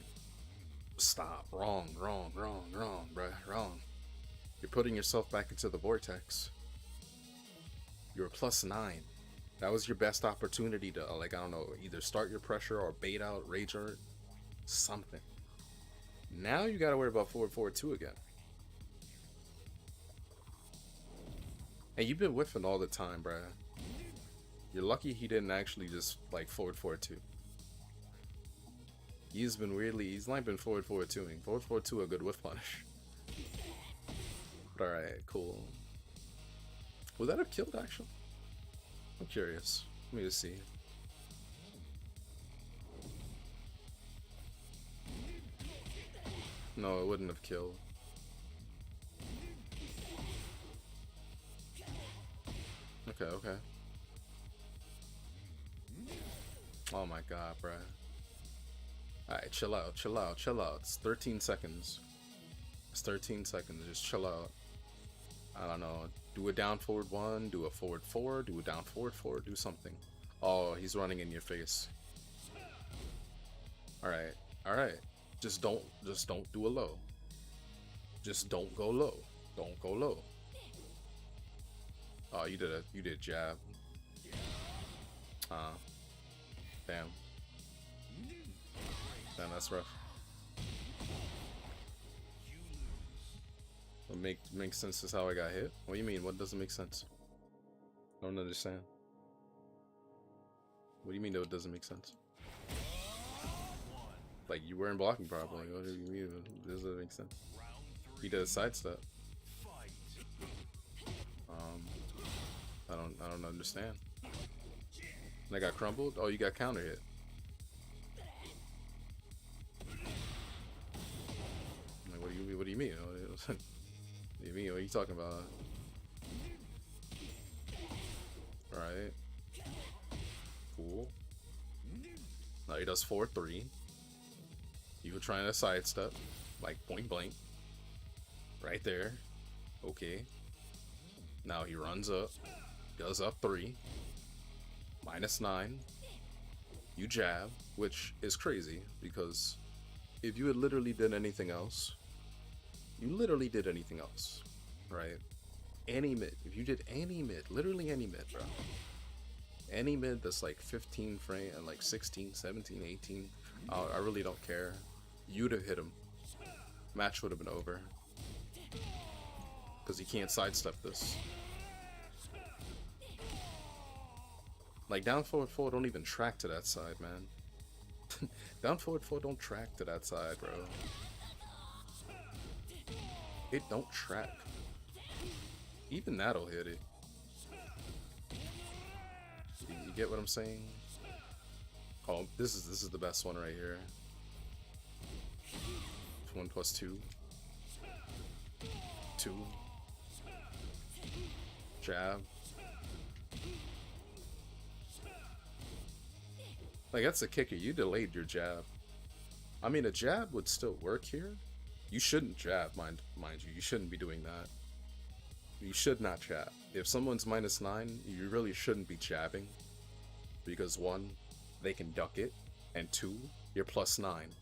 Speaker 13: Stop. Wrong, bruh. Wrong. You're putting yourself back into the vortex. You're +9. That was your best opportunity to, like, I don't know, either start your pressure or bait out, rage art, something. Now you gotta worry about forward 4-2 again. And you've been whiffing all the time, bruh. You're lucky he didn't actually just, like, forward 4-2. He's not been forward 4-2ing. Forward 4-2 a good whiff punish. But alright, cool. Would that have killed, actually? I'm curious. Let me just see. No, it wouldn't have killed. Okay. Oh my god, bruh. Alright, chill out. It's 13 seconds. It's 13 seconds, just chill out. I don't know. Do a down forward 1, do a forward 4, do a down forward 4, do something. Oh, he's running in your face. Alright. Just don't do a low. Just don't go low. Don't go low. Oh, you did jab. Damn. Damn, that's rough. What makes sense is how I got hit? What do you mean? What doesn't make sense? I don't understand. What do you mean that it doesn't make sense? Like, you weren't blocking properly. What do you mean? Does that make sense? He did a sidestep. I don't understand. And I got crumbled? Oh, you got counter hit. Like, what do you mean? What do you mean? What are you talking about? Alright. Cool. Now he does 4-3. You were trying to sidestep, like point blank. Right there. Okay. Now he runs up. Does up 3. -9. You jab, which is crazy, because if you had literally did anything else, right? Any mid, if you did any mid, literally any mid, bro. Any mid that's like 15 frame and like 16, 17, 18, I really don't care. You'd have hit him. Match would have been over. Because he can't sidestep this. Like, down forward 4 don't even track to that side, man. Down forward 4 don't track to that side, bro. It don't track. Even that'll hit it. You get what I'm saying? Oh, this is the best one right here. 1+2. 2. Jab. Like, that's the kicker. You delayed your jab. I mean, a jab would still work here. You shouldn't jab, mind you. You shouldn't be doing that. You should not jab. If someone's -9, you really shouldn't be jabbing. Because 1, they can duck it. And 2, you're +9.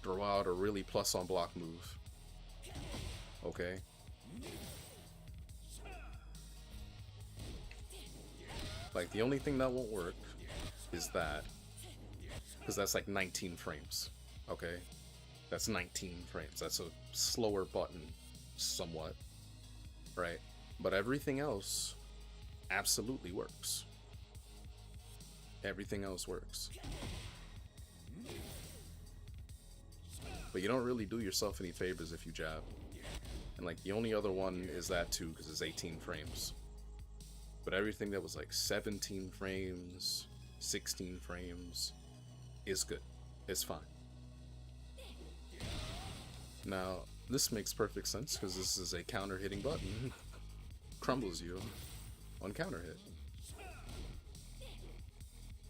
Speaker 13: Throw out a really plus on block move. Okay? Like, the only thing that won't work is that. Because that's like 19 frames. Okay? That's 19 frames. That's a slower button, somewhat. Right? But everything else absolutely works. Everything else works. but you don't really do yourself any favors if you jab. And like the only other one is that too, because it's 18 frames. But everything that was like 17 frames, 16 frames is good. It's fine. Now, this makes perfect sense because this is a counter hitting button. Crumbles you on counter hit.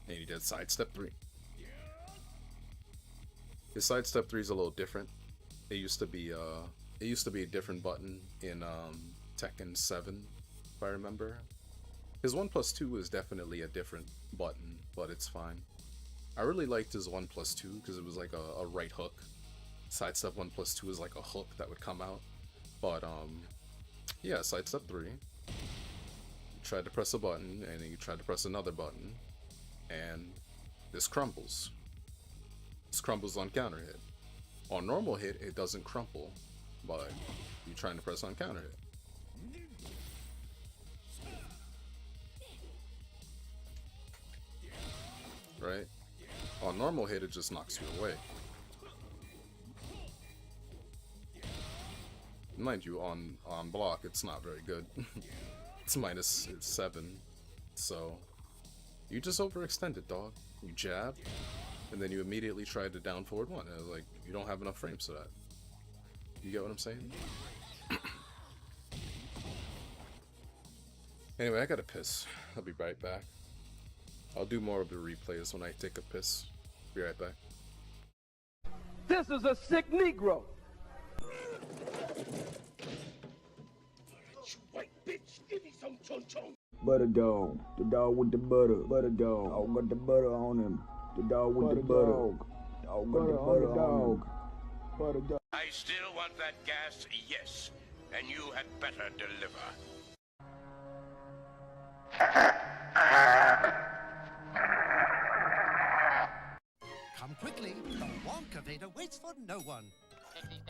Speaker 13: And he did sidestep 3. His sidestep 3 is a little different. It used to be a different button in Tekken 7, if I remember. His 1+2 is definitely a different button, but it's fine. I really liked his 1+2 because it was like a right hook. Sidestep 1+2 is like a hook that would come out. But yeah, sidestep 3. You tried to press a button and then you tried to press another button, and this crumbles. This crumbles on counter hit. On normal hit, it doesn't crumple, but you're trying to press on counter hit. Right? On normal hit, it just knocks you away. Mind you, on block, it's not very good. It's -7. So, you just overextended, dog. You jab, and then you immediately tried to down forward 1. And I was like, you don't have enough frames for that. You get what I'm saying? Anyway, I gotta piss. I'll be right back. I'll do more of the replays when I take a piss. Be right back.
Speaker 2: This is a sick Negro.
Speaker 6: White bitch, give me some chon-chon.
Speaker 7: Butter dog, the dog with the butter. Butter dog, dog got the butter on him. The dog with the butter. Dog got the butter on him. Butter dog.
Speaker 6: I still want that gas, yes. And you had better deliver.
Speaker 8: Come quickly, the Wonkavator waits for no one.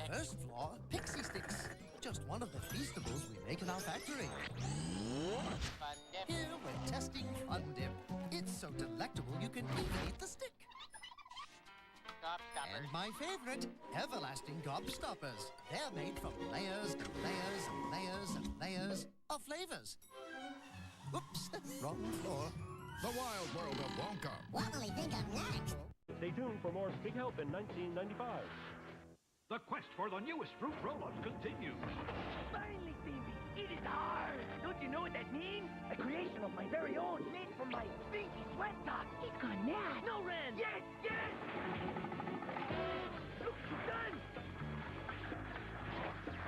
Speaker 8: First floor, pixie sticks. Just one of the feastables we make in our factory. Here we're testing Fun Dip. It's so delectable you can even eat the stick. And my favorite, everlasting gobstoppers. They're made from layers and layers and layers and layers of flavors. Whoops, wrong floor.
Speaker 17: The wild world of Wonka.
Speaker 12: What will he think of next?
Speaker 10: Stay tuned for more Big Help in 1995.
Speaker 11: The quest for the newest fruit roll-ups continues.
Speaker 12: Finally, baby, it is ours. Don't you know what that means? A creation of my very own, made from my stinky sweat sock. It's gone mad. No, Ren. Yes, yes. Look, it's done.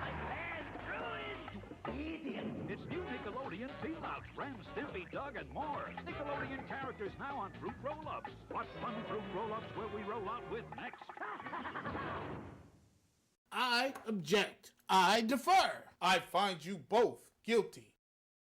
Speaker 12: My plan's ruined. Idiot.
Speaker 11: It's new Nickelodeon Peel-Outs, Ram, Stimpy, Doug, and more. Nickelodeon characters now on fruit roll-ups. What fun fruit roll-ups will we roll out with next?
Speaker 9: I object. I defer. I find you both guilty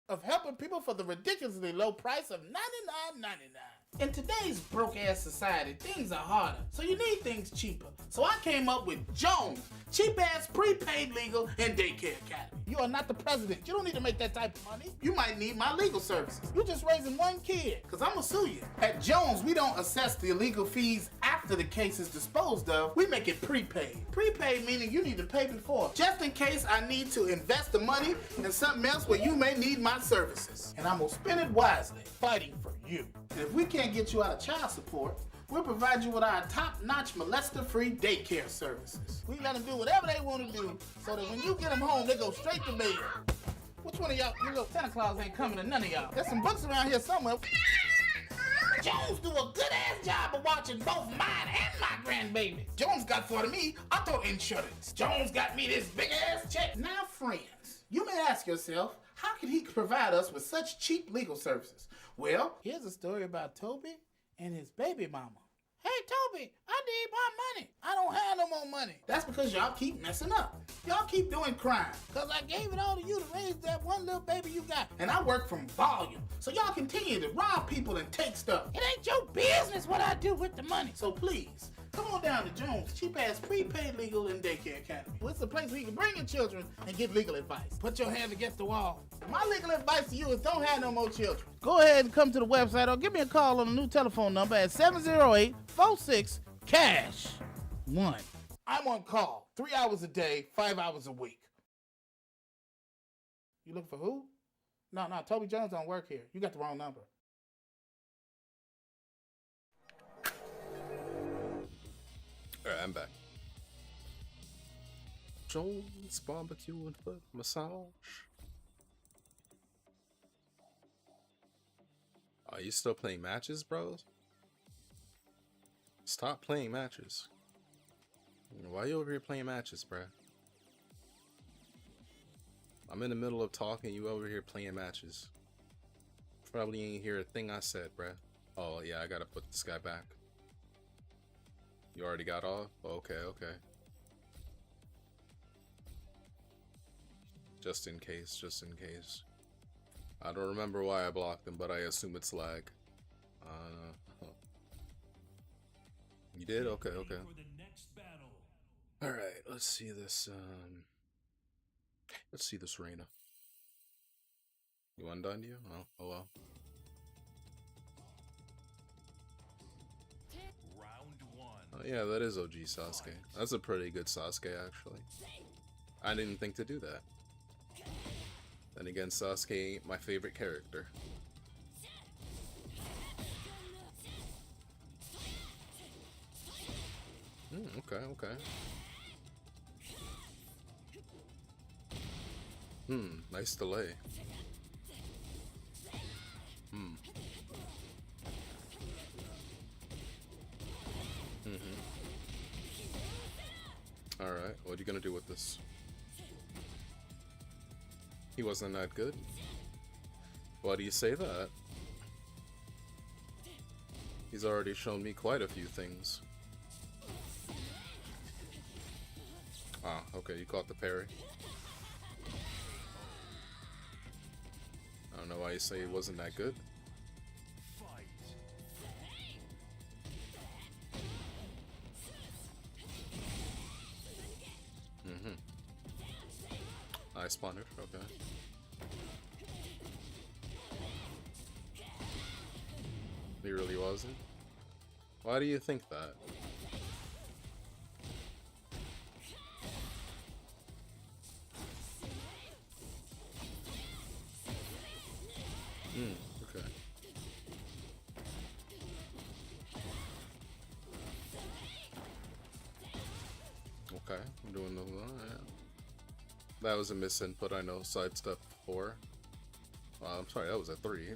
Speaker 9: of helping people for the ridiculously low price of $99.99. In today's broke-ass society, things are harder, so you need things cheaper. So I came up with Jones, cheap-ass prepaid legal and daycare academy. You are not the president. You don't need to make that type of money. You might need my legal services. You're just raising one kid, because I'm going to sue you. At Jones, we don't assess the illegal fees after the case is disposed of. We make it prepaid. Prepaid meaning you need to pay before, just in case I need to invest the money in something else where you may need my services. And I'm going to spend it wisely, fighting for you. And if we can't get you out of child support, we'll provide you with our top-notch molester-free daycare services. We let them do whatever they want to do, so that when you get them home, they go straight to bed. Which one of y'all, you little Santa Claus ain't coming to none of y'all? There's some books around here somewhere. Jones do a good-ass job of watching both mine and my grandbaby. Jones got for me auto insurance. Jones got me this big-ass check. Now, friends, you may ask yourself, how could he provide us with such cheap legal services? Well, here's a story about Toby and his baby mama. Hey, Toby, I need my money. I don't have no more money. That's because y'all keep messing up. Y'all keep doing crime. Because I gave it all to you to raise that one little baby you got. And I work from volume. So y'all continue to rob people and take stuff. It ain't your business what I do with the money. So please, come on down to Jones, cheap-ass prepaid legal and daycare academy. Well, it's a place where you can bring your children and get legal advice. Put your hand against the wall. My legal advice to you is don't have no more children. Go ahead and come to the website or give me a call on the new telephone number at 708-46-CASH-1. I'm on call 3 hours a day, 5 hours a week. You looking for who? No, Toby Jones don't work here. You got the wrong number.
Speaker 13: Alright, I'm back. Jones barbecue and foot massage. Are you still playing matches, bros? Stop playing matches. Why are you over here playing matches, bruh? I'm in the middle of talking, you over here playing matches. Probably ain't hear a thing I said, bruh. Oh yeah, I gotta put this guy back. You already got off? Okay, okay. Just in case, just in case. I don't remember why I blocked him, but I assume it's lag. You did? Okay, okay. Alright, let's see this, let's see this Reyna. You undone you? Oh well. Oh yeah, that is OG Sasuke. That's a pretty good Sasuke, actually. I didn't think to do that. Then again, Sasuke ain't my favorite character. Okay, okay. Nice delay. Alright, what are you gonna do with this? He wasn't that good? Why do you say that? He's already shown me quite a few things. Ah, okay, you caught the parry. I don't know why you say he wasn't that good. I spawned it, okay. He really wasn't? Why do you think that? Okay. Okay, I'm doing the yeah. That was a misinput, I know. Sidestep 4. I'm sorry, that was a 3.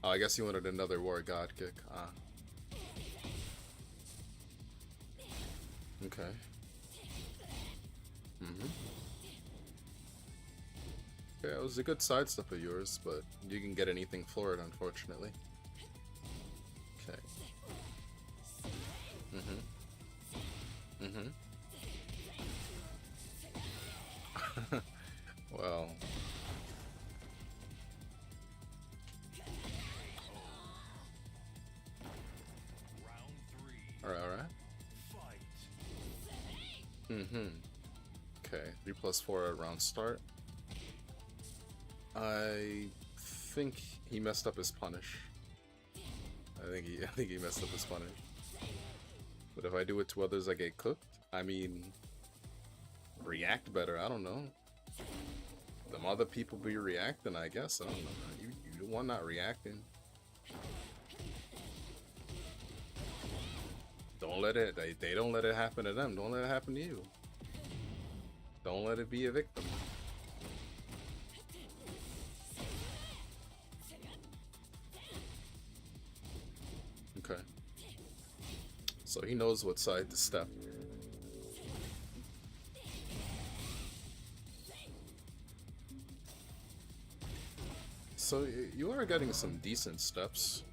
Speaker 13: Oh, I guess you wanted another War God kick. Ah. Okay. Yeah, it was a good sidestep of yours, but you can get anything for it, unfortunately. Okay. Well. Alright, alright. Okay, 3+4 at round start. I think he messed up his punish. I think he messed up his punish. But if I do it to others, I get cooked. I mean, react better. I don't know. Them other people be reacting, I guess. I don't know. You the one not reacting. Don't let it. They don't let it happen to them. Don't let it happen to you. Don't let it be a victim. Okay. So he knows what side to step. So you are getting some decent steps.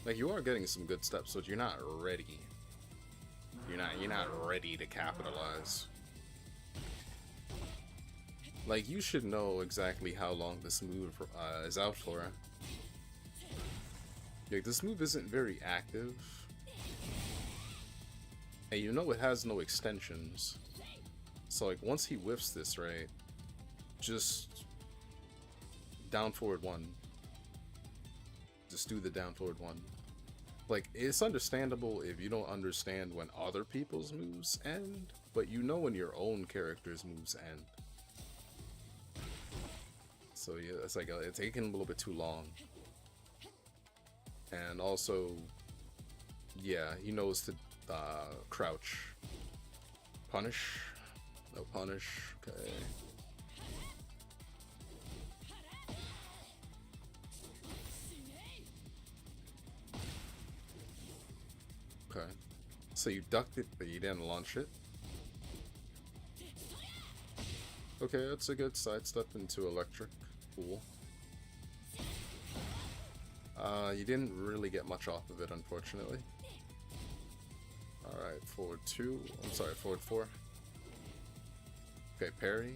Speaker 13: Like you are getting some good steps, but you're not ready. You're not ready to capitalize. Like you should know exactly how long this move is out for. Like this move isn't very active. And you know it has no extensions. So like once he whiffs this, right? Just down forward 1. Just do the down forward 1. like, it's understandable if you don't understand when other people's moves end, but you know when your own character's moves end. So yeah, it's like it's taking a little bit too long. And also, yeah, he knows to crouch. Punish. No punish. Okay. Okay. So you ducked it, but you didn't launch it. Okay, that's a good sidestep into electric. Cool. You didn't really get much off of it, unfortunately. Alright, forward 2. I'm sorry, forward 4. Okay, parry.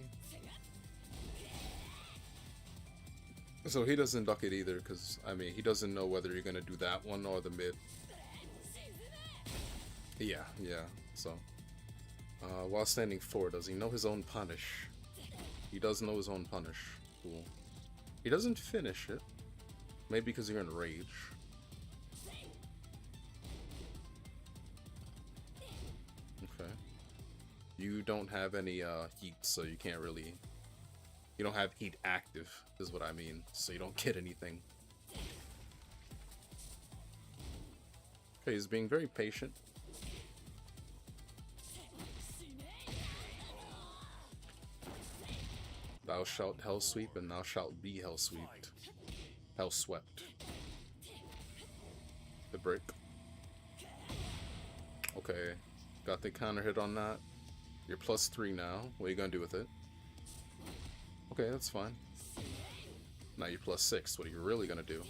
Speaker 13: So he doesn't duck it either, because, I mean, he doesn't know whether you're going to do that one or the mid. Yeah, so. While standing 4, does he know his own punish? He does know his own punish. Cool. He doesn't finish it. Maybe because you're in rage. Okay. You don't have any heat, so you can't really... You don't have heat active, is what I mean. So you don't get anything. Okay, he's being very patient. Thou shalt hell sweep, and thou shalt be hell swept. Hell swept. The break. Okay. Got the counter hit on that. You're +3 now. What are you gonna do with it? Okay, that's fine. Now you're +6. What are you really gonna do?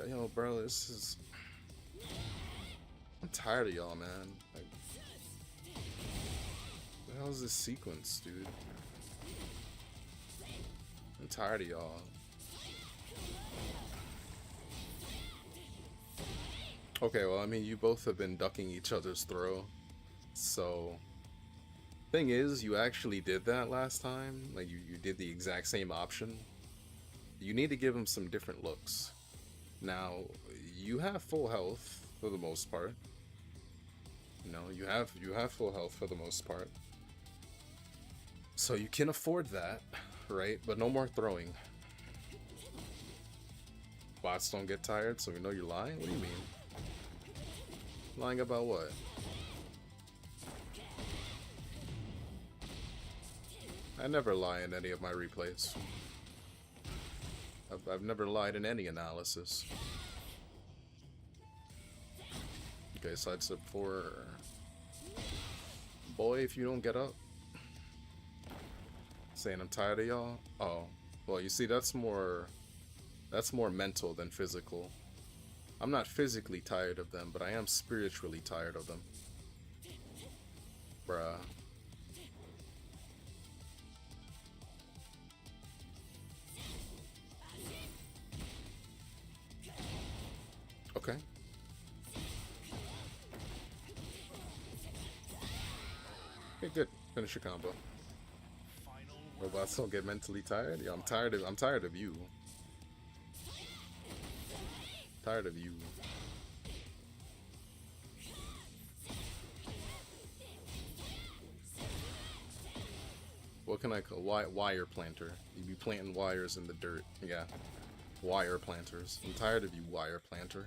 Speaker 13: Yo, bro, this is... I'm tired of y'all, man. Like, what the hell is this sequence, dude? I'm tired of y'all. Okay, well, I mean, you both have been ducking each other's throw. So, thing is, you actually did that last time. Like, you did the exact same option. You need to give him some different looks. Now, you have full health for the most part. You know, you have full health for the most part. So you can afford that, right? But no more throwing. Bots don't get tired, so we know you're lying? What do you mean? Lying about what? I never lie in any of my replays. I've never lied in any analysis. Okay, sidestep 4. Boy, if you don't get up. Saying I'm tired of y'all? Oh. Well, you see, that's more mental than physical. I'm not physically tired of them, but I am spiritually tired of them. Bruh. Okay. Okay, good. Finish your combo. Robots don't get mentally tired? Yeah, I'm tired of you. Tired of you. What can I call wire planter? You be planting wires in the dirt. Yeah. Wire planters. I'm tired of you, wire planter.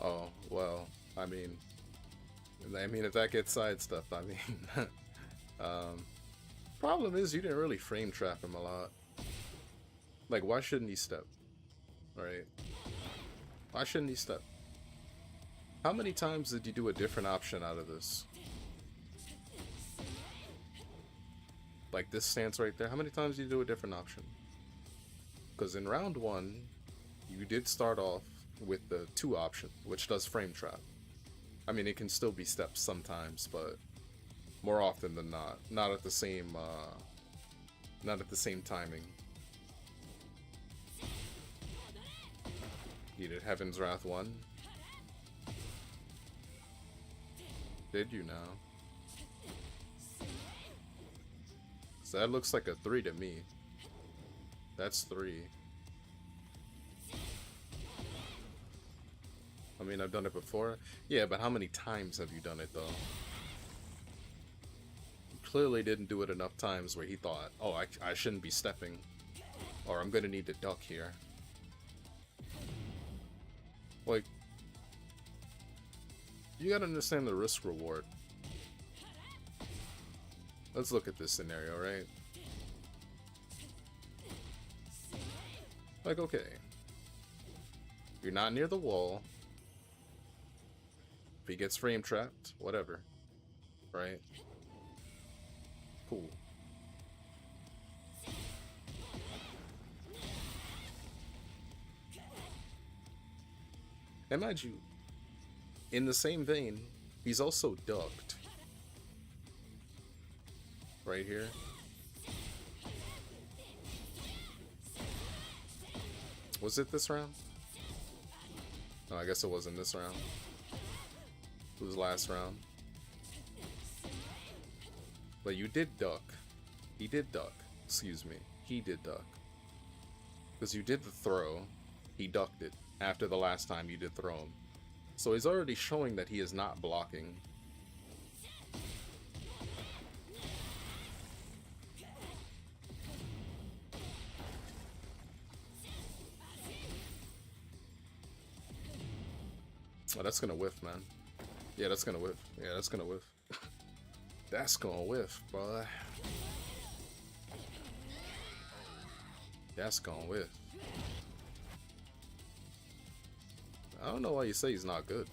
Speaker 13: Oh, well, I mean, if that gets sidestepped, I mean, problem is you didn't really frame trap him a lot. Like, why shouldn't he step? Right? Why shouldn't he step? How many times did you do a different option out of this? Like this stance right there, how many times did you do a different option? Because in round 1, you did start off with the 2 option, which does frame trap. I mean, it can still be steps sometimes, but more often than not, not at the same timing. You did Heaven's Wrath 1. Did you now? That looks like a 3 to me. That's 3. I mean, I've done it before. Yeah, but how many times have you done it, though? You clearly didn't do it enough times where he thought, oh, I shouldn't be stepping. Or I'm gonna need to duck here. Like, you gotta understand the risk reward. Let's look at this scenario, right? Like, okay. You're not near the wall. If he gets frame trapped, whatever. Right? Cool. And mind you, in the same vein, he's also ducked. Right here. Was it this round? No, I guess it wasn't this round. It was last round. But you did duck. He did duck. Excuse me. He did duck. Because you did the throw. He ducked it after the last time you did throw him. So he's already showing that he is not blocking. Oh, that's gonna whiff, man. Yeah, that's gonna whiff. Yeah, that's gonna whiff. That's gonna whiff, boy. That's gonna whiff. I don't know why you say he's not good.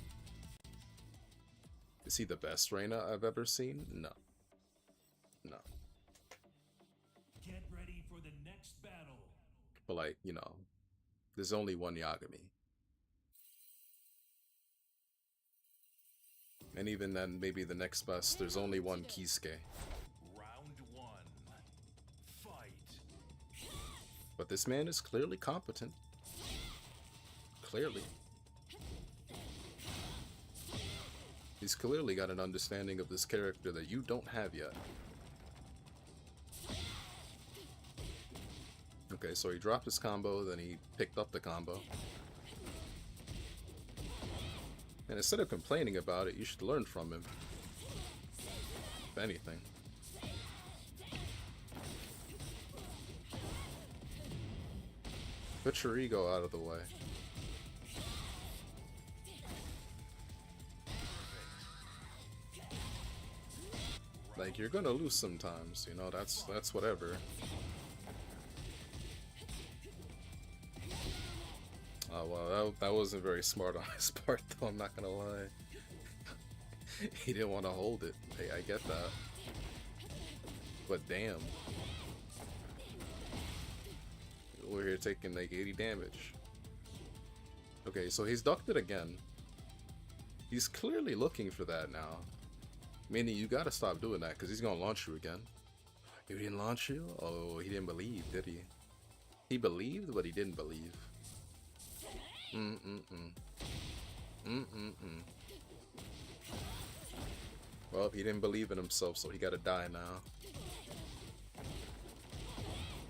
Speaker 13: Is he the best Reina I've ever seen? No. No.
Speaker 14: Get ready for the next battle.
Speaker 13: But like, you know, there's only one Yagami. And even then, maybe the next best, there's only one Kisuke.
Speaker 14: Round 1. Fight.
Speaker 13: But this man is clearly competent. Clearly. He's clearly got an understanding of this character that you don't have yet. Okay, so he dropped his combo, then he picked up the combo. And instead of complaining about it, you should learn from him. If anything. Put your ego out of the way. Like, you're gonna lose sometimes, you know, that's whatever. Oh, well, that wasn't very smart on his part, though, I'm not gonna lie. He didn't want to hold it. Hey, I get that. But damn. We're here taking like 80 damage. Okay, so he's ducked it again. He's clearly looking for that now. Meaning you gotta stop doing that, because he's gonna launch you again. He didn't launch you? Oh, he didn't believe, did he? He believed, but he didn't believe. Well, he didn't believe in himself, so he gotta die now.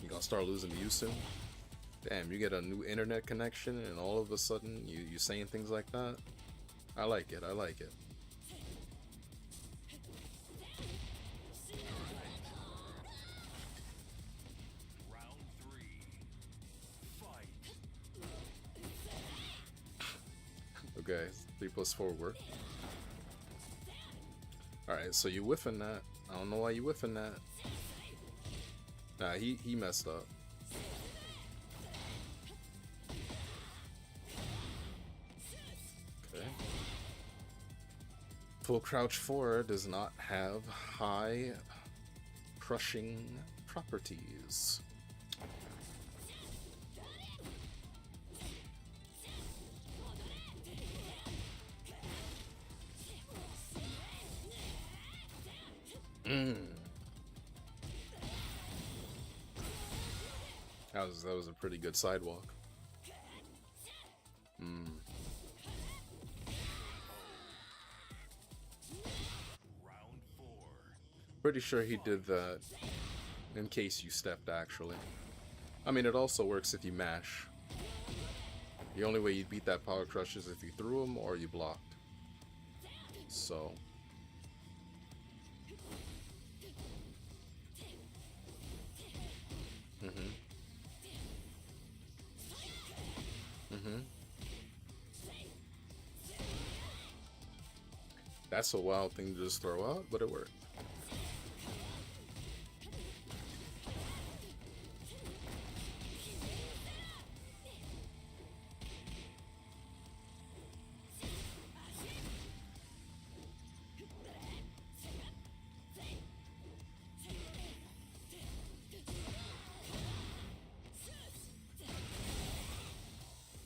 Speaker 13: You gonna start losing to you soon? Damn, you get a new internet connection and all of a sudden you saying things like that? I like it, I like it. Okay, 3 + 4 work. Alright, so you whiffing that. I don't know why you whiffing that. Nah, he messed up. Okay. Full crouch 4 does not have high crushing properties. That was a pretty good sidewalk. Pretty sure he did that In case you stepped, actually. I mean, it also works if you mash. The only way you'd beat that Power Crush is if you threw him or you blocked. So... That's a wild thing to just throw out, but it worked.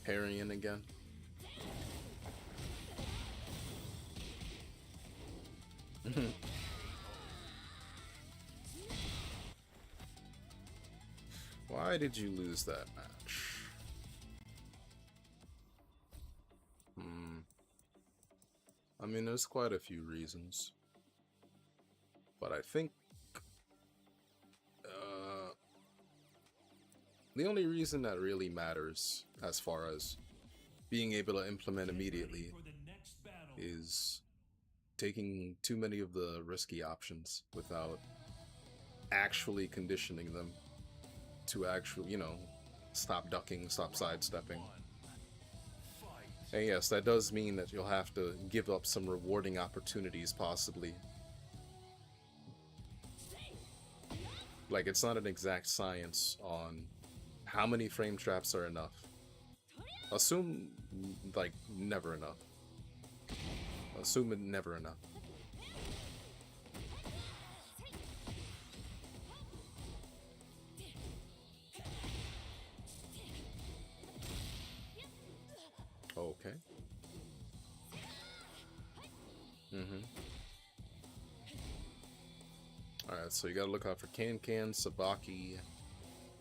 Speaker 13: Parrying again. Why did you lose that match? I mean, there's quite a few reasons. But I think... the only reason that really matters, as far as being able to implement immediately, is taking too many of the risky options without actually conditioning them to actually, you know, stop ducking, stop sidestepping. And yes, that does mean that you'll have to give up some rewarding opportunities, possibly. Like, it's not an exact science on how many frame traps are enough. Assume, like, never enough. Assume it never enough. Okay. Alright, so you gotta look out for Can-Can, Sabaki,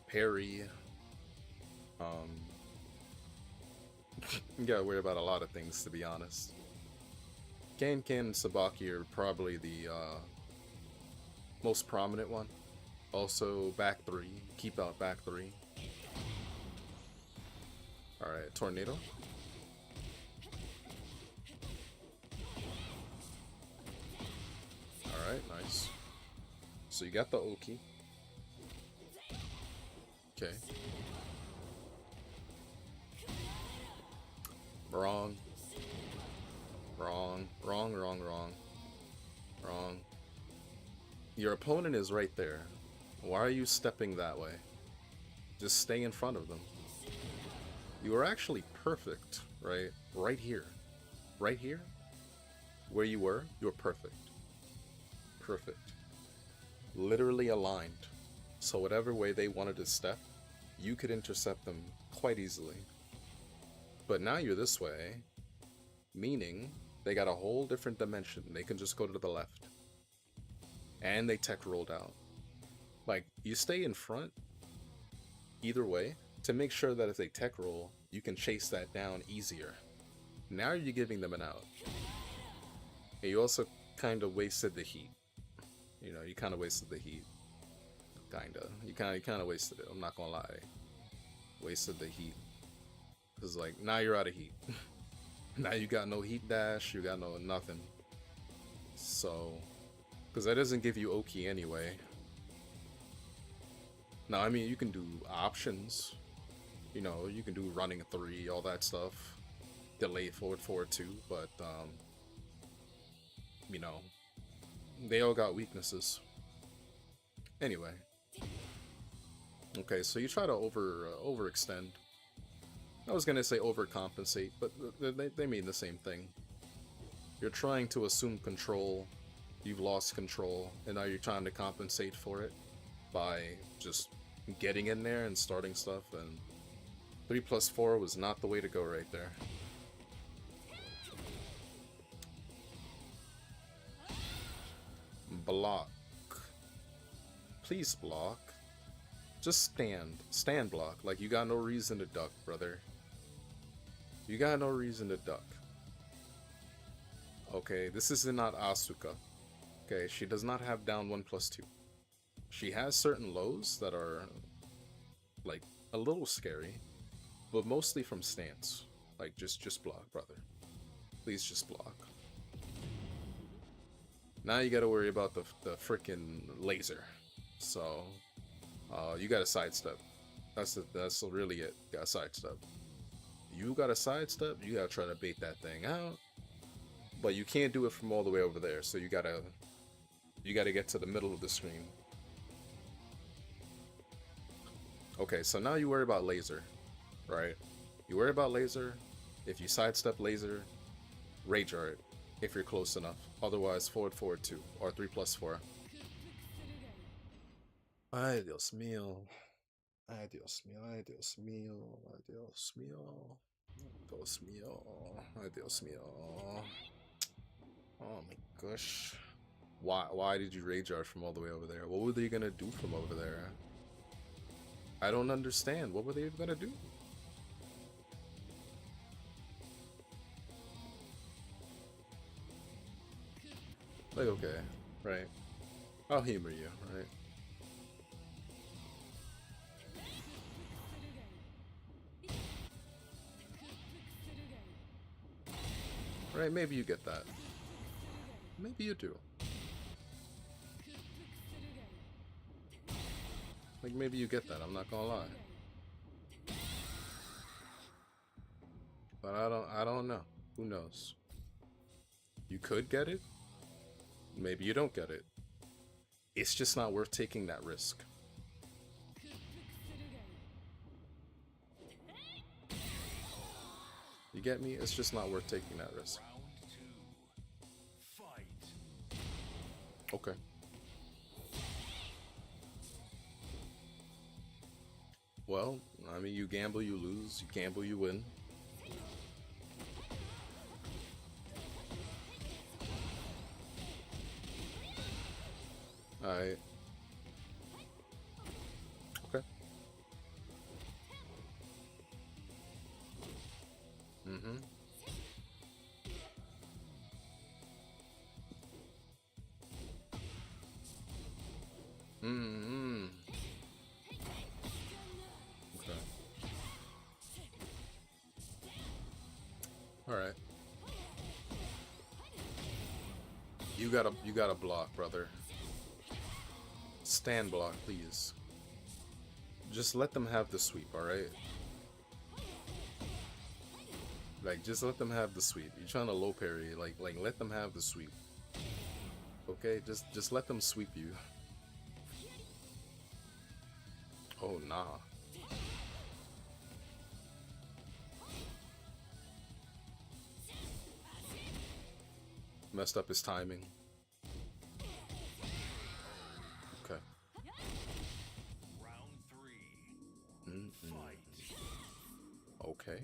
Speaker 13: Parry. You gotta worry about a lot of things, to be honest. Can-Can and Sabaki are probably the most prominent one. Also, back 3. Keep out back 3. Alright, Tornado. Alright, nice. So you got the Oki. Okay. Wrong. Wrong. Wrong, wrong, wrong. Wrong. Your opponent is right there. Why are you stepping that way? Just stay in front of them. You are actually perfect, right? Right here. Right here? Where you were, you're perfect. Perfect. Literally aligned. So whatever way they wanted to step, you could intercept them quite easily. But now you're this way, meaning they got a whole different dimension. They can just go to the left. And they tech rolled out. Like, you stay in front, either way, to make sure that if they tech roll, you can chase that down easier. Now you're giving them an out. And you also kind of wasted the heat. You know, you kind of wasted the heat. Kinda. You kind of wasted it, I'm not gonna lie. Wasted the heat. Because, like, now you're out of heat. Now you got no heat dash, you got no nothing. So, because that doesn't give you Oki anyway. Now, I mean, you can do options. You know, you can do running 3, all that stuff. Delay forward 2, but, you know, they all got weaknesses. Anyway. Okay, so you try to overextend. I was gonna say overcompensate, but they mean the same thing. You're trying to assume control, you've lost control, and now you're trying to compensate for it by just getting in there and starting stuff, and 3+4 was not the way to go right there. Block. Please block. Just stand. Stand block. Like, you got no reason to duck, brother. You got no reason to duck. Okay, this is not Asuka. Okay, she does not have down 1+2. She has certain lows that are like a little scary, but mostly from stance. Like just block, brother. Please just block. Now you gotta worry about the freaking laser. So you gotta sidestep. That's really it. You gotta sidestep. You gotta sidestep. You gotta try to bait that thing out, but you can't do it from all the way over there. So you gotta get to the middle of the screen. Okay, so now you worry about laser, right? You worry about laser. If you sidestep laser, rage art if you're close enough. Otherwise, forward 2 or 3+4. Ay, Dios mío. Ay, Dios mío. Ay, Dios mío. Ay, Dios mío. Dios mío. Ay, Dios mío. Oh my gosh. Why did you rage art from all the way over there? What were they gonna do from over there? I don't understand. What were they gonna do? Like, okay, right. I'll humor you, right? Right, maybe you get that. Maybe you do. Like, maybe you get that, I'm not gonna lie. But I don't know. Who knows? You could get it. Maybe you don't get it. It's just not worth taking that risk. You get me? It's just not worth taking that risk. Okay. Well, I mean, you gamble, you lose. You gamble, you win. Alright. Okay. Mm-hmm. Mm-hmm. Okay. Alright. You gotta block, brother. Stand block, please. Just let them have the sweep, alright? Like, just let them have the sweep. You're trying to low parry, like let them have the sweep. Okay, just let them sweep you. Oh nah. Messed up his timing. Okay.
Speaker 14: Round 3. Fight.
Speaker 13: Okay.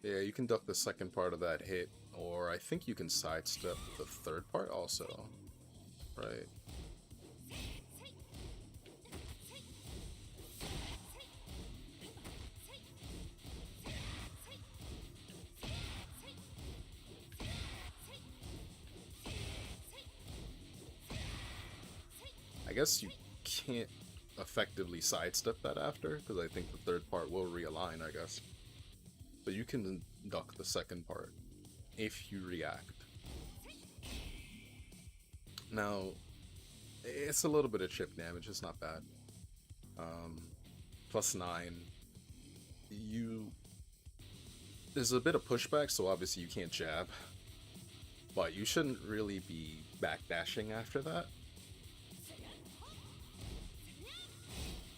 Speaker 13: Yeah, you can duck the second part of that hit, or I think you can sidestep the third part also. Right. I guess you can't effectively sidestep that after, because I think the third part will realign, I guess. But you can duck the second part if you react. Now, it's a little bit of chip damage, it's not bad. +9. There's a bit of pushback, so obviously you can't jab. But you shouldn't really be backdashing after that.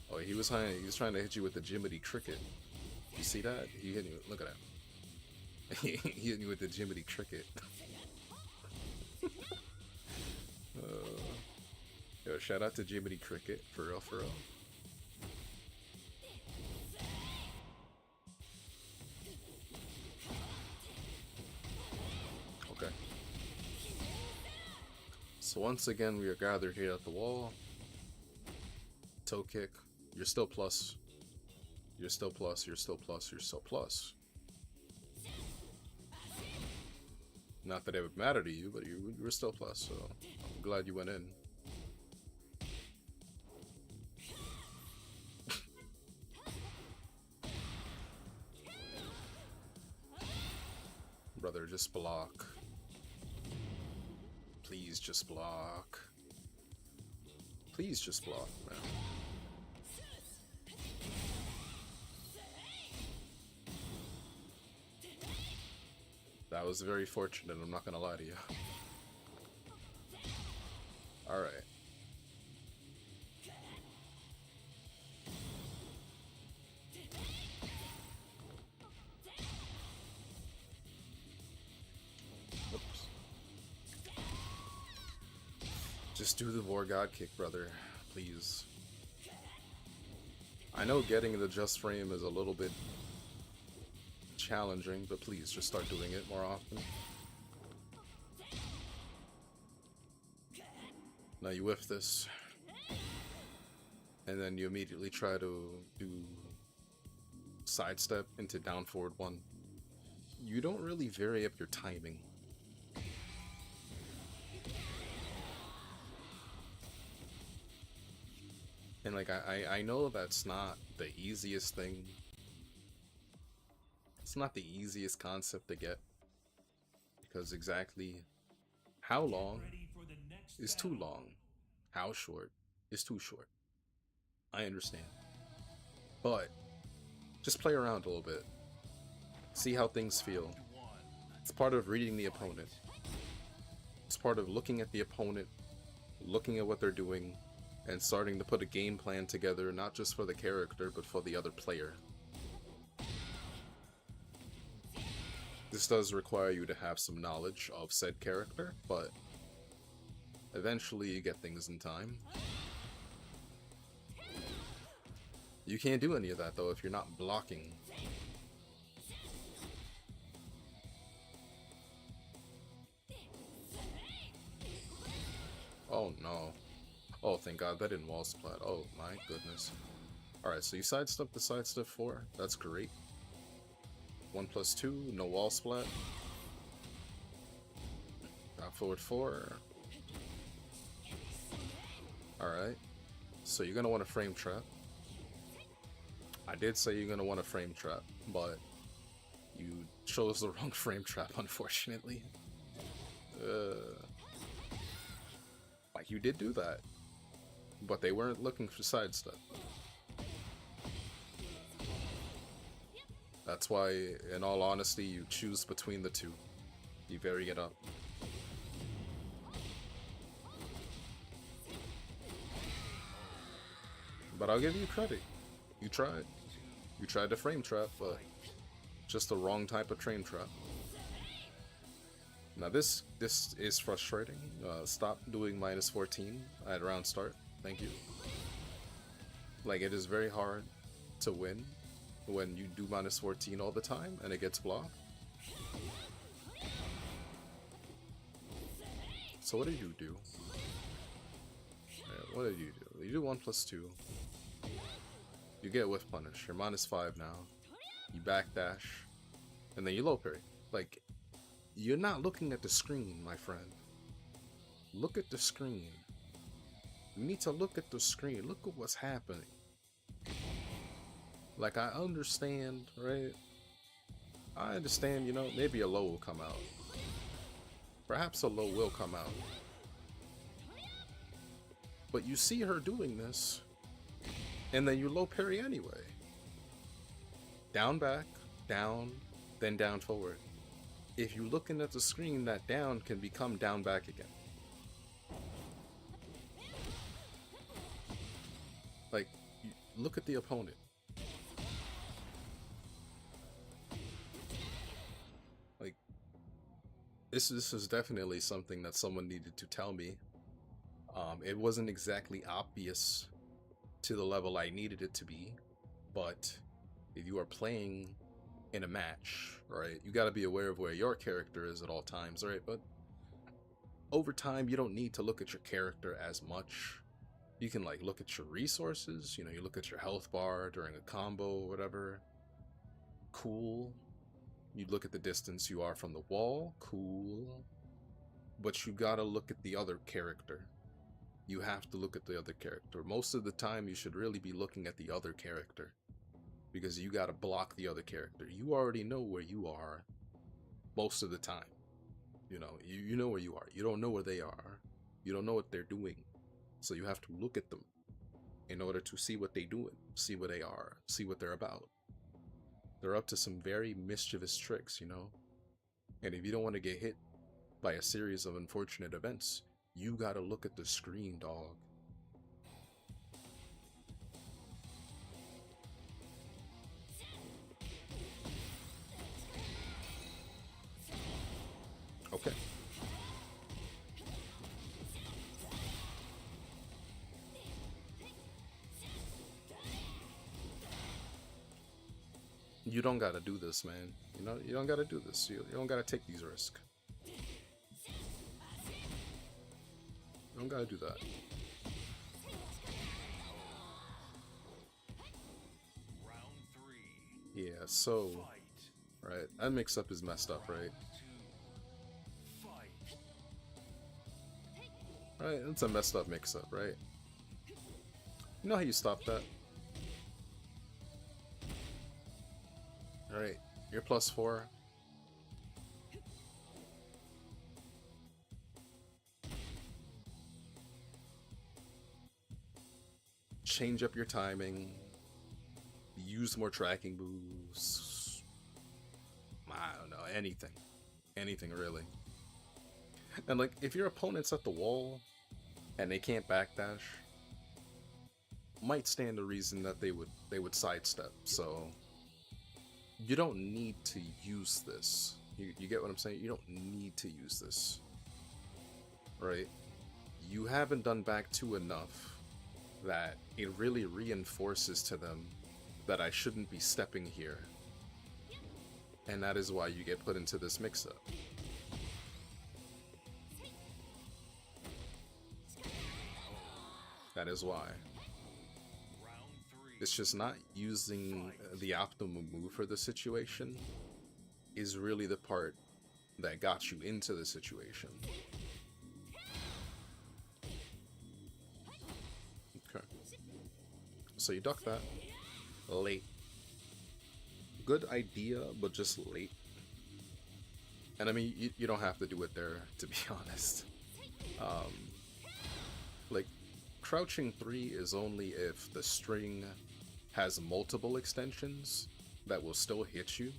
Speaker 13: Oh, he was trying to hit you with the Jiminy Cricket. You see that? He hit you. Look at that. He hit you with the Jiminy Cricket. Yo, shout out to Jiminy Cricket, for real, for real. Okay. So once again, we are gathered here at the wall. Toe kick. You're still plus. You're still plus. You're still plus. You're still plus. Not that it would matter to you, but you were still plus, so I'm glad you went in. Brother, just block. Please just block. Please just block, man. That was very fortunate, I'm not gonna lie to you. Alright. Oops. Just do the War God kick, brother. Please. I know getting the just frame is a little bit challenging, but please just start doing it more often. Now you whiff this, and then you immediately try to do sidestep into down forward 1. You don't really vary up your timing. And like I know that's not the easiest thing. It's not the easiest concept to get, because exactly how long is too long, how short is too short. I understand, but just play around a little bit, see how things feel. It's part of reading the opponent. It's part of looking at the opponent, looking at what they're doing, and starting to put a game plan together, not just for the character, but for the other player. This does require you to have some knowledge of said character, but eventually you get things in time. You can't do any of that though if you're not blocking. Oh no. Oh, thank God that didn't wall splat. Oh my goodness. Alright, so you sidestep the sidestep 4. That's great. 1+2, no wall splat. Down forward 4. Alright. So you're gonna want a frame trap. I did say you're gonna want a frame trap, but you chose the wrong frame trap, unfortunately. Like, you did do that, but they weren't looking for sidestep. That's why, in all honesty, you choose between the two. You vary it up. But I'll give you credit. You tried. You tried to frame trap, but just the wrong type of frame trap. Now this is frustrating. Stop doing -14 at round start. Thank you. Like, it is very hard to win when you do -14 all the time and it gets blocked. So what did you do? What did you do? You do 1+2. You get whiff punish. You're -5 now. You backdash, and then you low parry. Like, you're not looking at the screen, my friend. Look at the screen. You need to look at the screen. Look at what's happening. Like, I understand, right? I understand, you know, maybe a low will come out. Perhaps a low will come out. But you see her doing this, and then you low parry anyway. Down back, down, then down forward. If you're looking at the screen, that down can become down back again. Like, look at the opponent. Like, this is definitely something that someone needed to tell me. It wasn't exactly obvious to the level I needed it to be, but if you are playing in a match, right, you got to be aware of where your character is at all times, right? But over time, you don't need to look at your character as much. You can, like, look at your resources, you know, you look at your health bar during a combo or whatever. Cool. You look at the distance you are from the wall. Cool. But you gotta look at the other character. You have to look at the other character. Most of the time, you should really be looking at the other character, because you gotta block the other character. You already know where you are. most of the time. You know, you know where you are. You don't know where they are. You don't know what they're doing. So you have to look at them in order to see what they're doing, see where they are, see what they're about. They're up to some very mischievous tricks, you know? And if you don't want to get hit by a series of unfortunate events, you gotta look at the screen, dog. Okay. You don't gotta do this, man. You know, you don't gotta do this. You don't gotta take these risks. You don't gotta do that. Yeah, so... Right, that mix-up is messed up, right? Right, it's a messed up mix-up, right? You know how you stop that? Alright, you're +4. Change up your timing. Use more tracking moves. I don't know, anything. Anything, really. And like, if your opponent's at the wall and they can't backdash, might stand to reason that they would sidestep. So you don't need to use this. You get what I'm saying? You don't need to use this, right? You haven't done back 2 enough that it really reinforces to them that I shouldn't be stepping here, and that is why you get put into this mix-up. That is why. It's just not using the optimal move for the situation is really the part that got you into the situation. Okay. So you duck that. Late. Good idea, but just late. And I mean, you don't have to do it there, to be honest. Like, crouching 3 is only if the string has multiple extensions that will still hit you.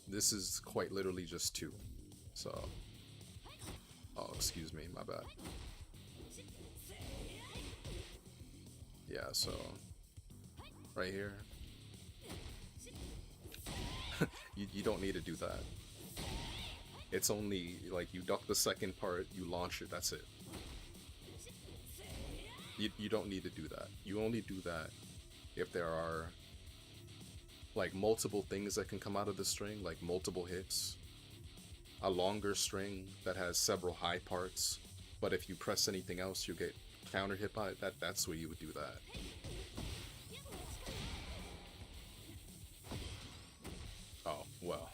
Speaker 13: This is quite literally just 2. So, oh, excuse me, my bad. Yeah, so right here. you don't need to do that. It's only like you duck the second part, you launch it, that's it. You don't need to do that. You only do that if there are like multiple things that can come out of the string, like multiple hits. A longer string that has several high parts, but if you press anything else, you get counter hit by it. That's where you would do that. Oh, well.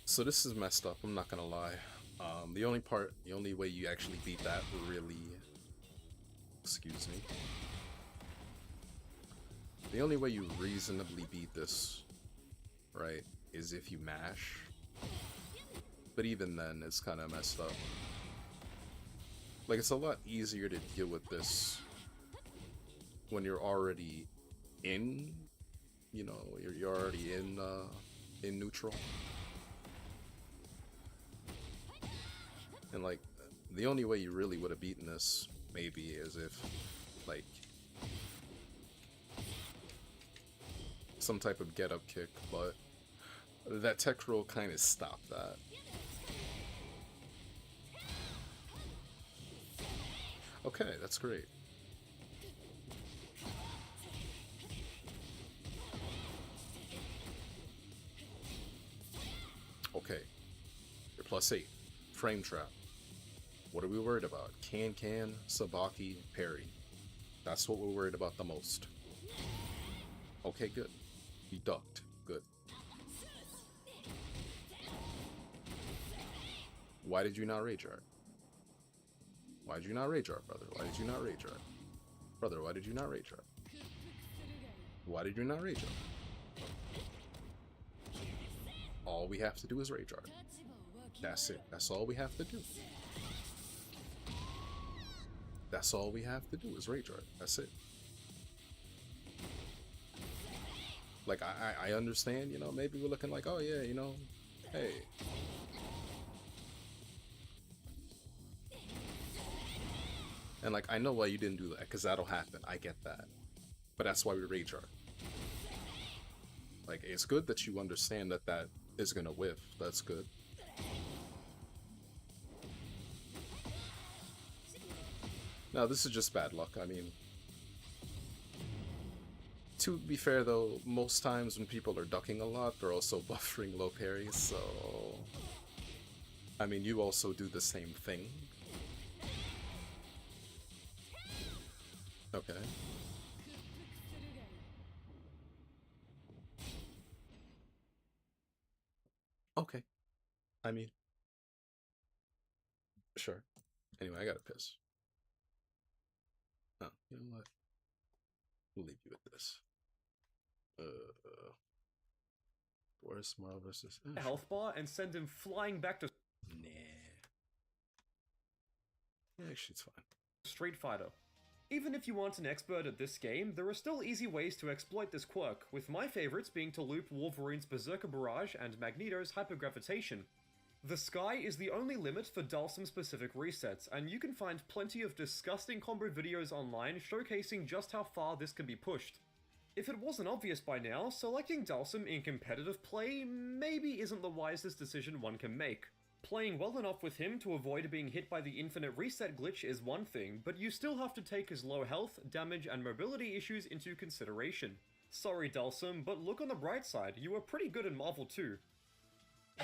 Speaker 13: So this is messed up, I'm not gonna lie. The only way you actually beat that really... Excuse me. The only way you reasonably beat this, right, is if you mash. But even then, it's kind of messed up. Like, it's a lot easier to deal with this when you're already in, you know, you're already in neutral. And like, the only way you really would have beaten this, maybe, is if, like, some type of get-up kick, but that tech roll kind of stopped that. Okay, that's great. Okay, you're +8. Frame trap. What are we worried about? Can, Sabaki, parry. That's what we're worried about the most. Okay, good. You ducked. Good. Why did you not rage art? Why did you not rage art, brother? Why did you not rage art? Brother, why did you not rage art? Why did you not rage art? All we have to do is rage art. That's it. That's all we have to do. That's all we have to do is rage art. That's it. Like, I understand, you know, maybe we're looking like, oh yeah, you know, hey. And like, I know why you didn't do that, because that'll happen. I get that. But that's why we rage art. Like, it's good that you understand that that is gonna whiff. That's good. Now, this is just bad luck. I mean, to be fair though, most times when people are ducking a lot, they're also buffering low parries, so... I mean, you also do the same thing. Okay. Okay. I mean... Sure. Anyway, I gotta piss. Oh, you know what? We'll leave you with this. Where's Marvel versus
Speaker 18: health bar and send him flying back to
Speaker 13: Nah. Yeah, actually, it's fine.
Speaker 18: Street Fighter. Even if you aren't an expert at this game, there are still easy ways to exploit this quirk, with my favorites being to loop Wolverine's Berserker Barrage and Magneto's Hypergravitation. The sky is the only limit for Dalsum-specific resets, and you can find plenty of disgusting combo videos online showcasing just how far this can be pushed. If it wasn't obvious by now, selecting Dalsum in competitive play maybe isn't the wisest decision one can make. Playing well enough with him to avoid being hit by the infinite reset glitch is one thing, but you still have to take his low health, damage, and mobility issues into consideration. Sorry Dalsum, but look on the bright side, you were pretty good in Marvel too.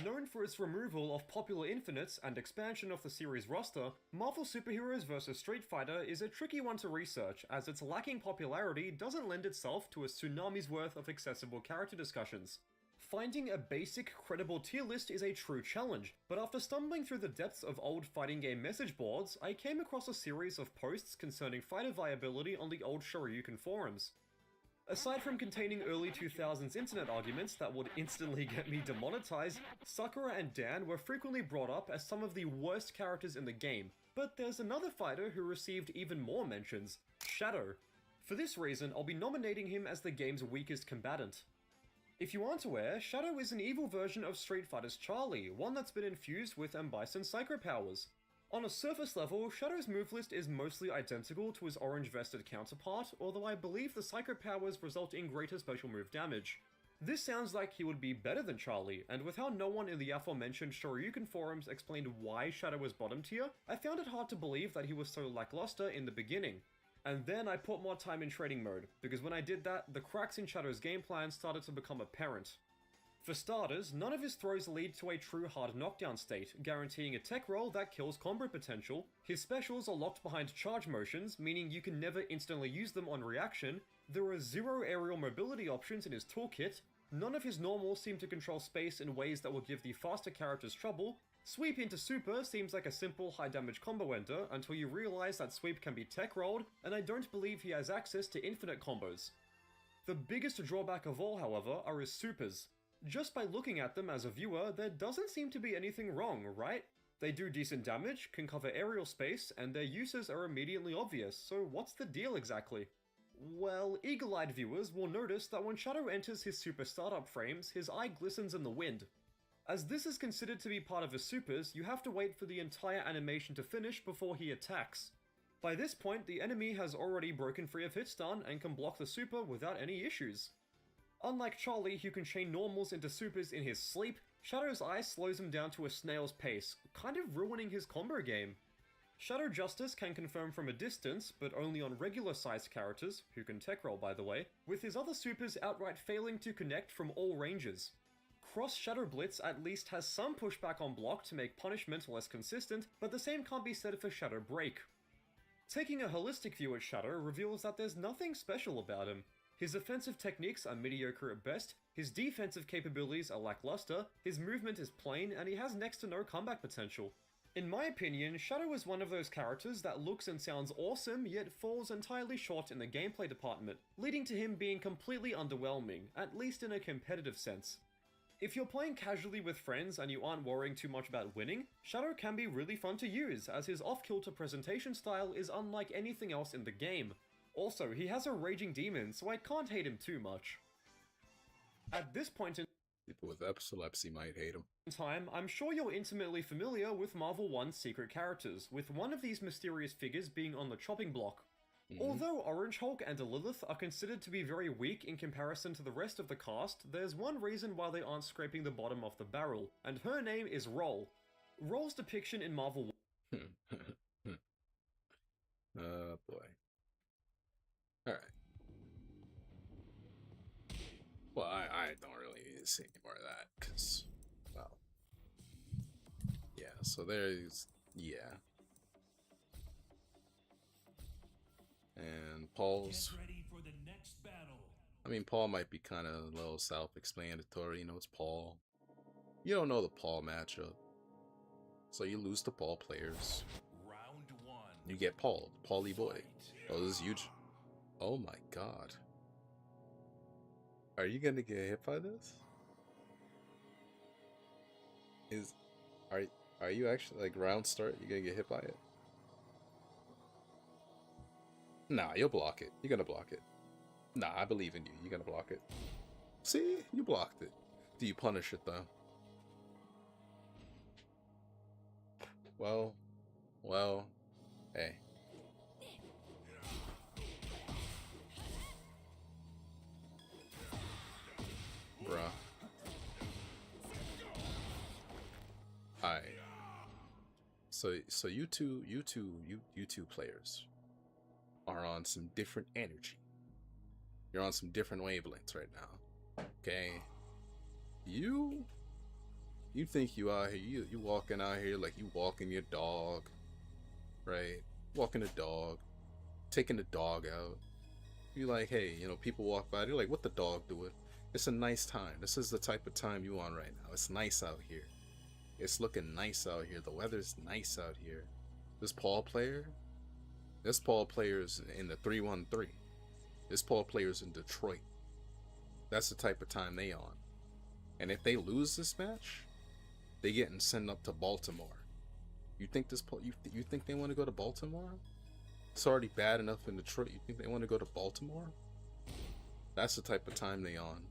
Speaker 18: Known for its removal of popular infinites and expansion of the series roster, Marvel Superheroes vs. Street Fighter is a tricky one to research, as its lacking popularity doesn't lend itself to a tsunami's worth of accessible character discussions. Finding a basic, credible tier list is a true challenge, but after stumbling through the depths of old fighting game message boards, I came across a series of posts concerning fighter viability on the old Shoryuken forums. Aside from containing early 2000s internet arguments that would instantly get me demonetized, Sakura and Dan were frequently brought up as some of the worst characters in the game, but there's another fighter who received even more mentions, Shadow. For this reason, I'll be nominating him as the game's weakest combatant. If you aren't aware, Shadow is an evil version of Street Fighter's Charlie, one that's been infused with M-Bison's psycho powers. On a surface level, Shadow's move list is mostly identical to his orange-vested counterpart, although I believe the psycho powers result in greater special move damage. This sounds like he would be better than Charlie, and with how no one in the aforementioned Shoryuken forums explained why Shadow was bottom tier, I found it hard to believe that he was so lackluster in the beginning. And then I put more time in trading mode, because when I did that, the cracks in Shadow's game plan started to become apparent. For starters, none of his throws lead to a true hard knockdown state, guaranteeing a tech roll that kills combo potential. His specials are locked behind charge motions, meaning you can never instantly use them on reaction. There are zero aerial mobility options in his toolkit. None of his normals seem to control space in ways that will give the faster characters trouble. Sweep into super seems like a simple high damage combo ender until you realize that sweep can be tech rolled, and I don't believe he has access to infinite combos. The biggest drawback of all, however, are his supers. Just by looking at them as a viewer, there doesn't seem to be anything wrong, right? They do decent damage, can cover aerial space, and their uses are immediately obvious, so what's the deal exactly? Well, eagle-eyed viewers will notice that when Shadow enters his super startup frames, his eye glistens in the wind. As this is considered to be part of his supers, you have to wait for the entire animation to finish before he attacks. By this point, the enemy has already broken free of hitstun and can block the super without any issues. Unlike Charlie, who can chain normals into supers in his sleep, Shadow's eye slows him down to a snail's pace, kind of ruining his combo game. Shadow Justice can confirm from a distance, but only on regular-sized characters, who can tech roll by the way, with his other supers outright failing to connect from all ranges. Cross Shadow Blitz at least has some pushback on block to make punishment less consistent, but the same can't be said for Shadow Break. Taking a holistic view at Shadow reveals that there's nothing special about him. His offensive techniques are mediocre at best, his defensive capabilities are lackluster, his movement is plain, and he has next to no comeback potential. In my opinion, Shadow is one of those characters that looks and sounds awesome, yet falls entirely short in the gameplay department, leading to him being completely underwhelming, at least in a competitive sense. If you're playing casually with friends and you aren't worrying too much about winning, Shadow can be really fun to use, as his off-kilter presentation style is unlike anything else in the game. Also, he has a raging demon, so I can't hate him too much. At this point in
Speaker 13: People with epilepsy might hate him.
Speaker 18: time, I'm sure you're intimately familiar with Marvel 1's secret characters, with one of these mysterious figures being on the chopping block. Although Orange Hulk and Lilith are considered to be very weak in comparison to the rest of the cast, there's one reason why they aren't scraping the bottom of the barrel, and her name is Roll. Roll's depiction in Marvel 1
Speaker 13: Oh boy. Alright. Well, I don't really need to say any more of that, because, well, yeah, so there's, yeah. And Paul's,
Speaker 14: Get ready for the next battle.
Speaker 13: I mean, Paul might be kind of a little self-explanatory, you know, it's Paul. You don't know the Paul matchup, so you lose to Paul players.
Speaker 14: Round 1.
Speaker 13: You get Paul, Paulie boy. Oh, this is huge. Oh my god. Are you gonna get hit by this? Are you actually, like, round start, you gonna get hit by it? Nah, you'll block it. You're gonna block it. Nah, I believe in you. You're gonna block it. See? You blocked it. Do you punish it, though? Well, hey. Bruh. Alright. So you two players are on some different energy. You're on some different wavelengths right now. Okay? You think you out here, you walking out here like you walking your dog, right? Walking a dog, taking the dog out. You like, hey, you know, people walk by, they're like, what the dog doing? It's a nice time. This is the type of time you on right now. It's nice out here. It's looking nice out here. The weather's nice out here. This Paul player is in the 313. This Paul player's in Detroit. That's the type of time they on. And if they lose this match, they getting sent up to Baltimore. You think this Paul? You think they want to go to Baltimore? It's already bad enough in Detroit. You think they want to go to Baltimore? That's the type of time they on.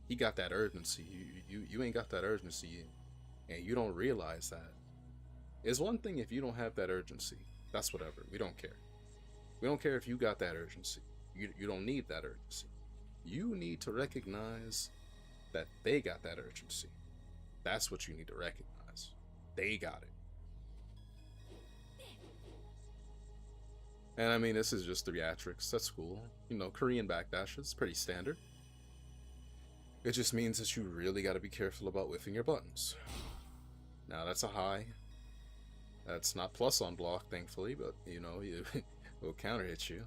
Speaker 13: He got that urgency. You ain't got that urgency, and you don't realize that. It's one thing if you don't have that urgency. That's whatever. We don't care. We don't care if you got that urgency. You don't need that urgency. You need to recognize that they got that urgency. That's what you need to recognize. They got it. And I mean, this is just theatrics. That's cool. You know, Korean backdash is pretty standard. It just means that you really got to be careful about whiffing your buttons. Now, that's a high. That's not plus on block, thankfully, but, you know, it will counter hit you.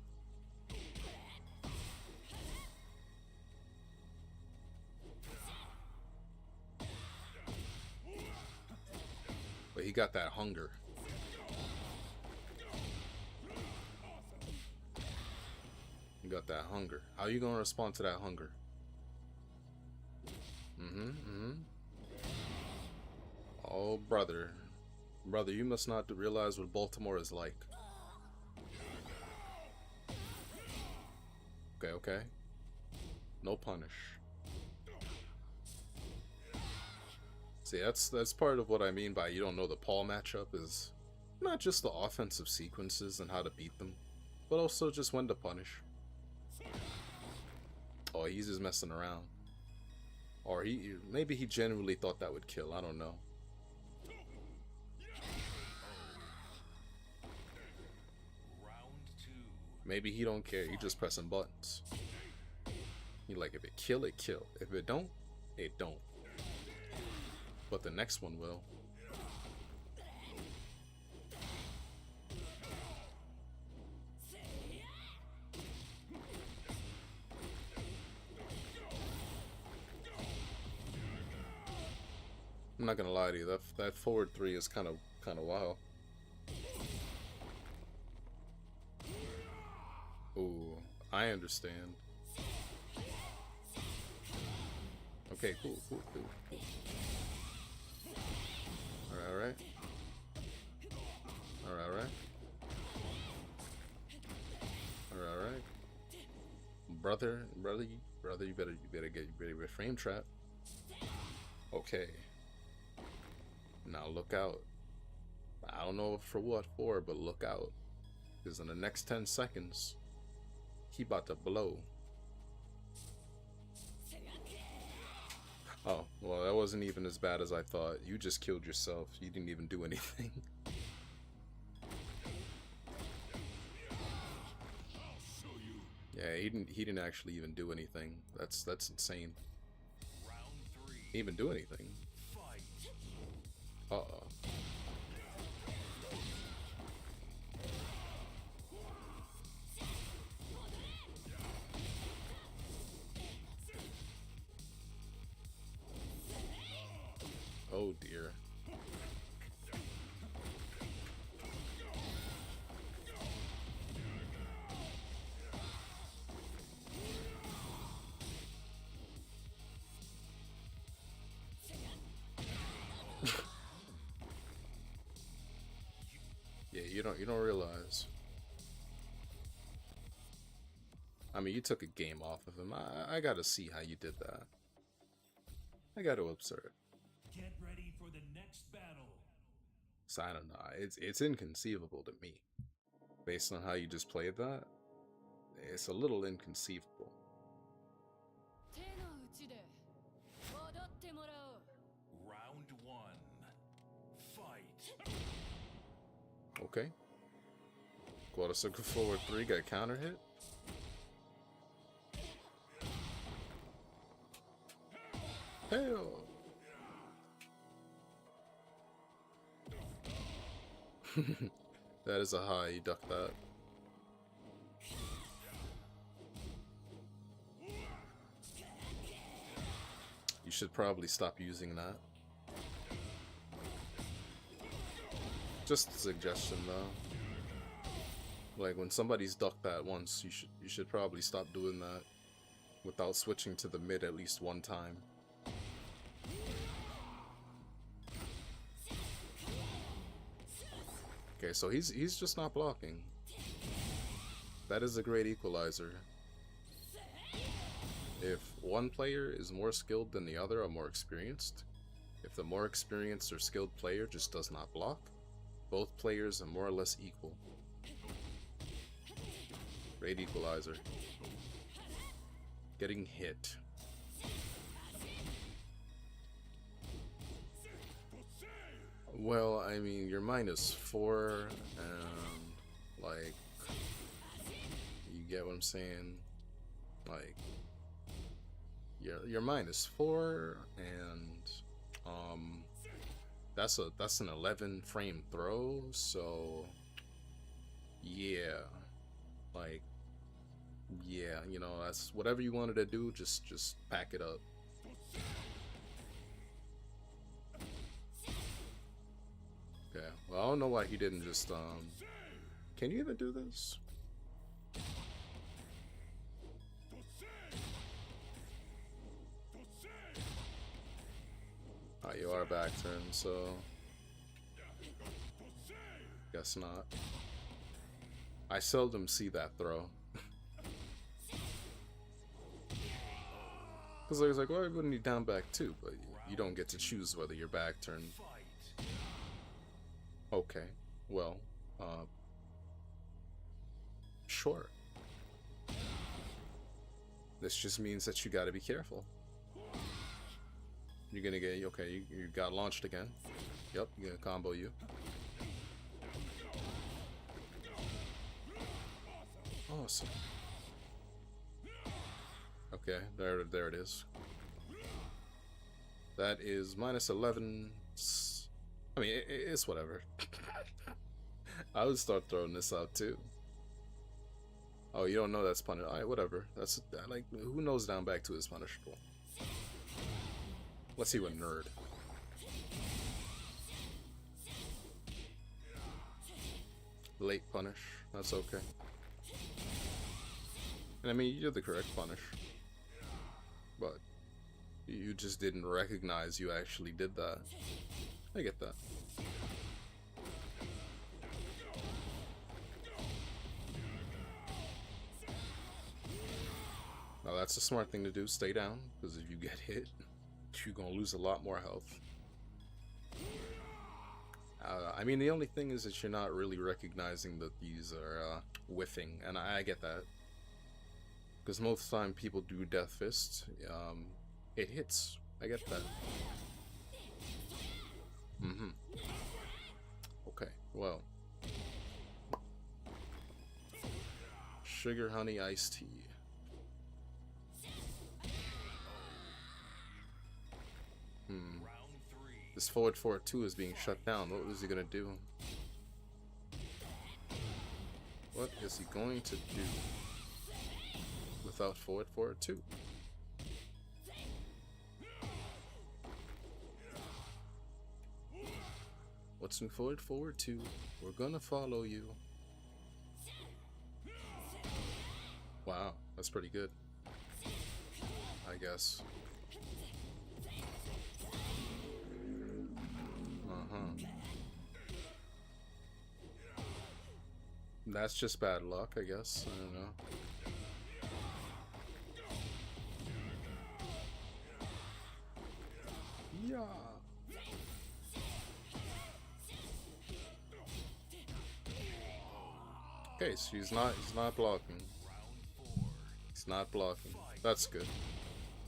Speaker 13: But he got that hunger. You got that hunger. How you gonna respond to that hunger? Oh, brother. Brother, you must not realize what Baltimore is like. Okay. No punish. See, that's part of what I mean by you don't know the Paul matchup is not just the offensive sequences and how to beat them, but also just when to punish. Oh, he's just messing around. Or maybe he genuinely thought that would kill, I don't know. Maybe he don't care, he just pressing buttons. He like, if it kill, it kill. If it don't, it don't. But the next one will. I'm not gonna lie to you, that forward 3 is kind of wild. I understand. Okay, cool. Alright. Brother, you better get ready with frame trap. Okay. Now look out. I don't know for what for, but look out. Because in the next 10 seconds, he about to blow. Oh, well, that wasn't even as bad as I thought. You just killed yourself. You didn't even do anything. Yeah, he didn't actually even do anything. That's insane. He didn't even do anything. Uh-oh. Oh dear. Yeah, you don't realize. I mean, you took a game off of him. I gotta see how you did that. I gotta observe.
Speaker 14: Get ready for the next battle.
Speaker 13: So I don't know. It's inconceivable to me, based on how you just played that. It's a little inconceivable.
Speaker 14: Round 1. Fight.
Speaker 13: Okay. Quarter circle forward 3, got a counter hit. Hell. That is a high, you duck that. You should probably stop using that. Just a suggestion though. Like when somebody's ducked that once, you should probably stop doing that without switching to the mid at least one time. Okay, so he's just not blocking. That is a great equalizer. If one player is more skilled than the other or more experienced, if the more experienced or skilled player just does not block, both players are more or less equal. Great equalizer. Getting hit. Well, I mean, you're -4, and, like, you get what I'm saying? Like, you're -4, and, that's an 11 frame throw, so, yeah, like, yeah, you know, that's whatever you wanted to do, just pack it up. Okay, well, I don't know why he didn't just, can you even do this? Oh, you are back turn, so guess not. I seldom see that throw. Because I was like, well, wouldn't he down back too? But you don't get to choose whether you're back turn. Okay, well, sure. This just means that you gotta be careful. You're gonna get, okay, you got launched again. Yep, you're gonna combo you. Awesome. Okay, there it is. That is -11. I mean, it's whatever. I would start throwing this out too. Oh, you don't know that's punishable. Alright, whatever. That's like, who knows down back two is punishable? Let's see what nerd. Late punish. That's okay. And I mean, you did the correct punish. But you just didn't recognize you actually did that. I get that. Now that's a smart thing to do, stay down, because if you get hit, you're gonna lose a lot more health. I mean, the only thing is that you're not really recognizing that these are whiffing, and I get that. Because most of the time people do Death Fist, it hits. I get that. Okay, well. Sugar, honey, iced tea. This forward 4-2 is being shut down. What is he gonna do? What is he going to do without forward 4-2? What's new forward 4-2? We're gonna follow you. Wow, that's pretty good, I guess. That's just bad luck, I guess. I don't know. Yeah. Okay, so he's not blocking. He's not blocking. That's good.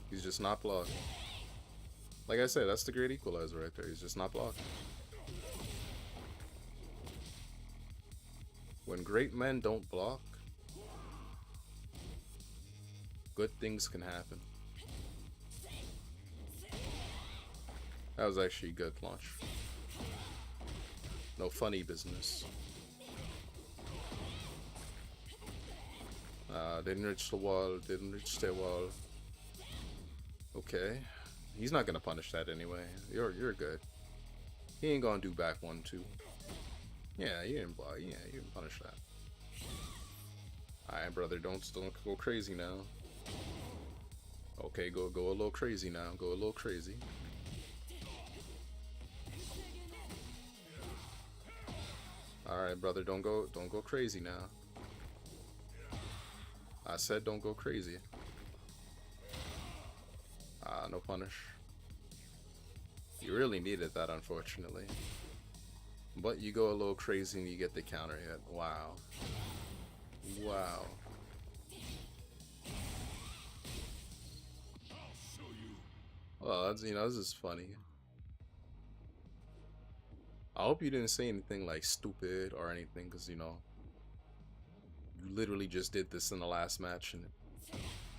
Speaker 13: He's just not blocking. Like I said, that's the great equalizer right there. He's just not blocking. When great men don't block, good things can happen. That was actually a good launch. No funny business. Didn't reach the wall, didn't reach the wall. Okay. He's not gonna punish that anyway. You're good. He ain't gonna do back 1-2. Yeah, you didn't block. Yeah, you didn't punish that. Alright, brother, don't go crazy now. Okay, go a little crazy now. Go a little crazy. Alright, brother, don't go crazy now. I said don't go crazy. No punish. You really needed that, unfortunately. But you go a little crazy and you get the counter hit. Wow. Wow. Well, that's, you know, this is funny. I hope you didn't say anything like stupid or anything, because, you know, you literally just did this in the last match and it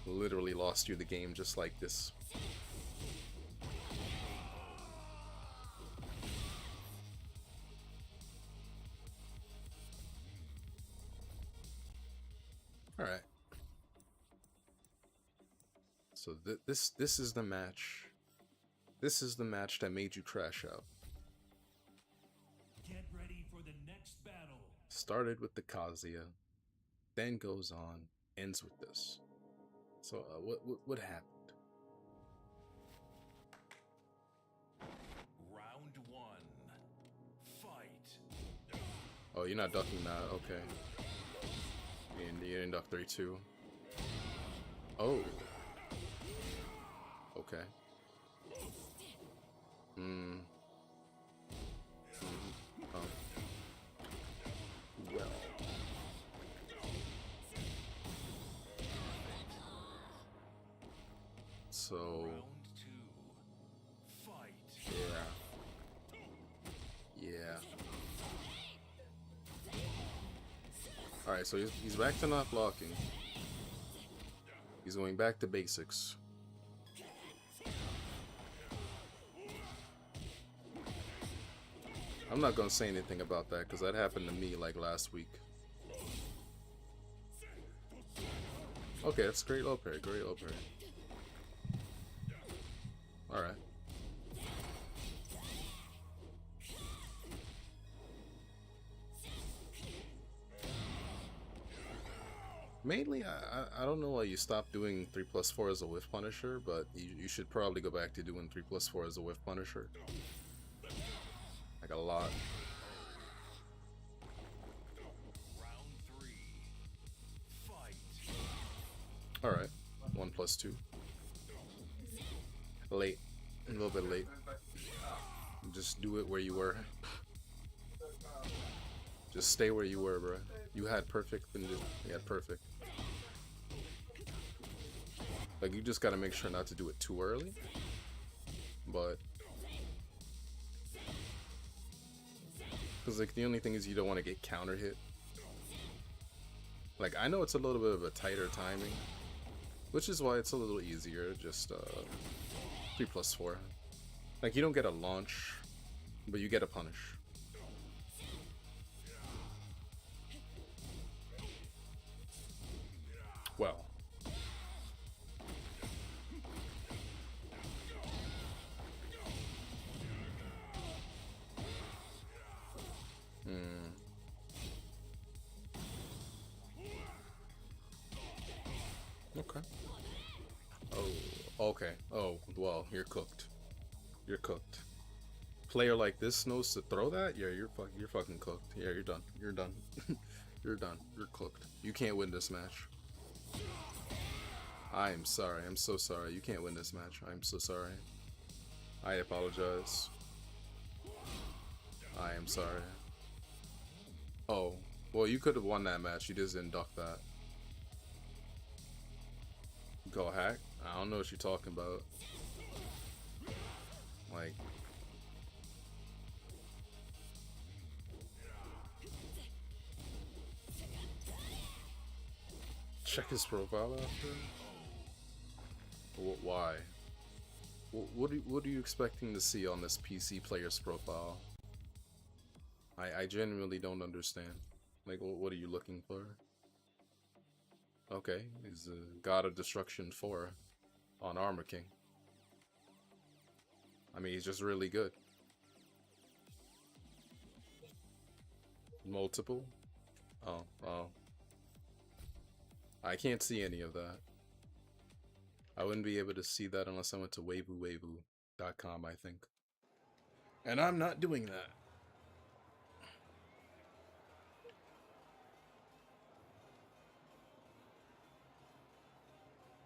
Speaker 13: literally lost you the game just like this. All right. So this is the match. This is the match that made you crash out.
Speaker 14: Get ready for the next battle.
Speaker 13: Started with the Kazuya, then goes on, ends with this. So what happened?
Speaker 14: Round 1. Fight.
Speaker 13: Oh, you're not ducking that. Okay. You didn't duck 3-2. Oh. Okay. Well. So.
Speaker 14: Round 2. Fight.
Speaker 13: Yeah. Alright, so he's back to not blocking. He's going back to basics. I'm not gonna say anything about that because that happened to me like last week. Okay, that's great low parry, great low parry. Alright. Mainly, I don't know why you stopped doing 3+4 as a whiff punisher, but you should probably go back to doing 3+4 as a whiff punisher. Like a lot. Alright, 1+2. Late. A little bit late. Just do it where you were. Just stay where you were, bro. You had perfect, then just, you had perfect. Like, you just gotta make sure not to do it too early. But... because, like, the only thing is you don't want to get counter hit. Like, I know it's a little bit of a tighter timing, which is why it's a little easier, just 3+4. Like, you don't get a launch, but you get a punish. Well. Okay. Oh, okay. Oh, well, you're cooked. You're cooked. Player like this knows to throw that? Yeah, you're fucking cooked. Yeah, you're done. You're done. You're done. You're cooked. You can't win this match. I am sorry. I'm so sorry. You can't win this match. I'm so sorry. I apologize. I am sorry. Oh, well, you could have won that match. You just didn't duck that. Go hack? I don't know what you're talking about. Like... check his profile after? Why? What are you expecting to see on this PC player's profile? I genuinely don't understand. Like, what are you looking for? Okay, he's a God of Destruction 4 on Armor King. I mean, he's just really good. Multiple? Oh. I can't see any of that. I wouldn't be able to see that unless I went to wavewavoo.com, I think. And I'm not doing that.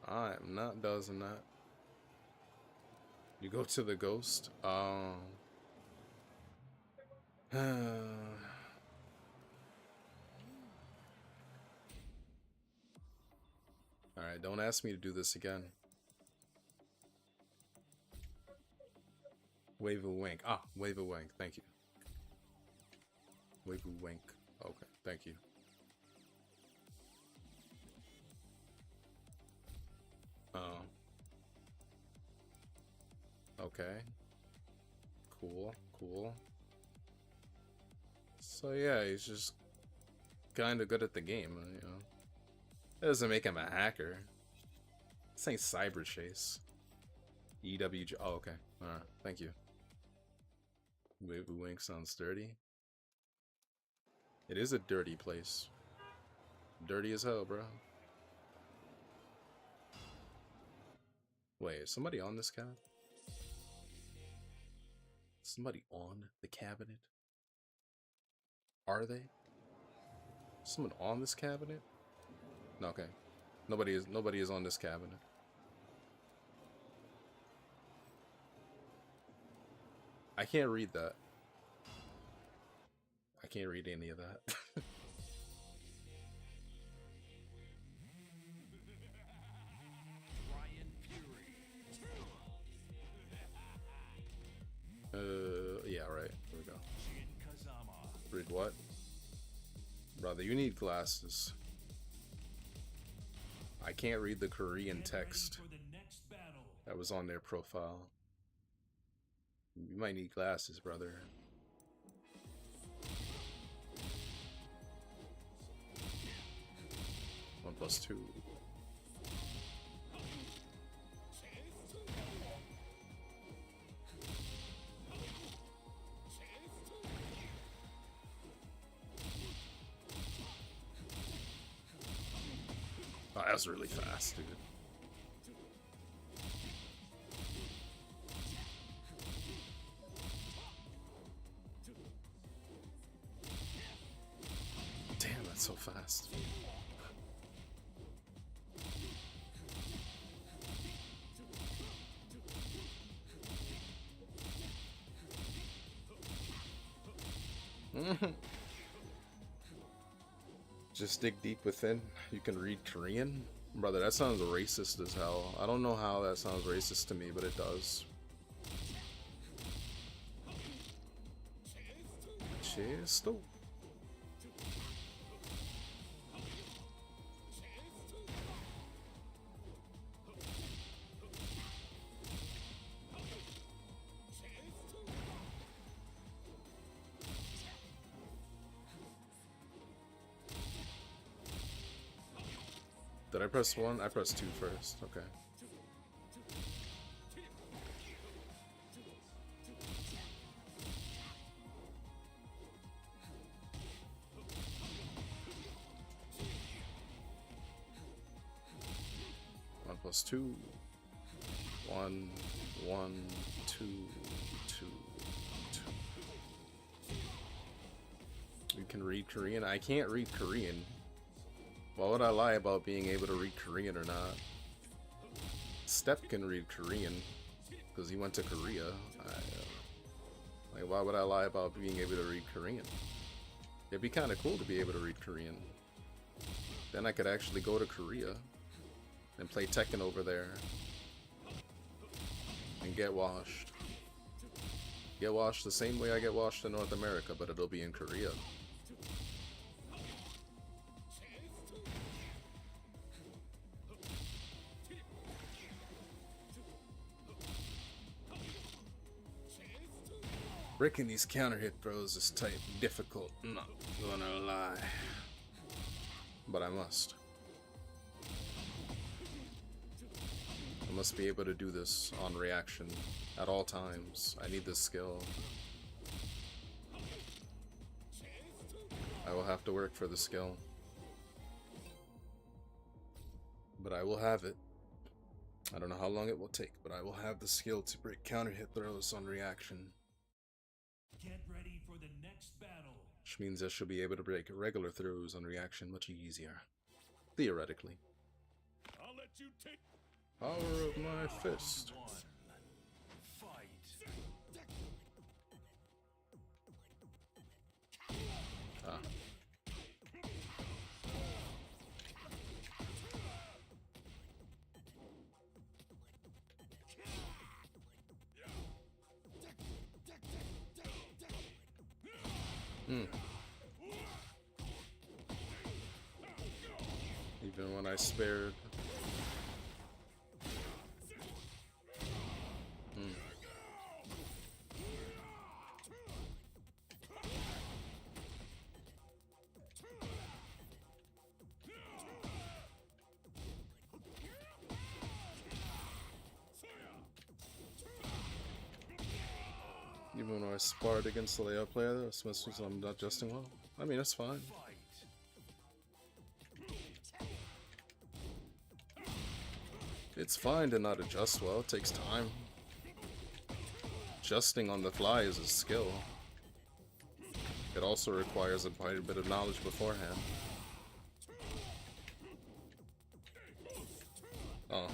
Speaker 13: I am not doing that. You go to the ghost? Alright, don't ask me to do this again. Wave a wink. Ah, wave a wink. Thank you. Wave a wink. Okay, thank you. Okay. Cool. So yeah, he's just kind of good at the game, you know. That doesn't make him a hacker. This ain't Cyber Chase. EWG. Oh, okay. Alright, thank you. Wave a wink sounds dirty. It is a dirty place. Dirty as hell, bro. Wait, is somebody on this cabinet? Somebody on the cabinet? Are they? Someone on this cabinet? No, okay. Nobody is on this cabinet. I can't read that. I can't read any of that. Yeah, right. Here we go. Read what? Brother, you need glasses. I can't read the Korean text that was on their profile. You might need glasses, brother. One plus two. that was really fast, dude. Damn, that's so fast. Just dig deep within. You can read Korean? Brother, that sounds racist as hell. I don't know how that sounds racist to me, but it does. Chesto. Did I press 1? I pressed 2 first. Okay. One plus 2. 1, 1, 2, 2, 2. You can read Korean? I can't read Korean. Why would I lie about being able to read Korean or not? Step can read Korean because he went to Korea. Like, why would I lie about being able to read Korean? It'd be kind of cool to be able to read Korean. Then I could actually go to Korea and play Tekken over there and get washed. Get washed the same way I get washed in North America, but it'll be in Korea. Breaking these counter hit throws is type difficult, not gonna lie. But I must. I must be able to do this on reaction at all times. I need this skill. I will have to work for the skill. But I will have it. I don't know how long it will take, but I will have the skill to break counter hit throws on reaction.
Speaker 14: Get ready for the next battle.
Speaker 13: Which means I should be able to break regular throws on reaction much easier. Theoretically.
Speaker 14: I'll let you take
Speaker 13: Power of my fist.
Speaker 14: fight.
Speaker 13: Ah. Even when I spared. Even when I sparred against the layout player, this means I'm not adjusting well. I mean, it's fine. It's fine to not adjust well, it takes time. Adjusting on the fly is a skill. It also requires quite a bit of knowledge beforehand. Oh.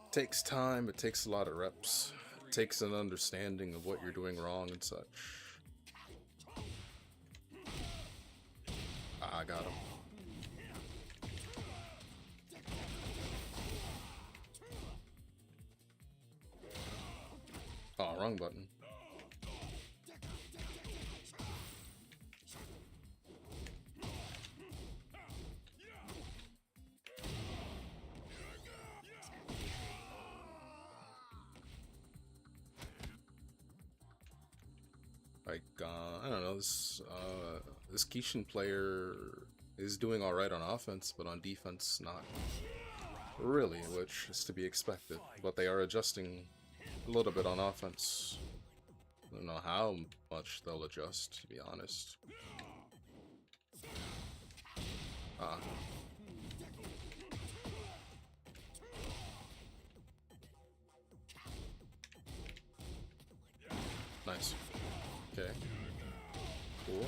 Speaker 13: Takes time, it takes a lot of reps. It takes an understanding of what you're doing wrong and such. Ah, I got him. Oh, wrong button. Like, I don't know, this Kishin player is doing alright on offense, but on defense, not. really, which is to be expected. But they are adjusting a little bit on offense. I don't know how much they'll adjust, to be honest. Ah. Nice. Okay. Cool.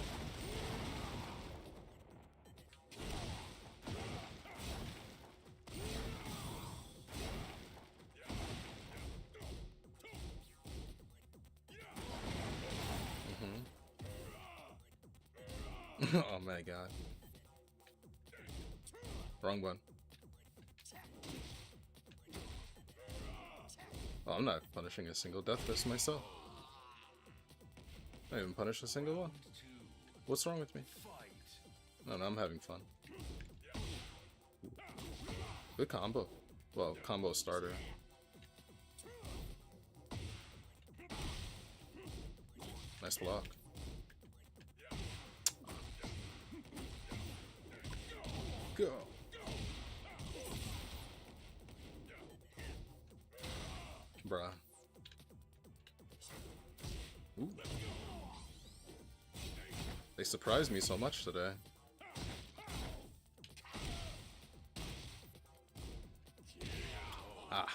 Speaker 13: Oh my god. Wrong one. Oh, I'm not punishing a single death fist myself. I didn't even punish a single one. What's wrong with me? No, I'm having fun. Ooh. Good combo. Well, combo starter. Nice block. Go. Bruh. Ooh. They surprised me so much today. Ah.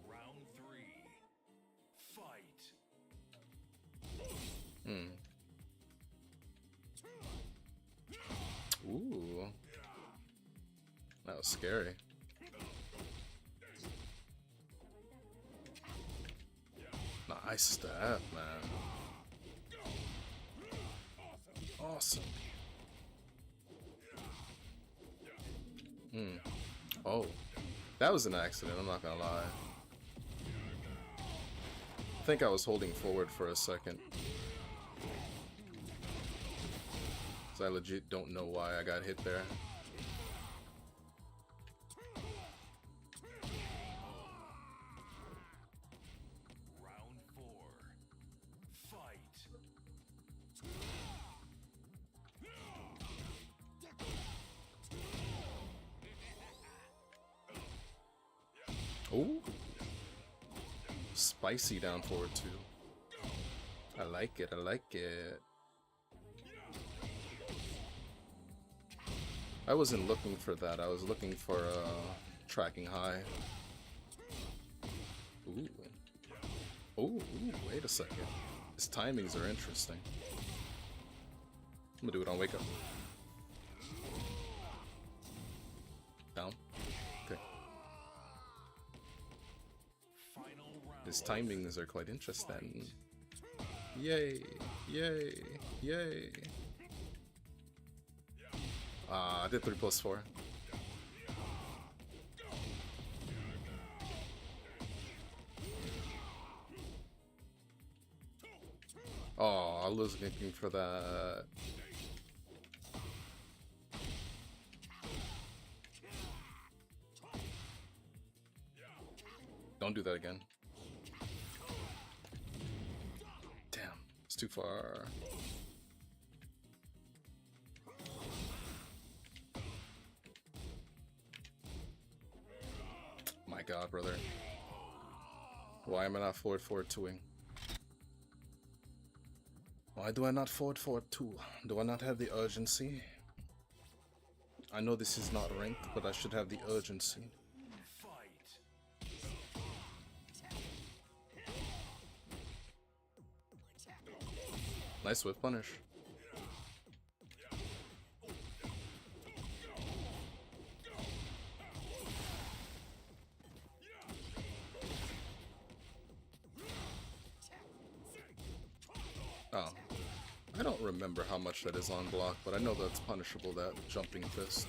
Speaker 14: Round 3. Fight.
Speaker 13: Ooh. That was scary. Nice stab, man. Awesome. Oh. That was an accident, I'm not gonna lie. I think I was holding forward for a second. So I legit don't know why I got hit there.
Speaker 14: Round 4. Fight.
Speaker 13: Ooh. Spicy down forward too. I like it, I like it. I wasn't looking for that, I was looking for tracking high. Ooh. Ooh, wait a second. His timings are interesting. I'm gonna do it on wake up. Down. Okay. His timings are quite interesting. Yay! Yay! Yay! I did 3+4. Oh, I was looking for that. Don't do that again. Damn, it's too far. My god, brother. Why am I not forward 2-ing? Why do I not forward 2? Do I not have the urgency? I know this is not ranked, but I should have the urgency. Nice whip punish. Oh. I don't remember how much that is on block, but I know that's punishable, that jumping fist.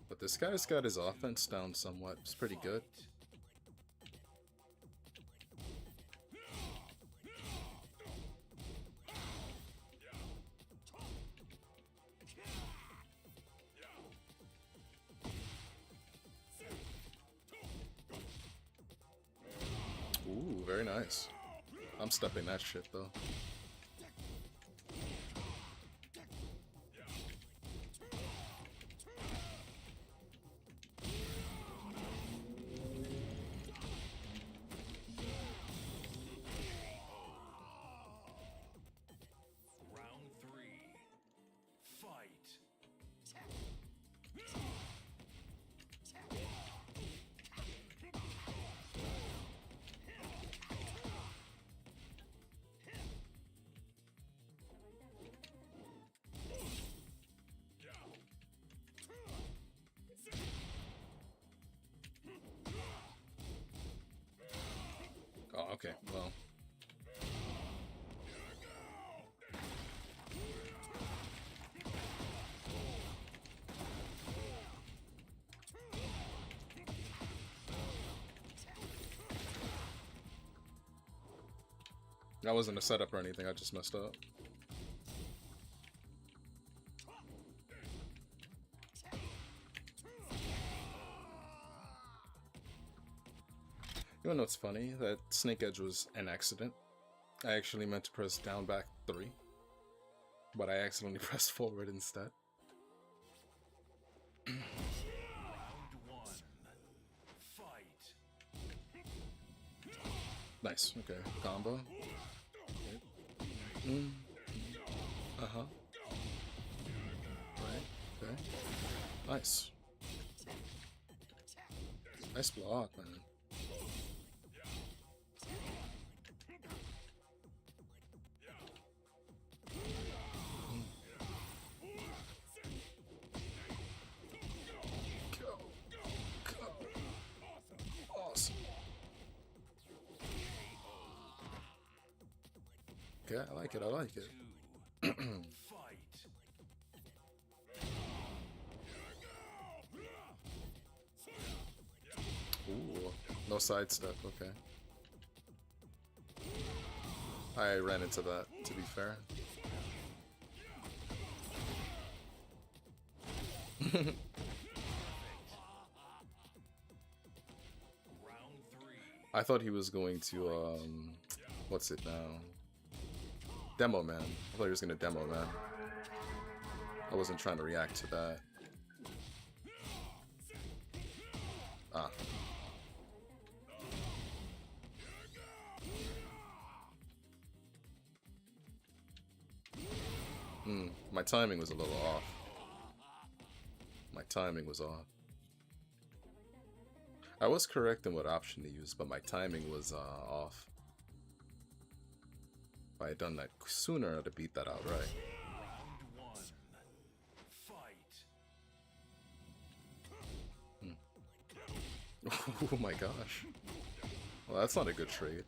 Speaker 13: But this guy's got his offense down somewhat. It's pretty good. Ooh, very nice. I'm stepping that shit though.
Speaker 14: Round 3. Fight.
Speaker 13: Oh, okay. Well. That wasn't a setup or anything, I just messed up. You wanna know what's funny? That Snake Edge was an accident. I actually meant to press down back 3, but I accidentally pressed forward instead.
Speaker 14: Round 1. Fight.
Speaker 13: Nice, okay. Combo. Okay. Uh-huh. Right, okay. Nice. Nice block, man. Awesome. Okay, I like it, I like it.
Speaker 14: Fight.
Speaker 13: Ooh, no sidestep, okay. I ran into that, to be fair. I thought he was going to, what's it now? Demo Man. I thought he was going to demo Man. I wasn't trying to react to that. Ah. My timing was a little off. My timing was off. I was correct in what option to use, but my timing was off. If I had done that sooner, I'd have beat that out right.
Speaker 14: Round 1. Fight.
Speaker 13: Oh my gosh. Well, that's not a good trade.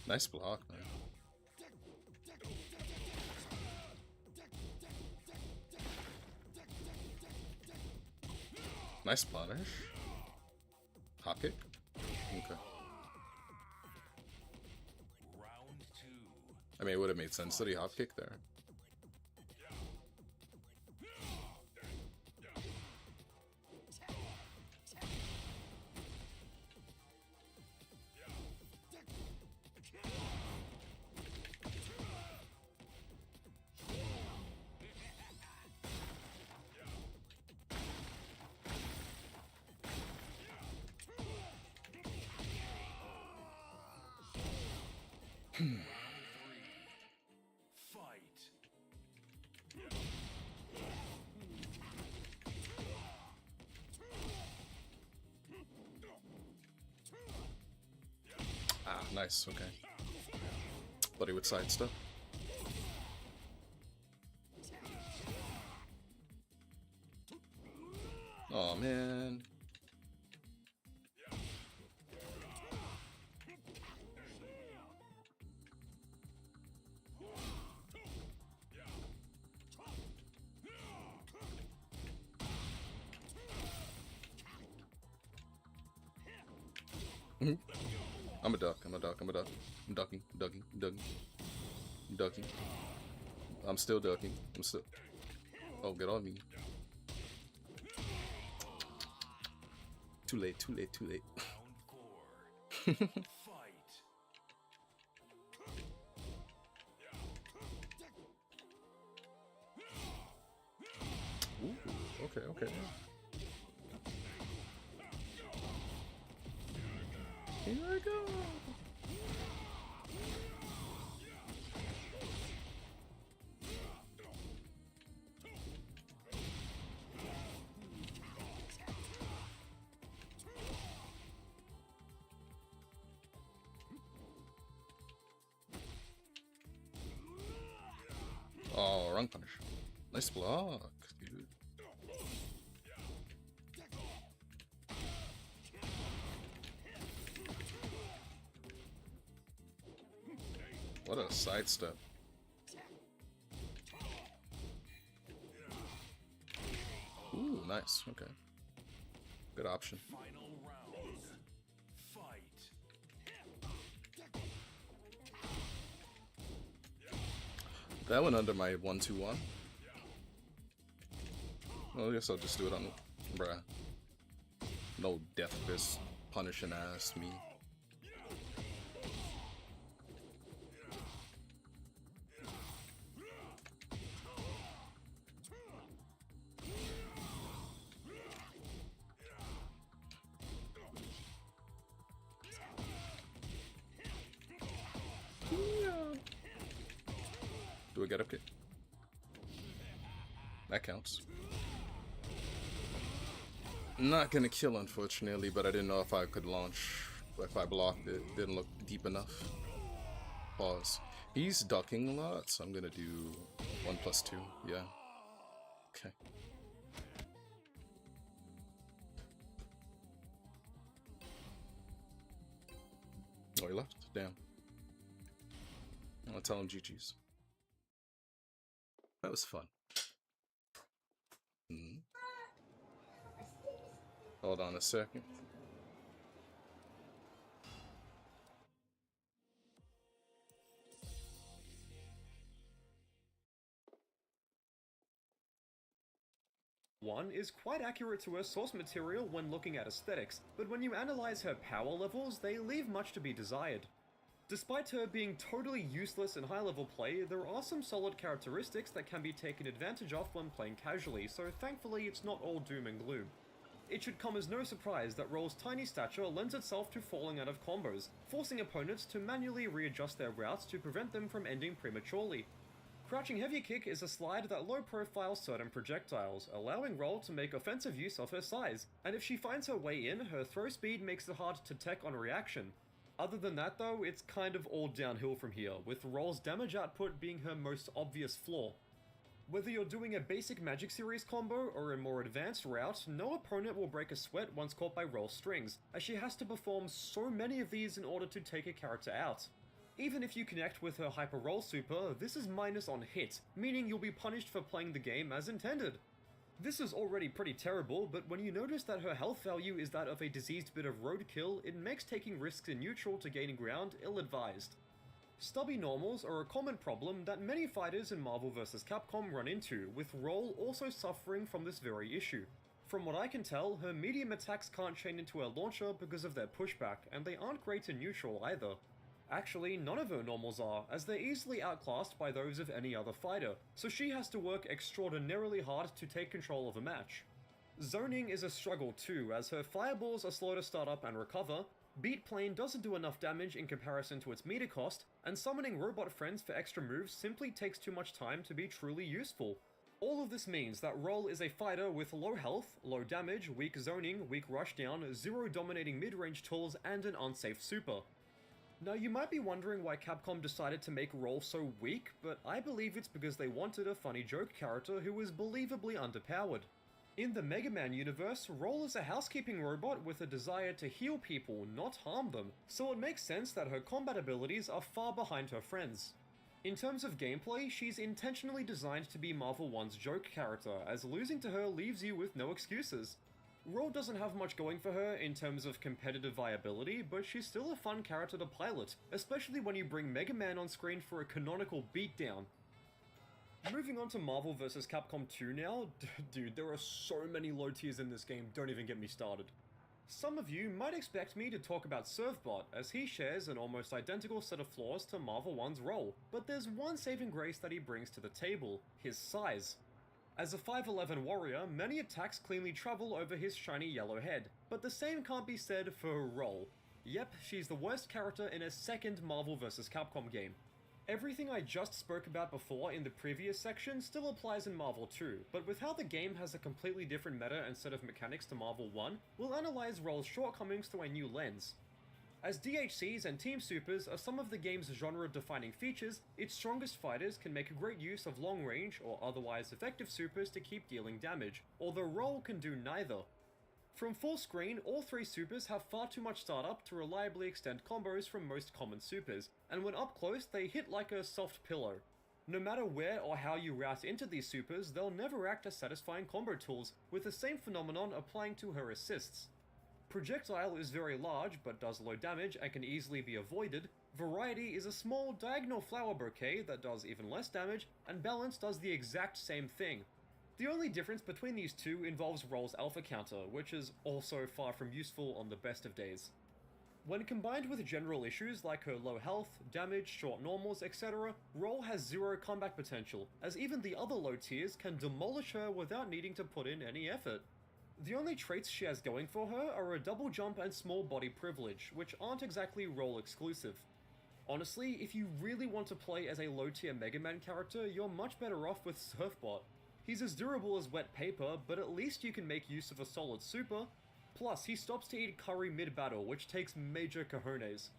Speaker 13: Nice block, man. Nice punish. Hop kick. Okay.
Speaker 14: Round 2.
Speaker 13: I mean, it would have made sense that he hop kick there.
Speaker 14: Fight.
Speaker 13: Ah, nice, okay. Thought he would sidestep. Oh man. I'm a duck. I'm a duck. I'm a duck. I'm ducking. Ducking. Ducking. I'm ducking. I'm still ducking. I'm still. Oh, get on me. Too late. Too late. Too late. Ooh, okay, okay. Here I go. Oh, wrong punish. Nice block, dude. What a sidestep. Ooh, nice. Okay. Good option.
Speaker 14: Final round. Fight.
Speaker 13: That went under my 1-2-1. Well, I guess I'll just do it on bruh. No death fist punishing ass me. Do a get up kick? That counts. Not gonna kill, unfortunately, but I didn't know if I could launch. If I blocked it, didn't look deep enough. Pause. He's ducking a lot, so I'm gonna do 1+2. Yeah. Okay. Oh, he left? Damn. I'll tell him GG's. That was fun. Hold on a second.
Speaker 18: One is quite accurate to her source material when looking at aesthetics, but when you analyze her power levels, they leave much to be desired. Despite her being totally useless in high-level play, there are some solid characteristics that can be taken advantage of when playing casually, so thankfully it's not all doom and gloom. It should come as no surprise that Roll's tiny stature lends itself to falling out of combos, forcing opponents to manually readjust their routes to prevent them from ending prematurely. Crouching heavy kick is a slide that low-profiles certain projectiles, allowing Roll to make offensive use of her size, and if she finds her way in, her throw speed makes it hard to tech on reaction. Other than that though, it's kind of all downhill from here, with Roll's damage output being her most obvious flaw. Whether you're doing a basic Magic Series combo or a more advanced route, no opponent will break a sweat once caught by Roll strings, as she has to perform so many of these in order to take a character out. Even if you connect with her Hyper Roll super, this is minus on hit, meaning you'll be punished for playing the game as intended. This is already pretty terrible, but when you notice that her health value is that of a diseased bit of roadkill, it makes taking risks in neutral to gaining ground ill-advised. Stubby normals are a common problem that many fighters in Marvel vs. Capcom run into, with Roll also suffering from this very issue. From what I can tell, her medium attacks can't chain into a launcher because of their pushback, and they aren't great in neutral either. Actually, none of her normals are, as they're easily outclassed by those of any other fighter, so she has to work extraordinarily hard to take control of a match. Zoning is a struggle too, as her fireballs are slow to start up and recover, Beat Plane doesn't do enough damage in comparison to its meter cost, and summoning robot friends for extra moves simply takes too much time to be truly useful. All of this means that Roll is a fighter with low health, low damage, weak zoning, weak rushdown, zero dominating mid-range tools, and an unsafe super. Now you might be wondering why Capcom decided to make Roll so weak, but I believe it's because they wanted a funny joke character who was believably underpowered. In the Mega Man universe, Roll is a housekeeping robot with a desire to heal people, not harm them, so it makes sense that her combat abilities are far behind her friends. In terms of gameplay, she's intentionally designed to be Marvel 1's joke character, as losing to her leaves you with no excuses. Roll doesn't have much going for her in terms of competitive viability, but she's still a fun character to pilot, especially when you bring Mega Man on screen for a canonical beatdown. Moving on to Marvel vs. Capcom 2 now, dude, there are so many low tiers in this game, don't even get me started. Some of you might expect me to talk about Servbot, as he shares an almost identical set of flaws to Marvel 1's Roll, but there's one saving grace that he brings to the table: his size. As a 5'11 warrior, many attacks cleanly travel over his shiny yellow head, but the same can't be said for Roll. Yep, she's the worst character in a second Marvel vs. Capcom game. Everything I just spoke about before in the previous section still applies in Marvel 2, but with how the game has a completely different meta and set of mechanics to Marvel 1, we'll analyze Roll's shortcomings through a new lens. As DHCs and Team Supers are some of the game's genre-defining features, its strongest fighters can make great use of long-range or otherwise effective supers to keep dealing damage, although Roll can do neither. From full screen, all three supers have far too much startup to reliably extend combos from most common supers, and when up close they hit like a soft pillow. No matter where or how you route into these supers, they'll never act as satisfying combo tools, with the same phenomenon applying to her assists. Projectile is very large but does low damage and can easily be avoided, Variety is a small diagonal flower bouquet that does even less damage, and Balance does the exact same thing. The only difference between these two involves Roll's alpha counter, which is also far from useful on the best of days. When combined with general issues like her low health, damage, short normals, etc., Roll has zero combat potential, as even the other low tiers can demolish her without needing to put in any effort. The only traits she has going for her are a double jump and small body privilege, which aren't exactly Roll exclusive. Honestly, if you really want to play as a low tier Mega Man character, you're much better off with Surfbot. He's as durable as wet paper, but at least you can make use of a solid super. Plus, he stops to eat curry mid-battle, which takes major cojones.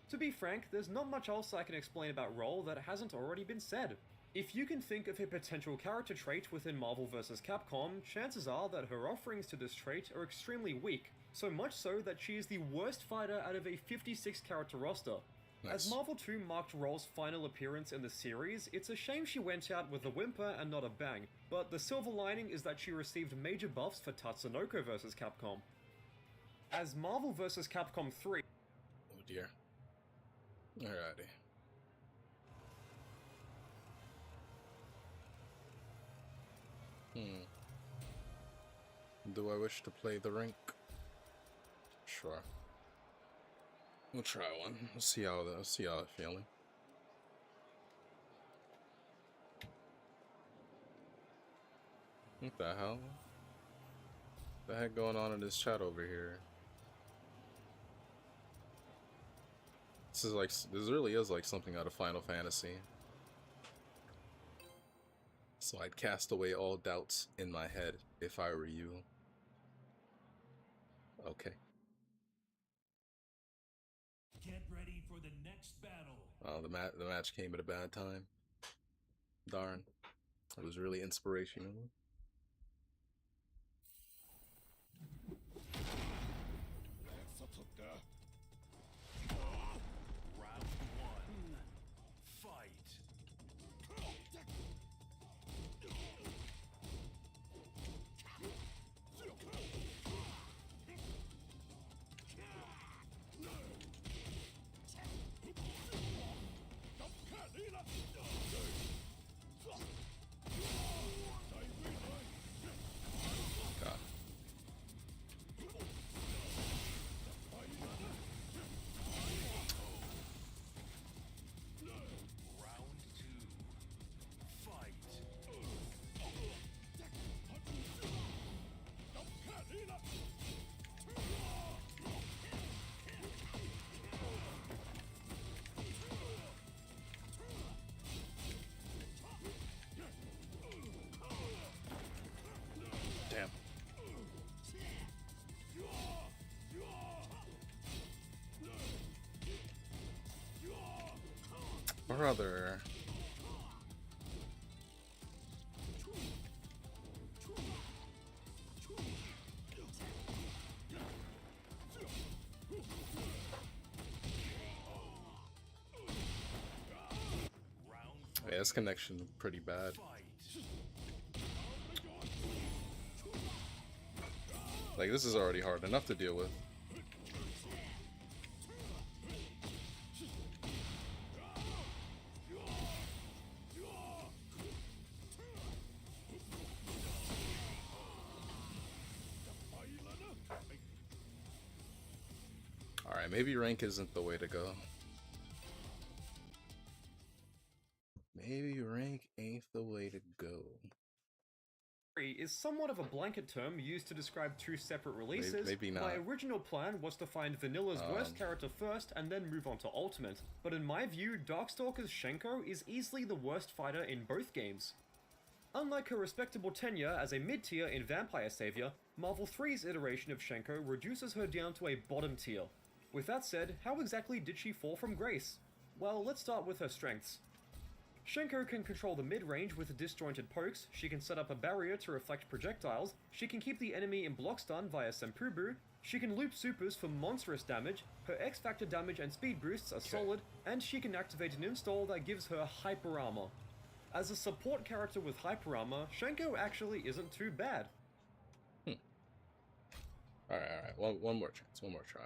Speaker 18: To be frank, there's not much else I can explain about Roll that hasn't already been said. If you can think of a potential character trait within Marvel vs. Capcom, chances are that her offerings to this trait are extremely weak, so much so that she is the worst fighter out of a 56 character roster.
Speaker 13: Nice.
Speaker 18: As Marvel 2 marked Roll's final appearance in the series, it's a shame she went out with a whimper and not a bang, but the silver lining is that she received major buffs for Tatsunoko vs. Capcom. As Marvel vs. Capcom 3...
Speaker 13: Oh dear. Alrighty. Do I wish to play the rink? Sure. We'll try one. Let's see how I'm feeling. What the hell? What the heck going on in this chat over here? This really is like something out of Final Fantasy. So I'd cast away all doubts in my head if I were you. Okay.
Speaker 14: Get ready for the next battle.
Speaker 13: Oh, the match came at a bad time. Darn. It was really inspirational.
Speaker 14: Round one. Fight.
Speaker 13: God.
Speaker 14: Round two. Fight.
Speaker 13: Damn. Brother. Yeah, this connection pretty bad. Like, this is already hard enough to deal with. Alright, maybe rank isn't the way to go. Maybe rank ain't the way to go.
Speaker 18: Is somewhat of a blanket term used to describe two separate releases.
Speaker 13: Maybe not.
Speaker 18: My original plan was to find Vanilla's worst character first and then move on to Ultimate, but in my view, Darkstalker's Shenko is easily the worst fighter in both games. Unlike her respectable tenure as a mid-tier in Vampire Savior, Marvel 3's iteration of Shenko reduces her down to a bottom tier. With that said, how exactly did she fall from grace? Well, let's start with her strengths. Shenko can control the mid-range with disjointed pokes, she can set up a barrier to reflect projectiles, she can keep the enemy in block stun via Senpubu, she can loop supers for monstrous damage, her X-Factor damage and speed boosts are solid, and she can activate an install that gives her Hyper Armor. As a support character with Hyper Armor, Shenko actually isn't too bad.
Speaker 13: Alright, one more chance, one more try.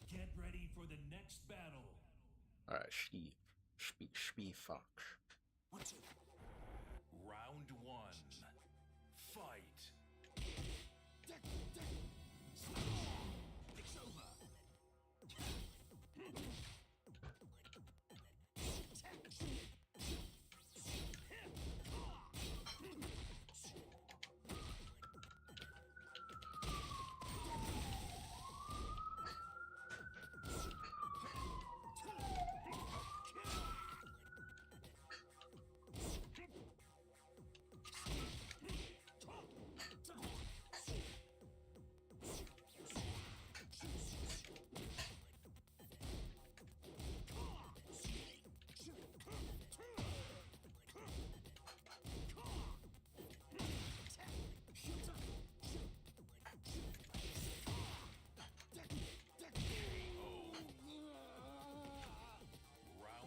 Speaker 14: Get ready for the next battle.
Speaker 13: Alright, Fox.
Speaker 14: Round 1. Fight. It's over.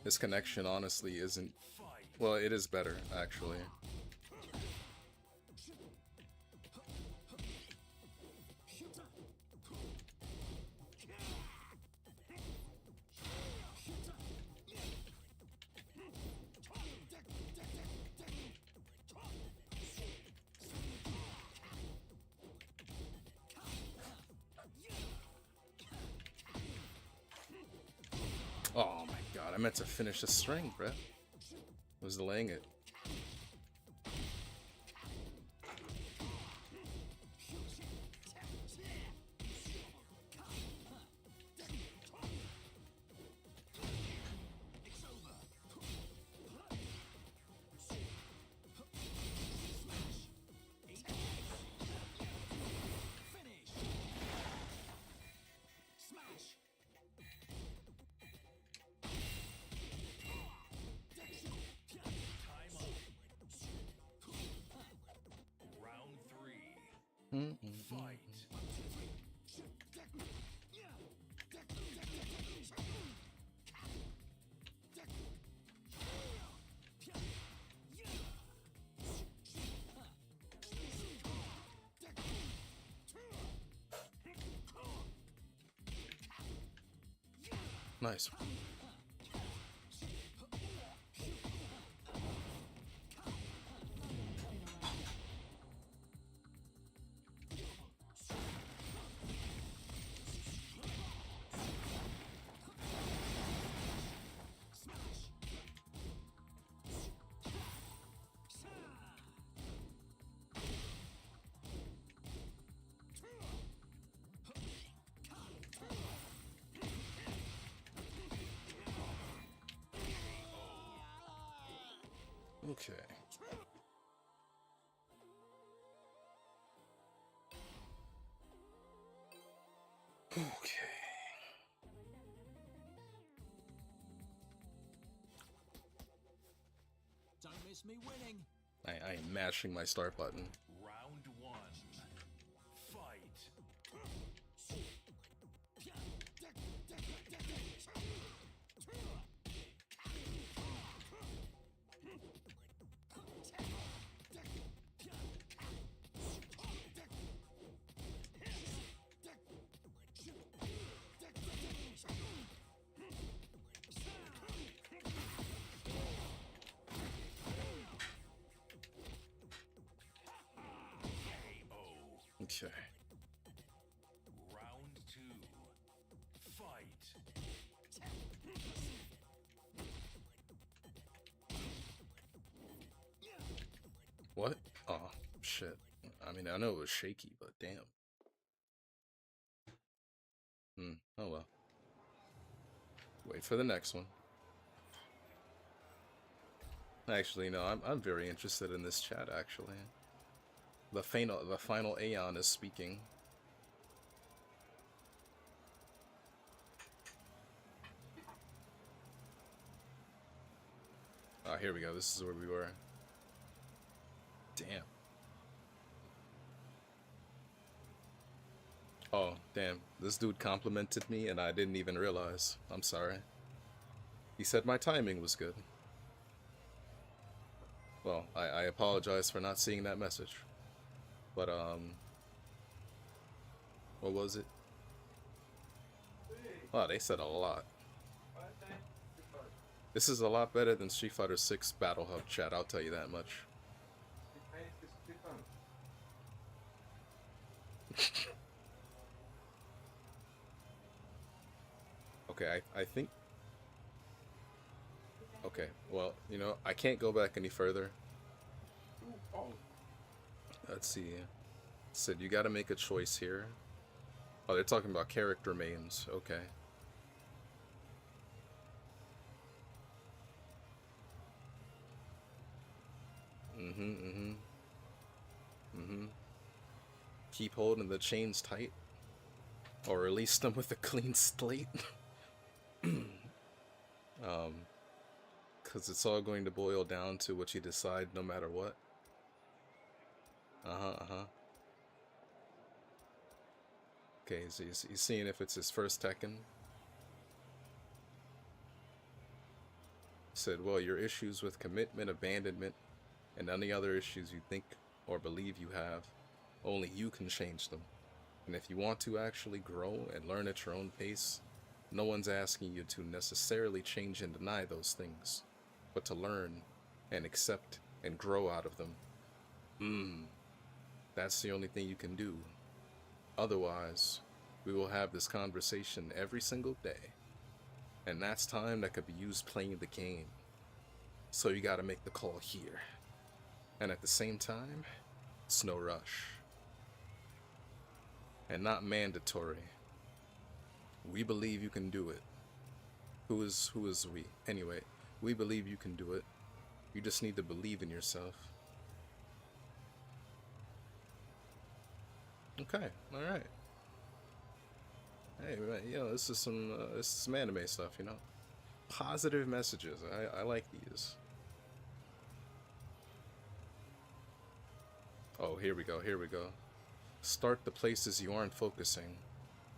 Speaker 13: This connection honestly isn't... Well, it is better, actually. Oh my god, I meant to finish the string, bruh. I was delaying it.
Speaker 14: Fight.
Speaker 13: Nice. Okay. Okay.
Speaker 14: Don't miss me winning.
Speaker 13: I am mashing my start button.
Speaker 14: Round 1. Fight.
Speaker 13: Okay.
Speaker 14: Round 2. Fight.
Speaker 13: What? Oh, shit. I mean, I know it was shaky, but damn. Oh well. Wait for the next one. Actually, no, I'm very interested in this chat, actually. The final Aeon is speaking. Oh, here we go. This is where we were. Damn. Oh, damn. This dude complimented me and I didn't even realize. I'm sorry. He said my timing was good. Well, I apologize for not seeing that message. But, what was it? Wow, they said a lot. This is a lot better than Street Fighter 6 Battle Hub chat, I'll tell you that much. Okay, I think... Okay, well, you know, I can't go back any further. Let's see. Said you gotta make a choice here. Oh, they're talking about character mains. Okay. Keep holding the chains tight. Or release them with a clean slate. Because it's all going to boil down to what you decide no matter what. Okay, so he's seeing if it's his first Tekken. Said, well, your issues with commitment, abandonment, and any other issues you think or believe you have, only you can change them. And if you want to actually grow and learn at your own pace, no one's asking you to necessarily change and deny those things, but to learn and accept and grow out of them. That's the only thing you can do. Otherwise, we will have this conversation every single day. And that's time that could be used playing the game. So you gotta make the call here. And at the same time, it's no rush. And not mandatory. We believe you can do it. Who is we? Anyway, we believe you can do it. You just need to believe in yourself. Okay, alright. Hey, you know, this is some anime stuff, you know? Positive messages. I like these. Oh, here we go, here we go. Start the places you aren't focusing.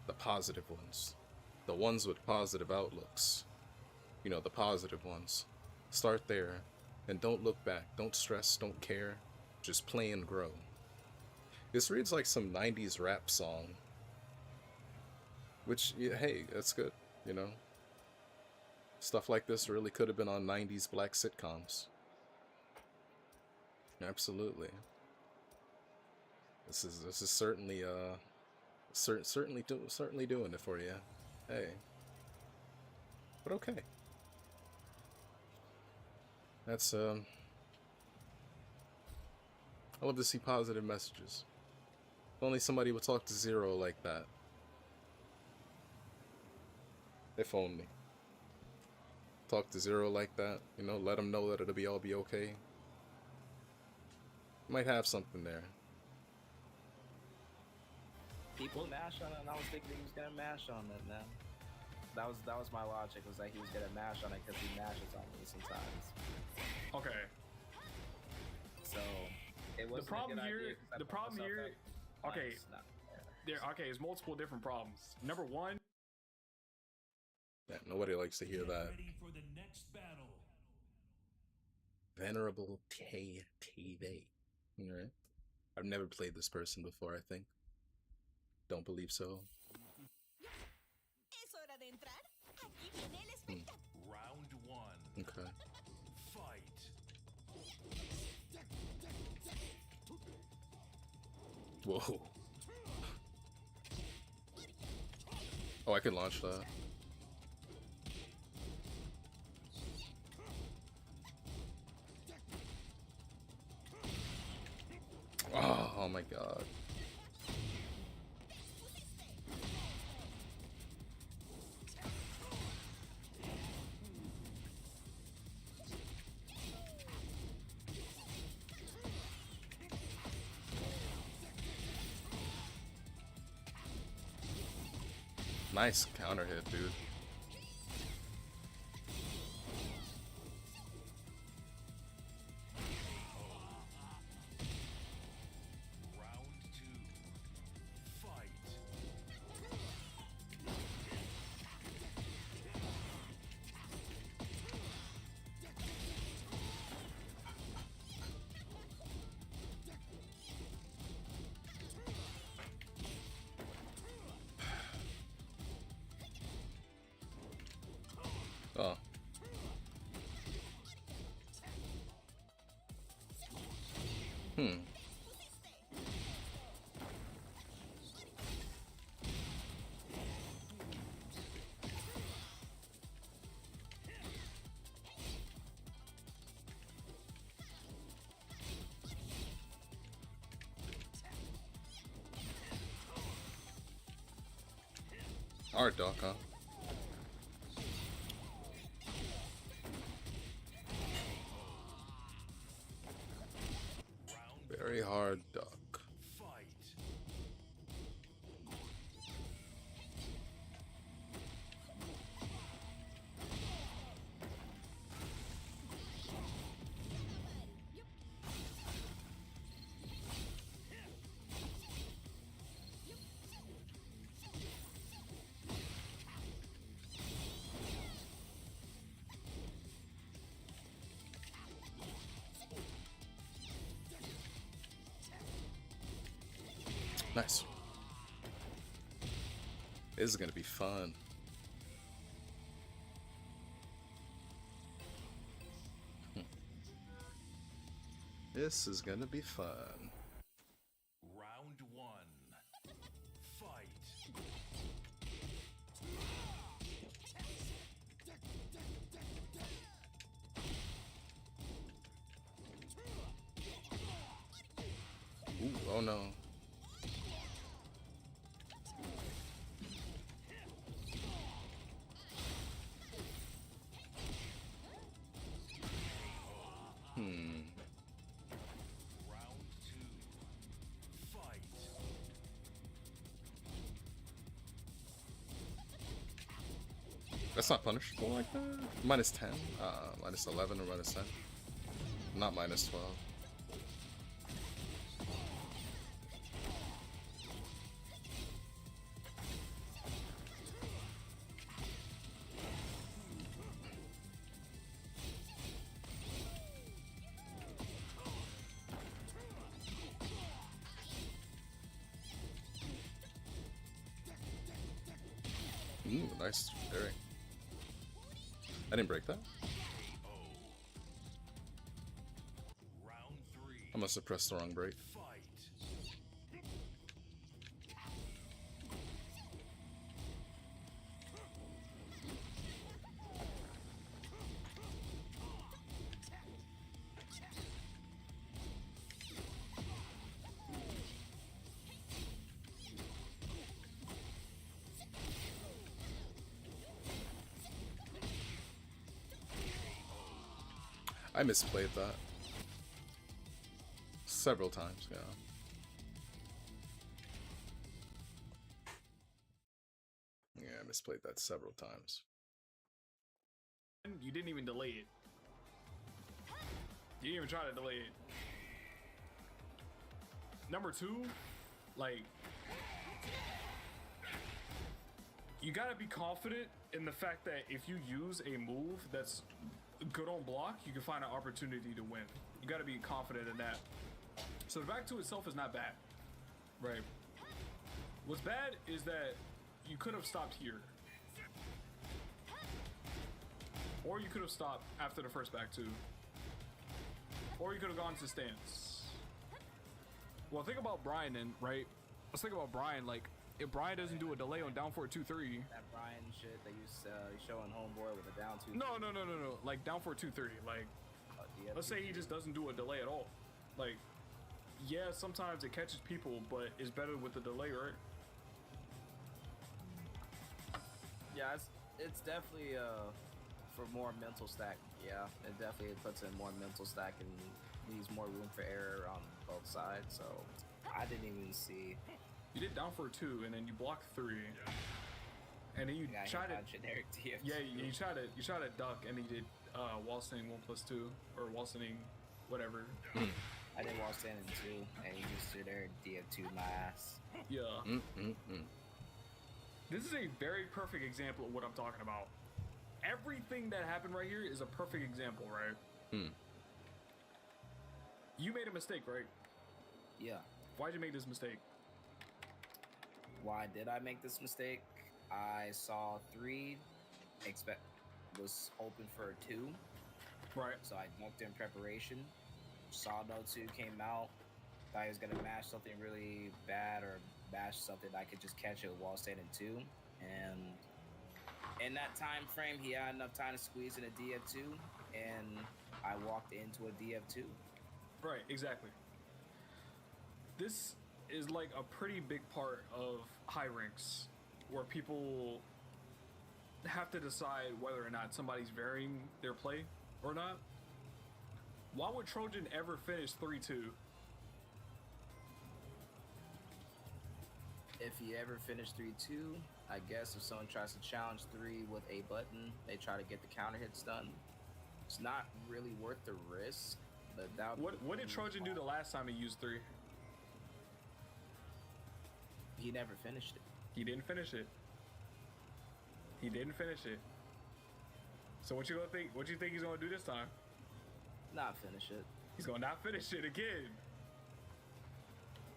Speaker 13: The positive ones. The ones with positive outlooks. You know, the positive ones. Start there. And don't look back. Don't stress, don't care. Just play and grow. This reads like some 90s rap song. Which, yeah, hey, that's good, you know? Stuff like this really could have been on 90s black sitcoms. Absolutely. This is certainly certainly doing it for you. Hey. But okay. That's I love to see positive messages. If only somebody would talk to Zero like that. If only. Talk to Zero like that, you know, let him know that it'll all be okay. Might have something there.
Speaker 16: People mash on it, and I was thinking he was gonna mash on it, man. That was my logic, was that he was gonna mash on it because he mashes on me sometimes.
Speaker 15: Okay.
Speaker 16: So it was
Speaker 15: the problem here. Okay. There's multiple different problems. Number one.
Speaker 13: Yeah, nobody likes to hear that.
Speaker 14: Ready for the next battle.
Speaker 13: Venerable TV. Alright. I've never played this person before, I think. Don't believe so.
Speaker 14: Round 1.
Speaker 13: Okay.
Speaker 14: Fight.
Speaker 13: Whoa. Oh, I could launch that. Oh my god. Nice counter hit, dude. Oh. Hmm. Alright, Doc, huh? Very hard, Doc. Nice. This is gonna be fun. This is gonna be fun.
Speaker 14: Round one. Fight.
Speaker 13: Ooh, oh no. That's not punishable like that. Minus 10, minus 11 or minus 10. Not minus 12. Ooh, nice parry. I didn't break that. I must have pressed the wrong break. I misplayed that. Several times, yeah. Yeah, I misplayed that several times.
Speaker 15: You didn't even delay it. You didn't even try to delay it. Number two, like, you gotta be confident in the fact that if you use a move that's good on block, you can find an opportunity to win. You gotta be confident in that. So the back two itself is not bad, right? What's bad is that you could have stopped here. Or you could have stopped after the first back two. Or you could have gone to stance. Well, think about Brian then, right? Let's think about Brian. Like, if Brian doesn't do a delay on down for 2-3.
Speaker 16: That Brian shit that you showing homeboy with a down 2.
Speaker 15: No. Like down for 2-3. Like, let's say he just doesn't do a delay at all. Like, yeah, sometimes it catches people, but it's better with the delay, right?
Speaker 16: Yeah, it's definitely for more mental stack. Yeah, it definitely puts in more mental stack and leaves more room for error on both sides. So I didn't even see.
Speaker 15: You did down for 2, and then you blocked 3, and then you tried to
Speaker 16: generic DF2.
Speaker 15: Yeah, you tried to duck, and he did wall standing 1+2 or wall standing whatever.
Speaker 16: I did wall standing 2, and he just generic DF2 my ass.
Speaker 15: Yeah. This is a very perfect example of what I'm talking about. Everything that happened right here is a perfect example, right? You made a mistake, right?
Speaker 16: Yeah.
Speaker 15: Why'd you make this mistake?
Speaker 16: Why did I make this mistake? I saw 3, was open for a 2.
Speaker 15: Right.
Speaker 16: So I ducked in preparation. Saw no 2 came out. Thought he was gonna mash something really bad or bash something I could just catch it while standing 2. And in that time frame, he had enough time to squeeze in a DF2, and I walked into a DF2.
Speaker 15: Right, exactly. This is like a pretty big part of high ranks where people have to decide whether or not somebody's varying their play or not. Why would Trojan ever finish 3-2?
Speaker 16: If he ever finished 3-2, I guess if someone tries to challenge 3 with a button, they try to get the counter hits done. It's not really worth the risk, but that.
Speaker 15: What did Trojan do the last time he used 3?
Speaker 16: He never finished it.
Speaker 15: He didn't finish it. He didn't finish it. So what you think he's gonna do this time?
Speaker 16: Not finish it.
Speaker 15: He's gonna not finish it again.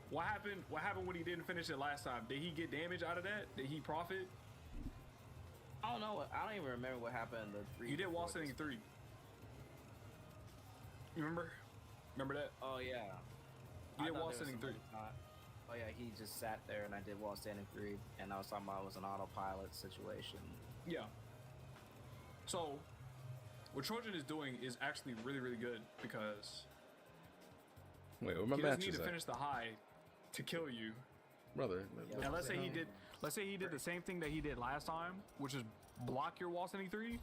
Speaker 15: What happened when he didn't finish it last time? Did he get damage out of that? Did he profit?
Speaker 16: I don't know. I don't even remember what happened in the 3.
Speaker 15: You did wall standing 3. You remember? Remember that?
Speaker 16: Oh yeah.
Speaker 15: You did wall standing 3.
Speaker 16: Oh yeah, he just sat there and I did wall standing 3, and I was talking about it was an autopilot situation.
Speaker 15: Yeah. So, what Trojan is doing is actually really, really good because
Speaker 13: wait, what my
Speaker 15: he
Speaker 13: match
Speaker 15: doesn't need
Speaker 13: is
Speaker 15: to
Speaker 13: at?
Speaker 15: finish the high to kill you.
Speaker 13: Brother.
Speaker 15: And let's say he did the same thing that he did last time, which is block your wall standing 3.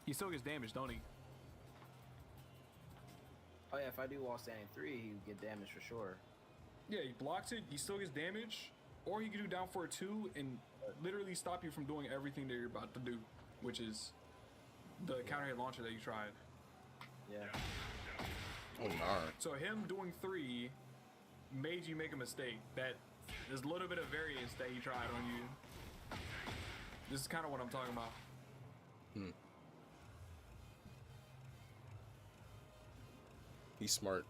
Speaker 15: He still gets damage, don't he?
Speaker 16: Oh yeah, if I do wall standing 3, he would get damage for sure.
Speaker 15: Yeah, he blocks it, he still gets damage, or he can do down for a 2 and literally stop you from doing everything that you're about to do, which is the counter hit launcher that you tried.
Speaker 16: Yeah.
Speaker 13: Oh, nah.
Speaker 15: So him doing 3 made you make a mistake. That there's a little bit of variance that he tried on you. This is kind of what I'm talking about.
Speaker 13: He's smart.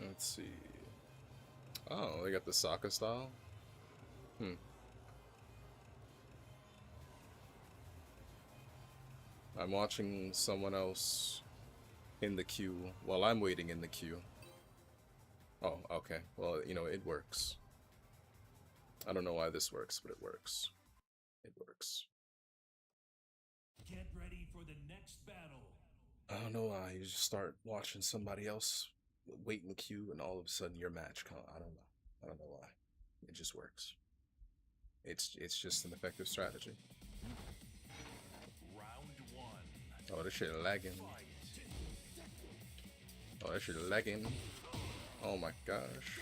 Speaker 13: Let's see. Oh, they got the Sokka style? I'm watching someone else in the queue while I'm waiting in the queue. Oh, okay. Well, you know, it works. I don't know why this works, but it works. It works.
Speaker 14: Get ready for the next battle.
Speaker 13: I don't know why. You just start watching somebody else wait in the queue and all of a sudden your match comes. I don't know. I don't know why. It just works. It's just an effective strategy.
Speaker 14: Round 1.
Speaker 13: Oh, this shit lagging. Oh, that shit lagging. Oh my gosh.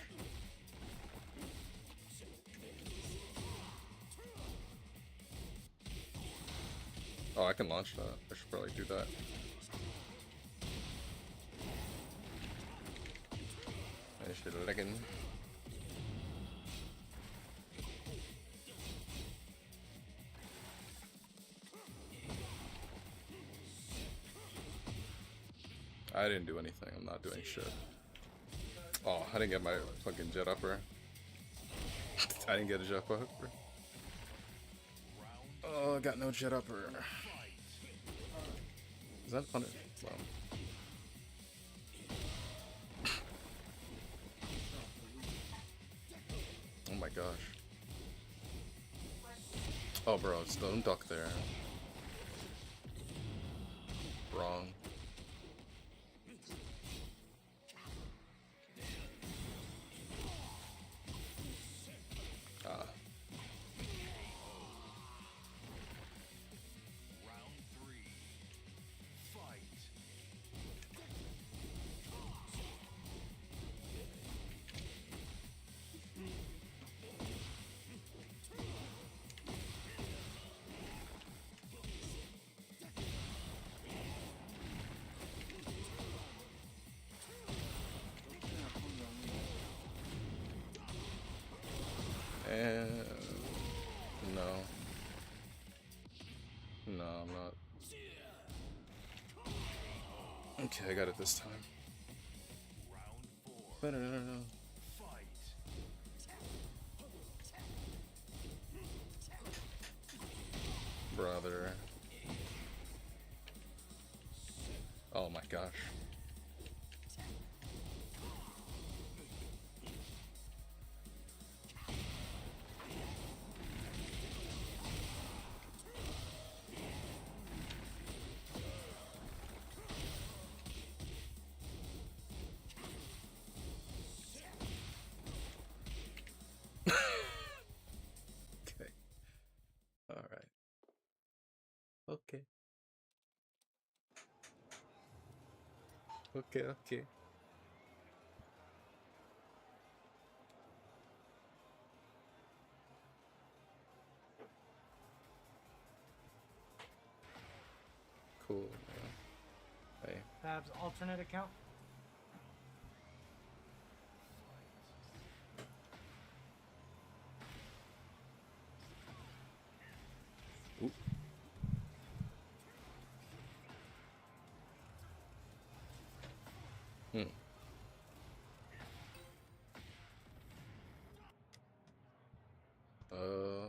Speaker 13: Oh, I can launch that. I should probably do that. That shit lagging. I didn't do anything. I'm not doing shit. Oh, I didn't get my fucking jet upper. I didn't get a jet upper. Oh, I got no jet upper. Is that fun? Well. Oh, bro, don't duck there. Wrong. Ah. And no. No, I'm not. Okay, I got it this time. Brother. Oh my gosh. Okay. All right. Okay. Okay. Cool, man. Hey.
Speaker 19: Fab's alternate account.
Speaker 13: Oop.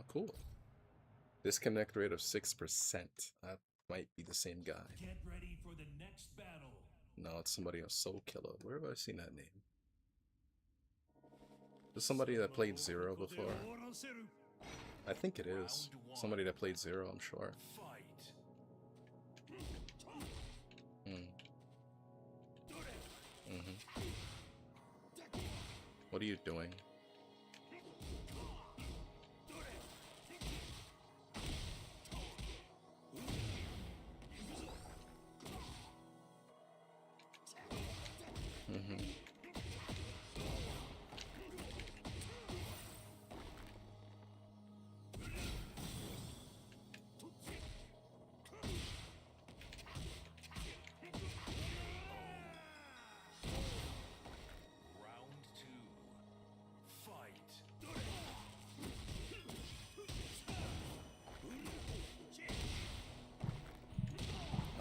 Speaker 13: Cool. Disconnect rate of 6%. That might be the same guy.
Speaker 14: Get ready for the next battle.
Speaker 13: No, it's somebody else. Soul Killer. Where have I seen that name? There's somebody that played Zero before. I think it is. Somebody that played Zero, I'm sure. What are you doing?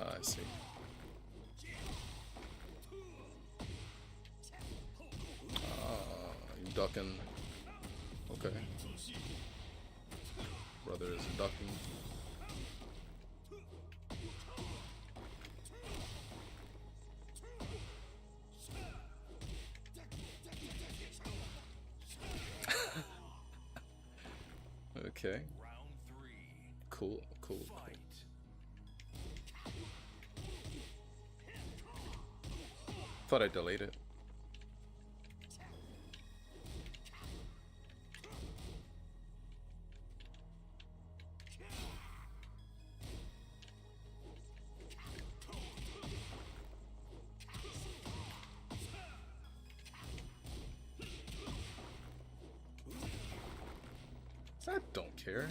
Speaker 13: I see. You ducking. Okay. Brother is ducking. Okay. Cool. Thought I delayed it. I don't care.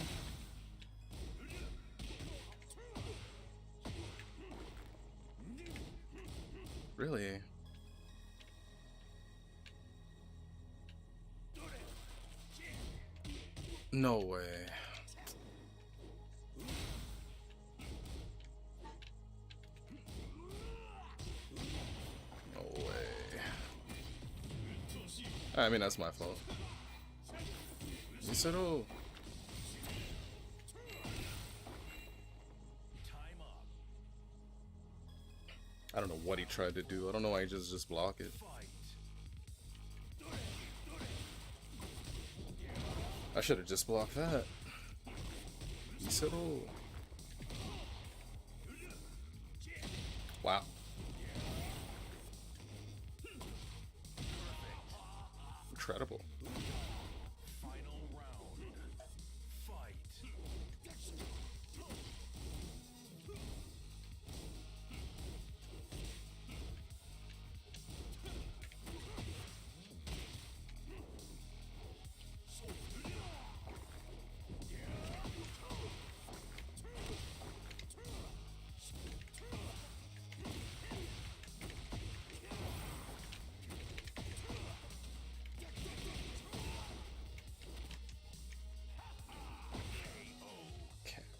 Speaker 13: Really? No way. No way. I mean, that's my fault. Misero. I don't know what he tried to do. I don't know why he just block it. I should have just blocked that. Settle. Wow. Incredible.
Speaker 14: Final round. Fight.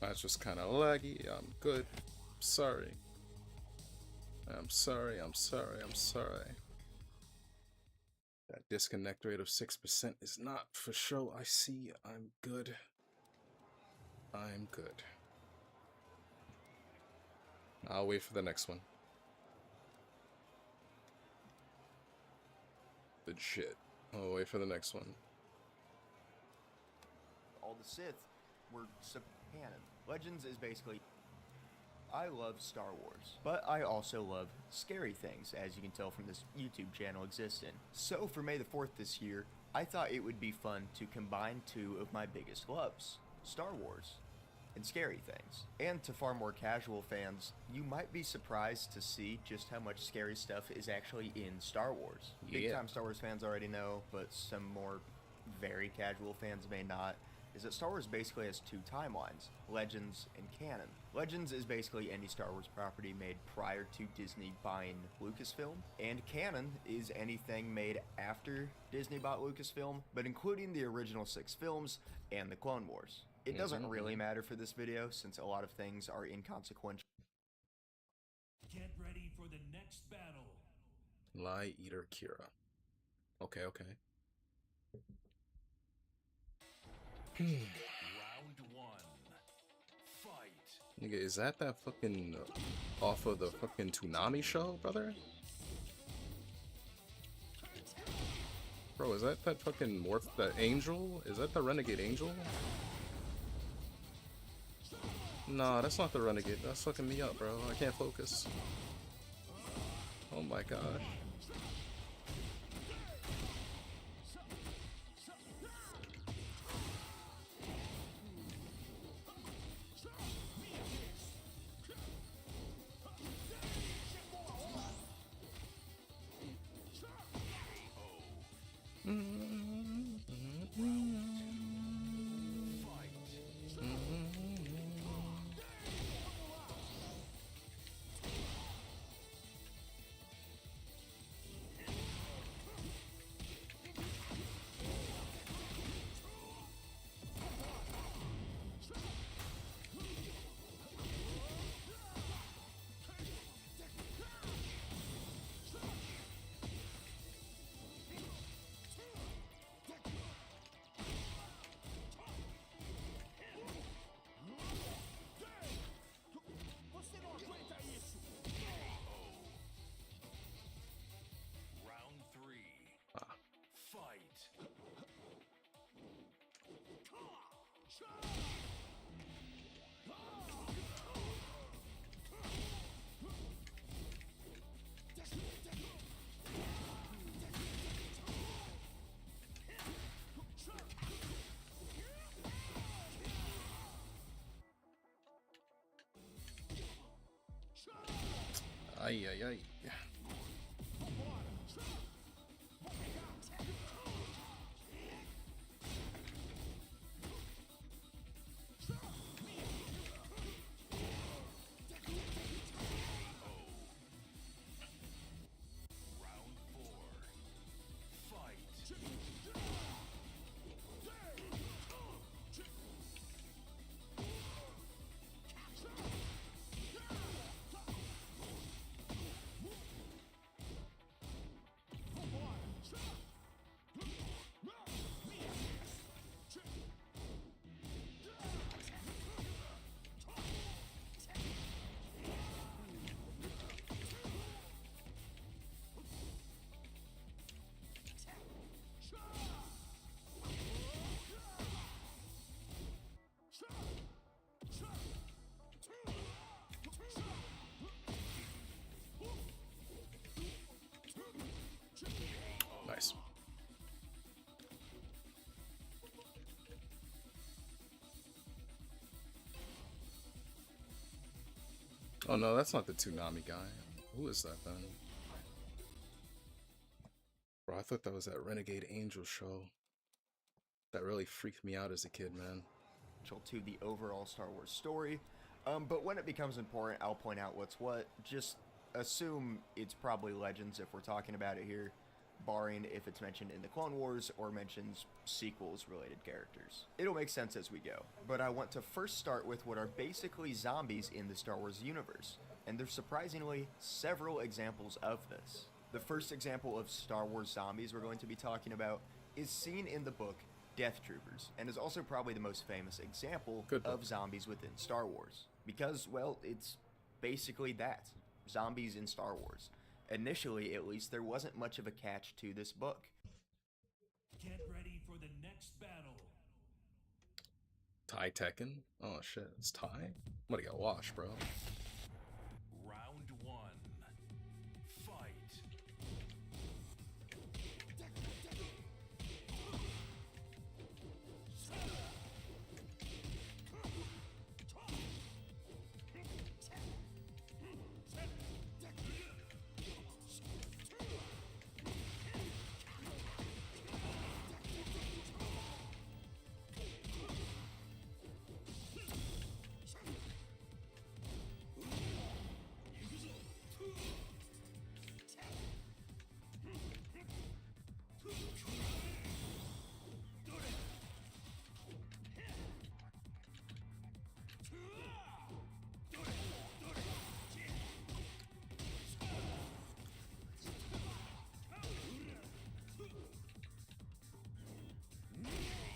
Speaker 13: That's just kind of laggy. I'm good. Sorry. I'm sorry. I'm sorry. I'm sorry. That disconnect rate of 6% is not for show. I see. I'm good. I'm good. I'll wait for the next one. Legit. I'll wait for the next one.
Speaker 19: All the Sith were canon. Legends is basically... I love Star Wars, but I also love scary things, as you can tell from this YouTube channel existing. So for May the 4th this year, I thought it would be fun to combine two of my biggest loves, Star Wars and scary things. And to far more casual fans, you might be surprised to see just how much scary stuff is actually in Star Wars. Big time Star Wars fans already know, but some more very casual fans may not, is that Star Wars basically has two timelines, Legends and Canon. Legends is basically any Star Wars property made prior to Disney buying Lucasfilm, and Canon is anything made after Disney bought Lucasfilm, but including the original 6 films and the Clone Wars. It doesn't really matter for this video, since a lot of things are inconsequential.
Speaker 14: Get ready for the next battle.
Speaker 13: Lie Eater Kira. Okay, okay.
Speaker 14: Round 1. Fight.
Speaker 13: Nigga, is that fucking off of the fucking Toonami show, brother? Bro, is that fucking that angel? Is that the Renegade Angel? Nah, that's not the Renegade. That's fucking me up, bro. I can't focus. Oh my gosh.
Speaker 14: Round 3. Fight.
Speaker 13: Ay, ay, ay.
Speaker 14: Round 4. Fight.
Speaker 13: Nice. Oh no, that's not the Toonami guy. Who is that then? Bro, I thought that was that Renegade Angel show. That really freaked me out as a kid, man.
Speaker 19: To the overall Star Wars story, but when it becomes important, I'll point out what's what. Just assume it's probably Legends if we're talking about it here, barring if it's mentioned in the Clone Wars or mentions sequels related characters. It'll make sense as we go, but I want to first start with what are basically zombies in the Star Wars universe, and there's surprisingly several examples of this. The first example of Star Wars zombies we're going to be talking about is seen in the book Death Troopers, and is also probably the most famous example of zombies within Star Wars. Because, well, it's basically that. Zombies in Star Wars. Initially, at least, there wasn't much of a catch to this book.
Speaker 14: Get ready for the next battle.
Speaker 13: Thai Tekken? Oh shit, it's Thai? I'm gonna get washed, bro.
Speaker 14: Round one. Fight.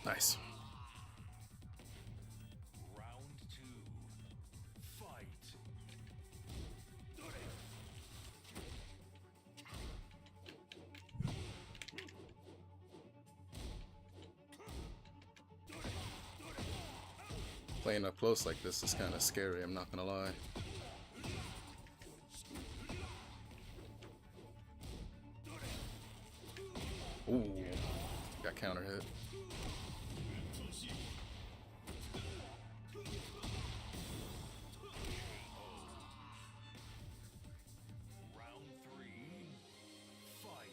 Speaker 13: Nice.
Speaker 14: Round two. Fight.
Speaker 13: Playing up close like this is kind of scary, I'm not gonna lie. Ooh, got counter hit.
Speaker 14: Round three. Fight.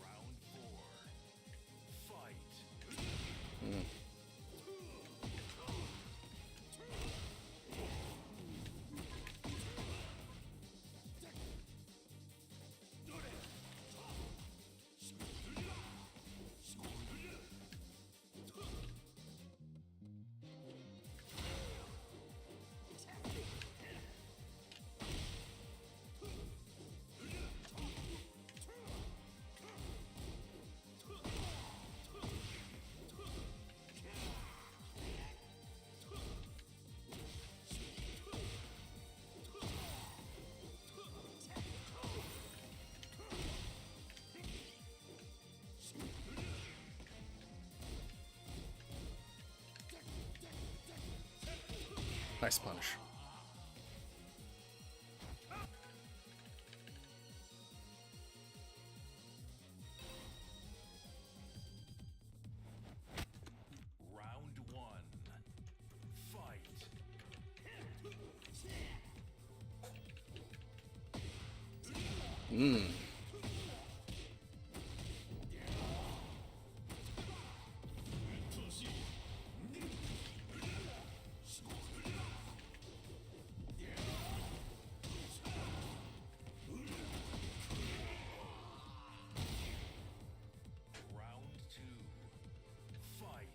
Speaker 14: Round four. Fight.
Speaker 13: Nice punish.
Speaker 14: Round one. Fight. Round two. Fight.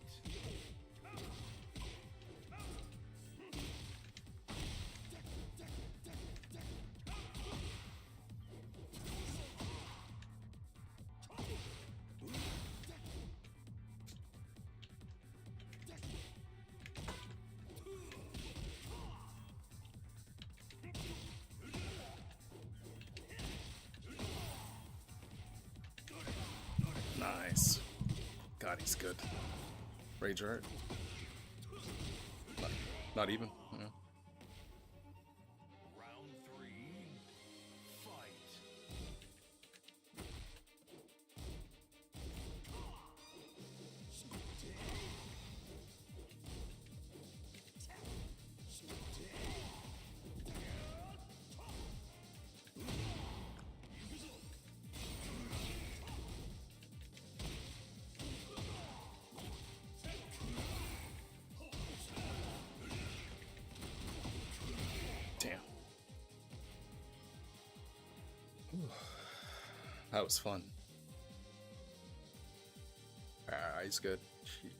Speaker 13: good. Rage art. Not even. Yeah.
Speaker 14: Round 3, fight.
Speaker 13: Damn. That was fun. Ah, he's good. Jeez.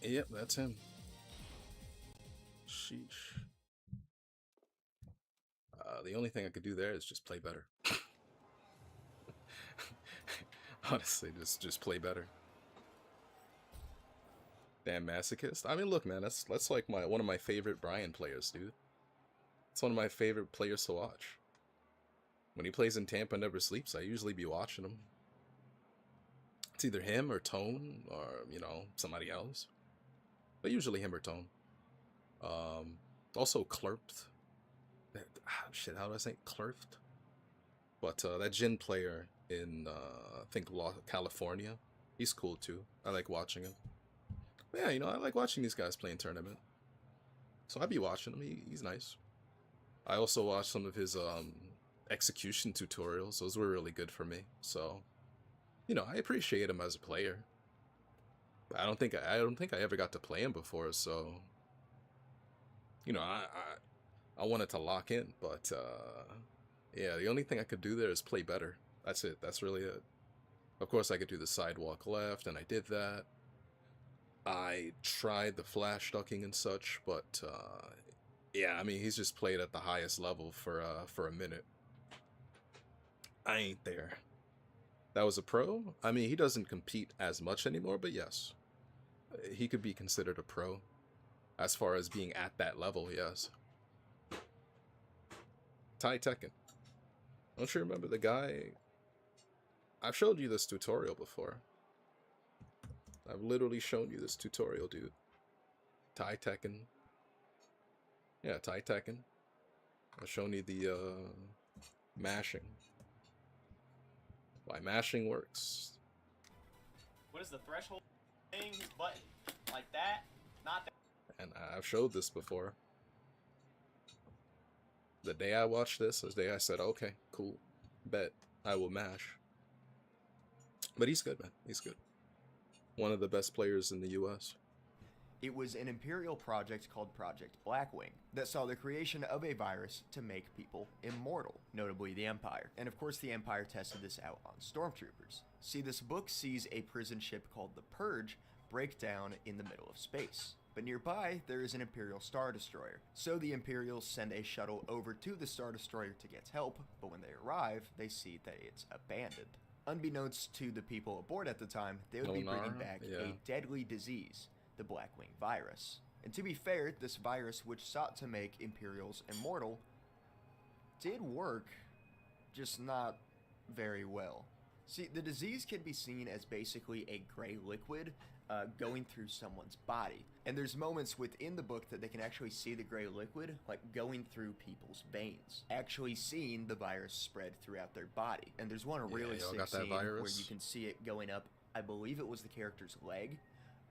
Speaker 13: Yep, that's him. Sheesh. The only thing I could do there is just play better. Honestly, just play better. Damn masochist. I mean, look, man, that's like one of my favorite Brian players, dude. It's one of my favorite players to watch. When he plays in Tampa Never Sleeps, I usually be watching him. It's either him or Tone or, you know, somebody else. But usually him or Tone. Also Clerped. Shit, how do I say it? Clerped? But that Jin player in, I think, California, he's cool too. I like watching him. But yeah, you know, I like watching these guys play in tournament. So I'd be watching him. He's nice. I also watched some of his execution tutorials. Those were really good for me. So, you know, I appreciate him as a player. But I don't think I ever got to play him before. So, you know, I wanted to lock in, but yeah, the only thing I could do there is play better. That's it. That's really it. Of course, I could do the sidewalk left, and I did that. I tried the flash ducking and such, but yeah, I mean, he's just played at the highest level for a minute. I ain't there. That was a pro? I mean, he doesn't compete as much anymore, but yes. He could be considered a pro. As far as being at that level, yes. Tai Tekken. Don't you remember the guy? I've showed you this tutorial before. I've literally shown you this tutorial, dude. Tai Tekken. Yeah, Tai Tekken. I've shown you the mashing. Why mashing works.
Speaker 20: What is the threshold thing? His button. Like that? Not that.
Speaker 13: And I've showed this before. The day I watched this was the day I said, okay, cool. Bet I will mash. But he's good, man. He's good. One of the best players in the US.
Speaker 19: It was an Imperial project called Project Blackwing that saw the creation of a virus to make people immortal, notably the Empire. And of course the Empire tested this out on stormtroopers. See, this book sees a prison ship called the Purge break down in the middle of space. But nearby, there is an Imperial Star Destroyer. So the Imperials send a shuttle over to the Star Destroyer to get help, but when they arrive, they see that it's abandoned. Unbeknownst to the people aboard at the time, they would be bringing back a deadly disease, the Blackwing virus. And to be fair, this virus, which sought to make Imperials immortal, did work, just not very well. See, the disease can be seen as basically a gray liquid going through someone's body. And there's moments within the book that they can actually see the gray liquid, like going through people's veins, actually seeing the virus spread throughout their body. And there's one really sick scene where you can see it going up, I believe it was the character's leg,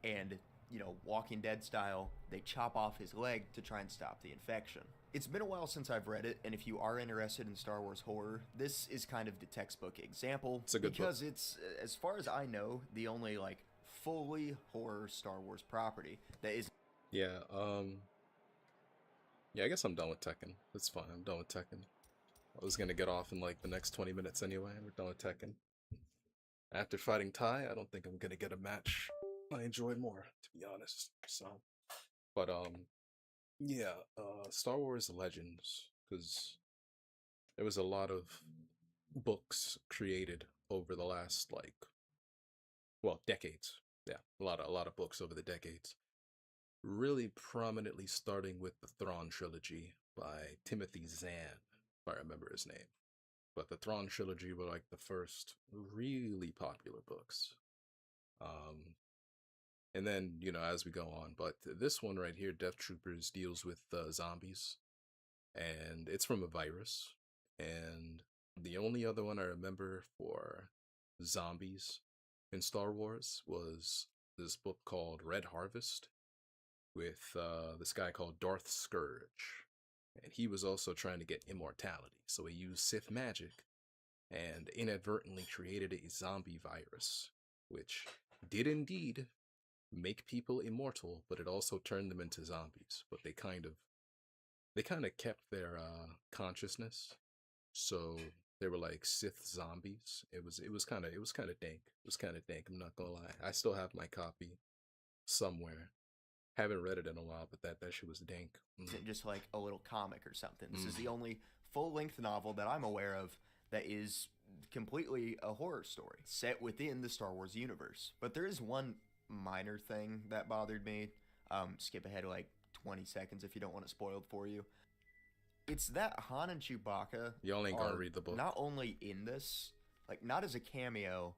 Speaker 19: and, you know, Walking Dead style, they chop off his leg to try and stop the infection. It's been a while since I've read it, and if you are interested in Star Wars horror, this is kind of the textbook example. It's a good because book. It's, as far as I know, the only, like, fully horror Star Wars property that is...
Speaker 13: Yeah, yeah, I guess I'm done with Tekken. It's fine, I'm done with Tekken. I was gonna get off in, like, the next 20 minutes anyway. We're done with Tekken. After fighting Tai, I don't think I'm gonna get a match I enjoy more, to be honest. So, but yeah, Star Wars Legends, because there was a lot of books created over the last, like, well, decades. Yeah, a lot of books over the decades. Really prominently starting with the Thrawn trilogy by Timothy Zahn, if I remember his name. but the Thrawn trilogy were like the first really popular books. And then, you know, as we go on, but this one right here, Death Troopers, deals with zombies, and it's from a virus. And the only other one I remember for zombies in Star Wars was this book called Red Harvest with this guy called Darth Scourge. And he was also trying to get immortality, so he used Sith magic and inadvertently created a zombie virus, which did indeed make people immortal, but it also turned them into zombies. But they kind of kept their consciousness, so they were like Sith zombies. It was kind of dank. It was kind of dank. I'm not gonna lie. I still have my copy somewhere. Haven't read it in a while, but that shit was dank.
Speaker 19: Isn't just like a little comic or something. This is the only full-length novel that I'm aware of that is completely a horror story set within the Star Wars universe. But there is one minor thing that bothered me. Skip ahead like 20 seconds if you don't want it spoiled for you. It's that Han and Chewbacca
Speaker 13: You only ain't gonna read the book.
Speaker 19: not only in this, like not as a cameo,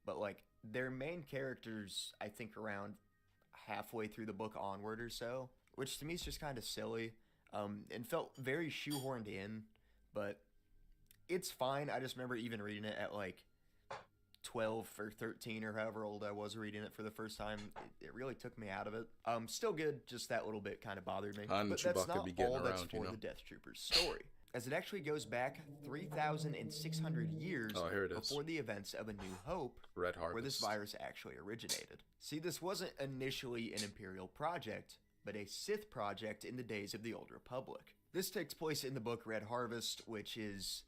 Speaker 19: but like their main characters, I think around halfway through the book onward or so, which to me is just kind of silly, and felt very shoehorned in, but it's fine. I just remember even reading it at like 12 or 13 or however old I was reading it for the first time. It really took me out of it. Still good, just that little bit kind of bothered me.
Speaker 13: Han and
Speaker 19: But that's
Speaker 13: Chewbacca
Speaker 19: not
Speaker 13: be getting
Speaker 19: all that's
Speaker 13: around,
Speaker 19: for
Speaker 13: you know?
Speaker 19: the Death Troopers story, as it actually goes back 3,600 years
Speaker 13: Oh, here it is.
Speaker 19: before the events of A New Hope,
Speaker 13: Red
Speaker 19: where this
Speaker 13: Harvest.
Speaker 19: virus actually originated. See, this wasn't initially an Imperial project, but a Sith project in the days of the Old Republic. This takes place in the book Red Harvest, which is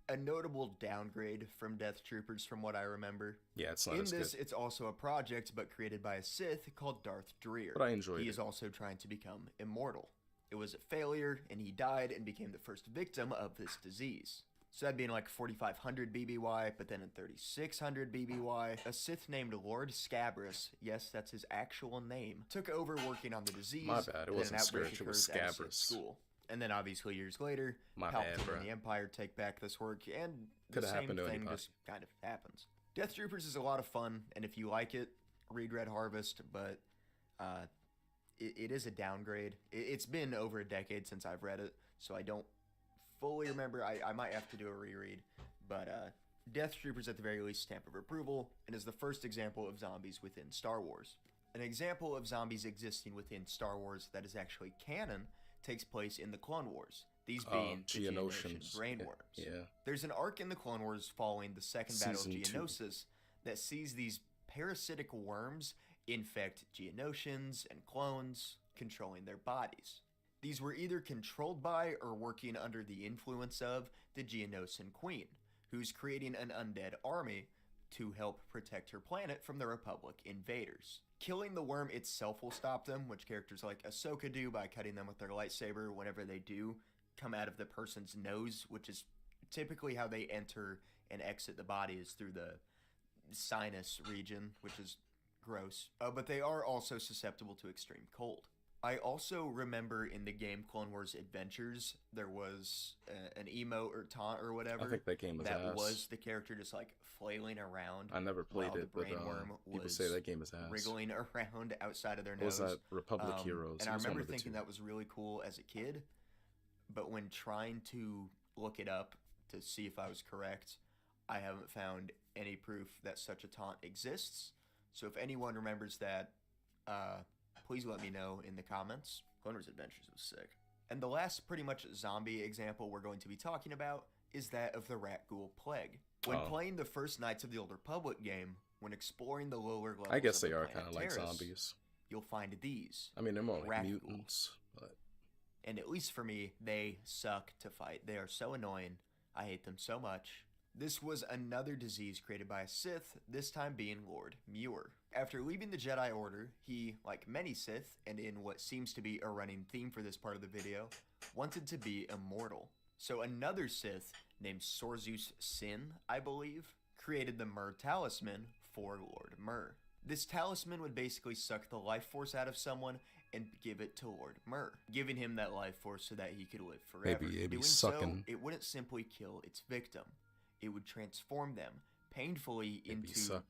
Speaker 19: a notable downgrade from Death Troopers from what I remember.
Speaker 13: Yeah, it's not
Speaker 19: In
Speaker 13: as
Speaker 19: this,
Speaker 13: good.
Speaker 19: it's also a project, but created by a Sith called Darth Dreer.
Speaker 13: But I enjoyed
Speaker 19: He
Speaker 13: it.
Speaker 19: is also trying to become immortal. It was a failure, and he died and became the first victim of this disease. So that'd be in like 4500 BBY, but then in 3600 BBY, a Sith named Lord Scabrous, yes, that's his actual name, took over working on the disease.
Speaker 13: My bad, it
Speaker 19: and
Speaker 13: wasn't
Speaker 19: an outbreak
Speaker 13: Scourge, it was
Speaker 19: occurs at a Sith
Speaker 13: Scabrous.
Speaker 19: school. And then obviously years later,
Speaker 13: My bad,
Speaker 19: Palpatine
Speaker 13: bruh.
Speaker 19: and the Empire take back this work, and the
Speaker 13: Coulda
Speaker 19: same
Speaker 13: happened to
Speaker 19: thing
Speaker 13: anybody.
Speaker 19: just kind of happens. Death Troopers is a lot of fun, and if you like it, read Red Harvest, but it is a downgrade. It's been over a decade since I've read it, so I don't fully remember. I might have to do a reread, but Death Troopers at the very least stamp of approval, and is the first example of zombies within Star Wars. An example of zombies existing within Star Wars that is actually canon takes place in the Clone Wars. These being the
Speaker 13: Geonosians.
Speaker 19: Geonosian brainworms.
Speaker 13: Yeah.
Speaker 19: There's an arc in the Clone Wars following the Second Battle of
Speaker 13: Season 2.
Speaker 19: Geonosis that sees these parasitic worms infect Geonosians and clones, controlling their bodies. These were either controlled by or working under the influence of the Geonosian Queen, who's creating an undead army to help protect her planet from the Republic invaders. Killing the worm itself will stop them, which characters like Ahsoka do by cutting them with their lightsaber whenever they do come out of the person's nose, which is typically how they enter and exit the body, is through the sinus region, which is gross. But they are also susceptible to extreme cold. I also remember in the game Clone Wars Adventures, there was an emote or taunt or whatever.
Speaker 13: I think that game was
Speaker 19: that
Speaker 13: ass.
Speaker 19: was the character just like flailing around.
Speaker 13: I never played
Speaker 19: while
Speaker 13: it,
Speaker 19: the
Speaker 13: but
Speaker 19: brainworm
Speaker 13: people
Speaker 19: was
Speaker 13: say that game is ass.
Speaker 19: wriggling around outside of their
Speaker 13: What was
Speaker 19: nose.
Speaker 13: that? Republic Heroes.
Speaker 19: And
Speaker 13: It
Speaker 19: I
Speaker 13: was one
Speaker 19: remember
Speaker 13: of the
Speaker 19: thinking
Speaker 13: two.
Speaker 19: that was really cool as a kid, but when trying to look it up to see if I was correct, I haven't found any proof that such a taunt exists. So if anyone remembers that, please let me know in the comments. Clone Wars Adventures was sick. And the last pretty much zombie example we're going to be talking about is that of the Rat Ghoul Plague. When playing the first Knights of the Old Republic game, when exploring the lower levels
Speaker 13: I guess
Speaker 19: of
Speaker 13: they
Speaker 19: the
Speaker 13: are
Speaker 19: planet
Speaker 13: kind of like
Speaker 19: Terrace,
Speaker 13: zombies.
Speaker 19: you'll find these.
Speaker 13: I mean, they're more like
Speaker 19: rat
Speaker 13: mutants, but
Speaker 19: And at least for me, they suck to fight. They are so annoying. I hate them so much. This was another disease created by a Sith, this time being Lord Muir. After leaving the Jedi Order, he, like many Sith, and in what seems to be a running theme for this part of the video, wanted to be immortal. So another Sith, named Sorzus Sin, I believe, created the Myrrh Talisman for Lord Myrrh. This talisman would basically suck the life force out of someone and give it to Lord Myrrh, giving him that life force so that he could live forever.
Speaker 13: Maybe
Speaker 19: Doing
Speaker 13: sucking.
Speaker 19: so, it wouldn't simply kill its victim. It would transform them painfully into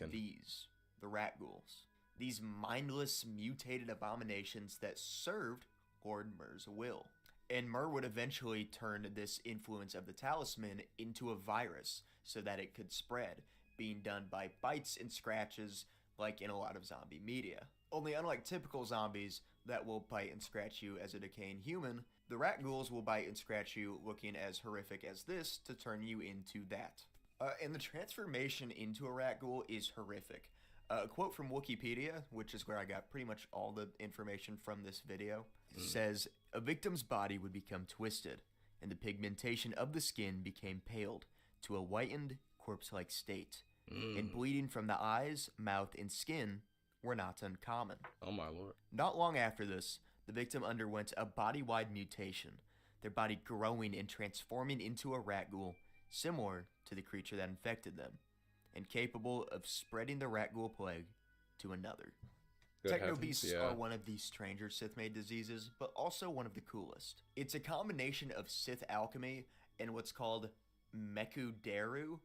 Speaker 19: these, the rat ghouls. These mindless, mutated abominations that served Lord Myrrh's will. And Myrrh would eventually turn this influence of the talisman into a virus so that it could spread, being done by bites and scratches like in a lot of zombie media. Only unlike typical zombies that will bite and scratch you as a decaying human, the rat ghouls will bite and scratch you looking as horrific as this to turn you into that. And the transformation into a rat ghoul is horrific. A quote from Wikipedia, which is where I got pretty much all the information from this video, says, "A victim's body would become twisted, and the pigmentation of the skin became paled to a whitened, corpse-like state, and bleeding from the eyes, mouth, and skin were not uncommon."
Speaker 13: Oh my lord.
Speaker 19: Not long after this, the victim underwent a body-wide mutation, their body growing and transforming into a rat ghoul, similar to the creature that infected them, and capable of spreading the rat ghoul plague to another. Technobeasts are one of the stranger Sith-made diseases, but also one of the coolest. It's a combination of Sith alchemy and what's called Mekuderu,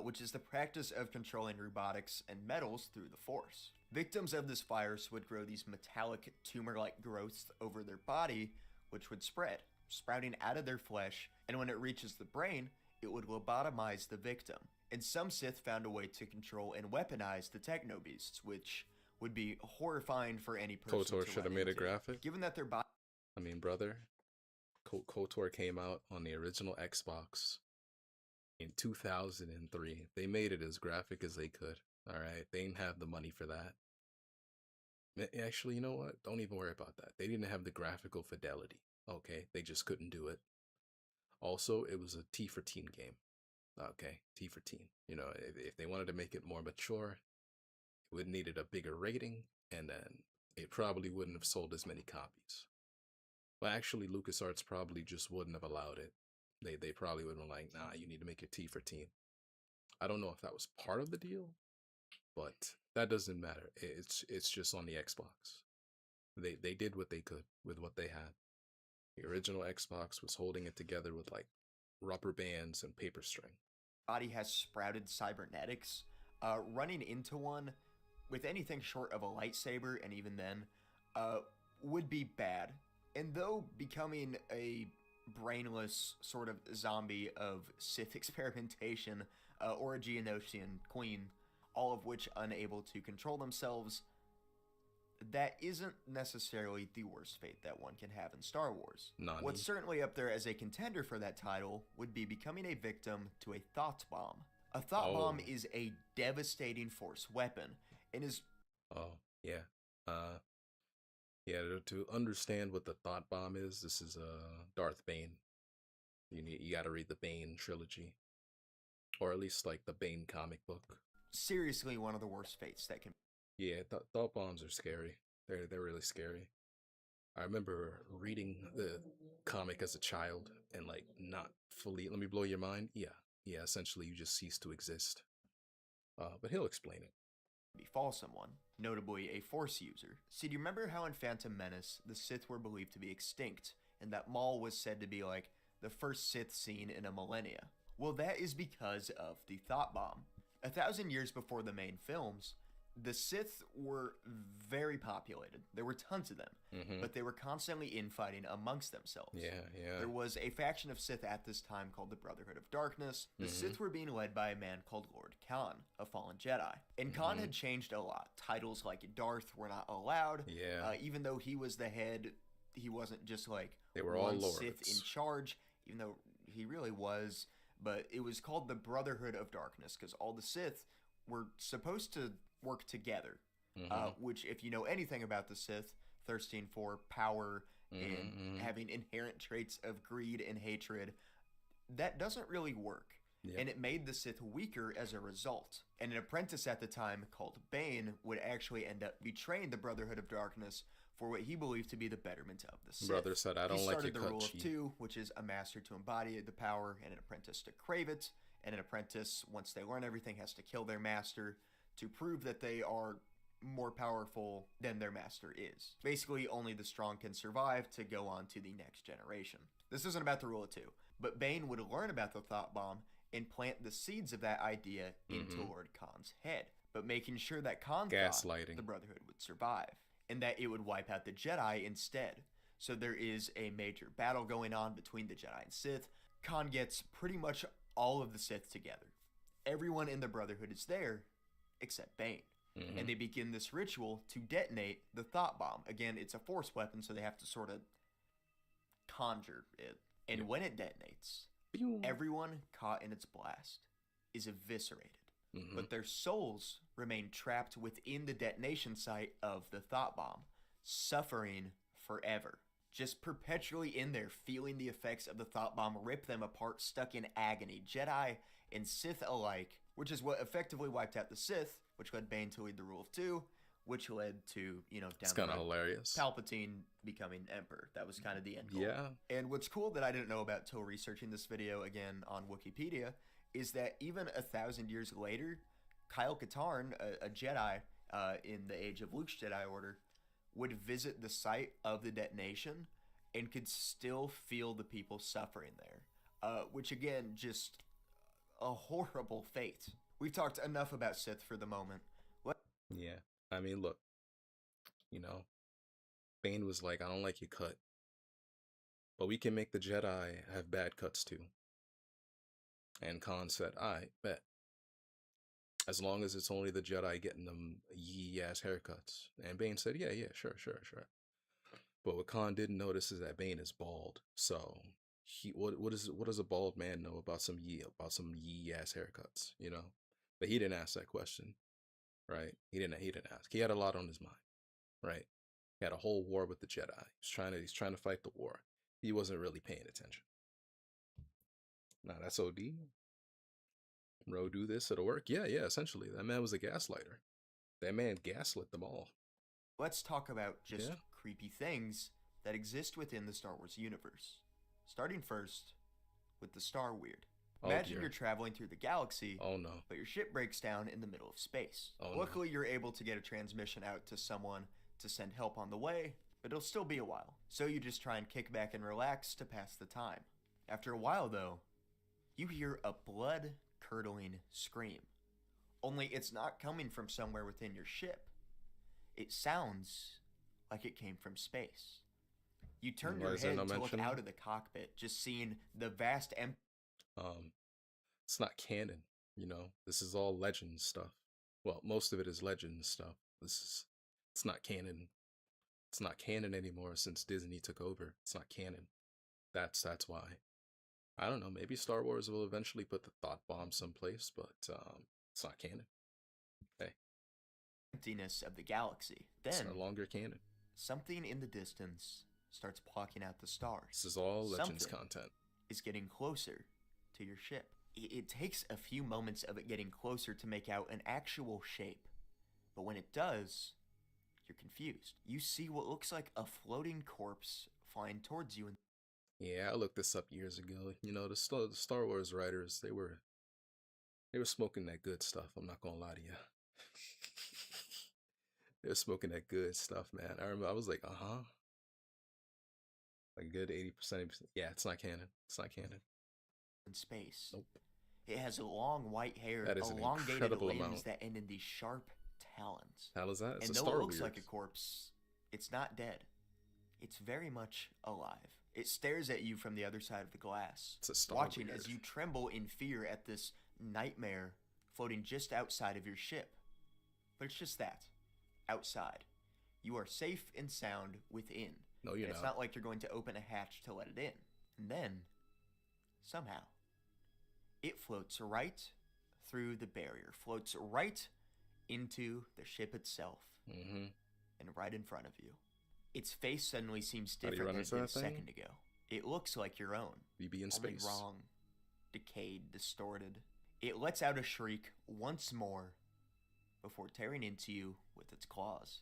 Speaker 19: which is the practice of controlling robotics and metals through the Force. Victims of this virus would grow these metallic tumor-like growths over their body, which would spread, sprouting out of their flesh, and when it reaches the brain, it would lobotomize the victim. And some Sith found a way to control and weaponize the Technobeasts, which would be horrifying for any person
Speaker 13: KOTOR
Speaker 19: to
Speaker 13: should have
Speaker 19: run
Speaker 13: made a
Speaker 19: into.
Speaker 13: graphic.
Speaker 19: Given that their body...
Speaker 13: I mean, brother, KOTOR came out on the original Xbox in 2003. They made it as graphic as they could. All right, they didn't have the money for that. Actually, you know what? Don't even worry about that. They didn't have the graphical fidelity. Okay, they just couldn't do it. Also, it was a T for teen game. Okay, T for teen. You know, if they wanted to make it more mature, it would needed a bigger rating, and then it probably wouldn't have sold as many copies. But actually, LucasArts probably just wouldn't have allowed it. They probably would have been like, nah, you need to make your T for teen. I don't know if that was part of the deal, but that doesn't matter. It's just on the Xbox. They did what they could with what they had. The original Xbox was holding it together with like rubber bands and paper string.
Speaker 19: Body has sprouted cybernetics. Running into one with anything short of a lightsaber, and even then, would be bad. And though becoming a brainless sort of zombie of Sith experimentation, or a Geonosian queen, all of which unable to control themselves, that isn't necessarily the worst fate that one can have in Star Wars.
Speaker 13: Nani.
Speaker 19: What's certainly up there as a contender for that title would be becoming a victim to a thought bomb. A thought bomb is a devastating Force weapon, and is...
Speaker 13: Oh, yeah. Yeah, to understand what the thought bomb is, this is Darth Bane. You gotta read the Bane trilogy. Or at least, like, the Bane comic book.
Speaker 19: Seriously one of the worst fates that can...
Speaker 13: Yeah, thought bombs are scary. They're really scary. I remember reading the comic as a child and like not fully. Let me blow your mind. Yeah. Essentially, you just cease to exist. But he'll explain it.
Speaker 19: Befall someone, notably a Force user. See, do you remember how in Phantom Menace the Sith were believed to be extinct, and that Maul was said to be like the first Sith seen in a millennia? Well, that is because of the thought bomb. 1,000 years before the main films, the Sith were very populated. There were tons of them, but they were constantly infighting amongst themselves.
Speaker 13: Yeah.
Speaker 19: There was a faction of Sith at this time called the Brotherhood of Darkness. The Sith were being led by a man called Lord Khan, a fallen Jedi. And Khan had changed a lot. Titles like Darth were not allowed.
Speaker 13: Yeah.
Speaker 19: Even though he was the head, he wasn't just like
Speaker 13: they were
Speaker 19: one
Speaker 13: all lords.
Speaker 19: Sith in charge, even though he really was. But it was called the Brotherhood of Darkness because all the Sith were supposed to work together, which, if you know anything about the Sith, thirsting for power and having inherent traits of greed and hatred, that doesn't really work. Yep. And it made the Sith weaker as a result. And an apprentice at the time called Bane would actually end up betraying the Brotherhood of Darkness for what he believed to be the betterment of the Sith.
Speaker 13: Brother said, I don't like your
Speaker 19: He started the rule of two, which is a master to embody the power and an apprentice to crave it. And an apprentice, once they learn everything, has to kill their master to prove that they are more powerful than their master is. Basically, only the strong can survive to go on to the next generation. This isn't about the rule of two, but Bane would learn about the Thought Bomb and plant the seeds of that idea into Lord Khan's head, but making sure that Khan thought the Brotherhood would survive, and that it would wipe out the Jedi instead. So there is a major battle going on between the Jedi and Sith. Khan gets pretty much all of the Sith together. Everyone in the Brotherhood is there, except Bane. And they begin this ritual to detonate the Thought Bomb. Again, it's a force weapon, so they have to sort of conjure it. And when it detonates, everyone caught in its blast is eviscerated. But their souls remain trapped within the detonation site of the Thought Bomb, suffering forever. Just perpetually in there, feeling the effects of the Thought Bomb rip them apart, stuck in agony. Jedi and Sith alike, which is what effectively wiped out the Sith, which led Bane to lead the Rule of Two, which led to, down
Speaker 13: it's kind of hilarious.
Speaker 19: Palpatine becoming Emperor. That was kind of the end goal.
Speaker 13: Yeah.
Speaker 19: And what's cool that I didn't know about till researching this video again on Wikipedia is that even 1,000 years later, Kyle Katarn, a Jedi in the age of Luke's Jedi Order, would visit the site of the detonation and could still feel the people suffering there. Which again, just a horrible fate. We've talked enough about Sith for the moment.
Speaker 13: Yeah. I mean, look, Bane was like, I don't like your cut, but we can make the Jedi have bad cuts too. And Khan said, I bet. As long as it's only the Jedi getting them yee-ass haircuts. And Bane said, yeah, sure. But what Khan didn't notice is that Bane is bald. So what does a bald man know about some yee-ass haircuts, But he didn't ask that question, right? He didn't ask. He had a lot on his mind, right? He had a whole war with the Jedi. He's trying to fight the war. He wasn't really paying attention. Nah, that's OD. Bro, do this, it'll work. Yeah, essentially. That man was a gaslighter. That man gaslit them all.
Speaker 19: Let's talk about just creepy things that exist within the Star Wars universe. Starting first with the Star Weird. Imagine you're traveling through the galaxy, but your ship breaks down in the middle of space. Luckily, you're able to get a transmission out to someone to send help on the way, but it'll still be a while. So you just try and kick back and relax to pass the time. After a while, though, you hear a blood-curdling scream. Only it's not coming from somewhere within your ship. It sounds like it came from space. You turn your head to look out of the cockpit, just seeing the vast empty...
Speaker 13: It's not canon, This is all legend stuff. Well, most of it is legend stuff. It's not canon. It's not canon anymore since Disney took over. It's not canon. That's why. I don't know, maybe Star Wars will eventually put the Thought Bomb someplace, but it's not canon. Hey.
Speaker 19: Emptiness of the galaxy. Then,
Speaker 13: it's no longer canon.
Speaker 19: Something in the distance starts plucking out the stars.
Speaker 13: This is all Legends content.
Speaker 19: Is getting closer to your ship. It takes a few moments of it getting closer to make out an actual shape. But when it does, you're confused. You see what looks like a floating corpse flying towards you.
Speaker 13: Yeah, I looked this up years ago. The Star Wars writers, they were smoking that good stuff. I'm not gonna lie to you. They were smoking that good stuff, man. I remember I was like, like a good 80%. Yeah, it's not canon. It's not canon.
Speaker 19: In space.
Speaker 13: Nope.
Speaker 19: It has long white hair,
Speaker 13: that is
Speaker 19: elongated limbs that end in these sharp talons.
Speaker 13: How is that? It's
Speaker 19: and
Speaker 13: a
Speaker 19: though
Speaker 13: Star
Speaker 19: it looks
Speaker 13: Weird.
Speaker 19: like a corpse, it's not dead. It's very much alive. It stares at you from the other side of the glass,
Speaker 13: It's a Star
Speaker 19: watching
Speaker 13: Weird.
Speaker 19: as you tremble in fear at this nightmare floating just outside of your ship. But it's just that. Outside. You are safe and sound within.
Speaker 13: No, you're
Speaker 19: and it's not like you're going to open a hatch to let it in. And then, somehow, it floats right through the barrier, floats right into the ship itself, and right in front of you. Its face suddenly seems different than it did a second ago. It looks like your own.
Speaker 13: BB in space.
Speaker 19: Wrong, decayed, distorted. It lets out a shriek once more before tearing into you with its claws.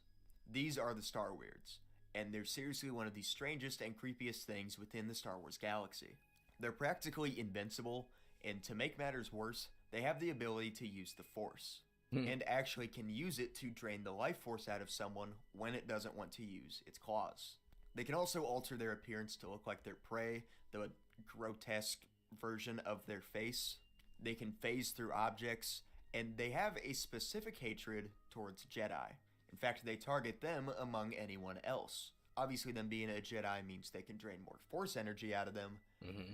Speaker 19: These are the Star Weirds, and they're seriously one of the strangest and creepiest things within the Star Wars galaxy. They're practically invincible, and to make matters worse, they have the ability to use the Force. and actually can use it to drain the life force out of someone when it doesn't want to use its claws. They can also alter their appearance to look like their prey, the grotesque version of their face. They can phase through objects, and they have a specific hatred towards Jedi. In fact, they target them among anyone else. Obviously, them being a Jedi means they can drain more Force energy out of them,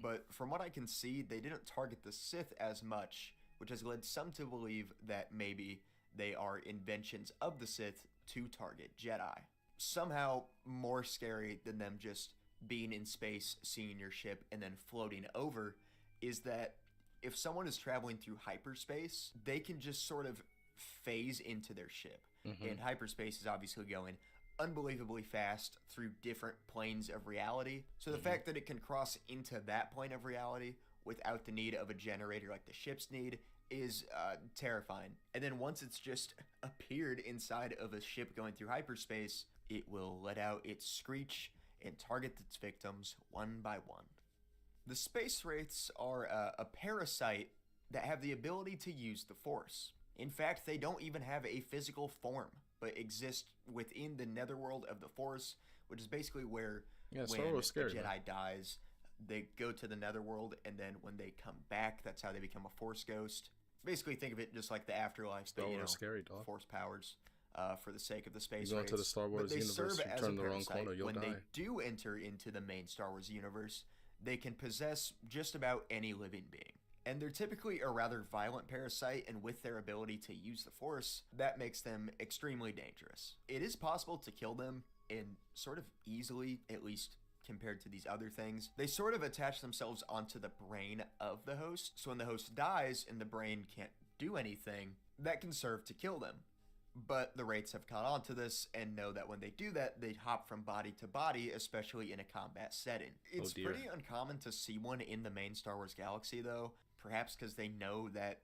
Speaker 19: but from what I can see, they didn't target the Sith as much, which has led some to believe that maybe they are inventions of the Sith to target Jedi. Somehow more scary than them just being in space, seeing your ship, and then floating over is that if someone is traveling through hyperspace, they can just sort of phase into their ship. And hyperspace is obviously going unbelievably fast through different planes of reality. So the fact that it can cross into that plane of reality without the need of a generator like the ships need is terrifying. And then once it's just appeared inside of a ship going through hyperspace, it will let out its screech and target its victims one by one. The space wraiths are a parasite that have the ability to use the Force. In fact, they don't even have a physical form, but exist within the netherworld of the Force, which is basically where when a Jedi dies, they go to the netherworld, and then when they come back, that's how they become a Force ghost. Basically, think of it just like the afterlife, but Force powers for the sake of the space
Speaker 13: You go into the Star Wars universe, you turn the wrong corner, you'll die.
Speaker 19: When they do enter into the main Star Wars universe, they can possess just about any living being. And they're typically a rather violent parasite, and with their ability to use the Force, that makes them extremely dangerous. It is possible to kill them, and sort of easily, at least compared to these other things. They sort of attach themselves onto the brain of the host, so when the host dies and the brain can't do anything, that can serve to kill them. But the Wraiths have caught on to this and know that when they do that, they hop from body to body, especially in a combat setting. It's pretty uncommon to see one in the main Star Wars galaxy, though, perhaps because they know that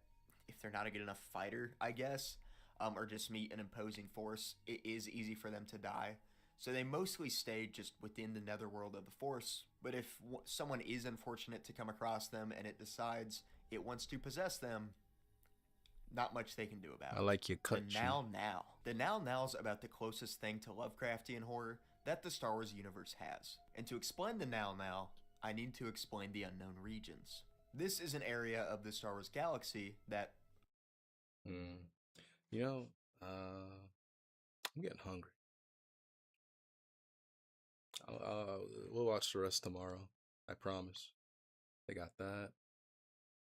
Speaker 19: if they're not a good enough fighter, I guess, or just meet an imposing force, it is easy for them to die. So they mostly stay just within the netherworld of the Force, but if someone is unfortunate to come across them and it decides it wants to possess them, not much they can do about it.
Speaker 13: I like your cut.
Speaker 19: The Now. The Now's about the closest thing to Lovecraftian horror that the Star Wars universe has. And to explain the Now, I need to explain the Unknown Regions. This is an area of the Star Wars galaxy that...
Speaker 13: You know, I'm getting hungry. We'll watch the rest tomorrow. I promise. They got that.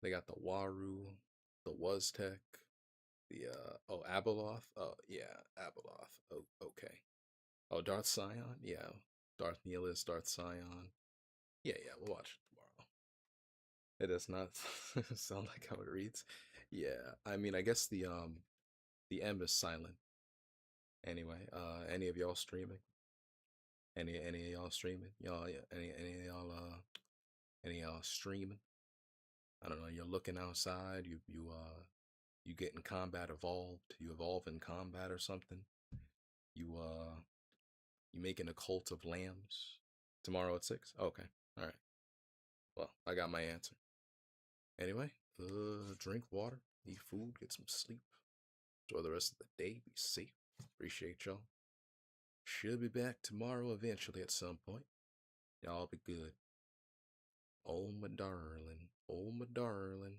Speaker 13: They got the Waru, the Waztec, the Abeloth. Oh yeah, Abeloth. Oh okay. Oh, Darth Sion. Yeah, Darth Nihilus, Darth Sion. Yeah, we'll watch it tomorrow. It does not sound like how it reads. Yeah, I mean, I guess the M is silent. Anyway, any of y'all streaming? Any of y'all streaming? Y'all, any of y'all streaming? I don't know. You're looking outside. You get in combat evolved. You evolve in combat or something. You making a cult of lambs tomorrow at 6. Okay, all right. Well, I got my answer. Anyway, drink water, eat food, get some sleep. Enjoy the rest of the day. Be safe. Appreciate y'all. Should be back tomorrow eventually at some point. Y'all be good. Oh, my darling. Oh, my darling.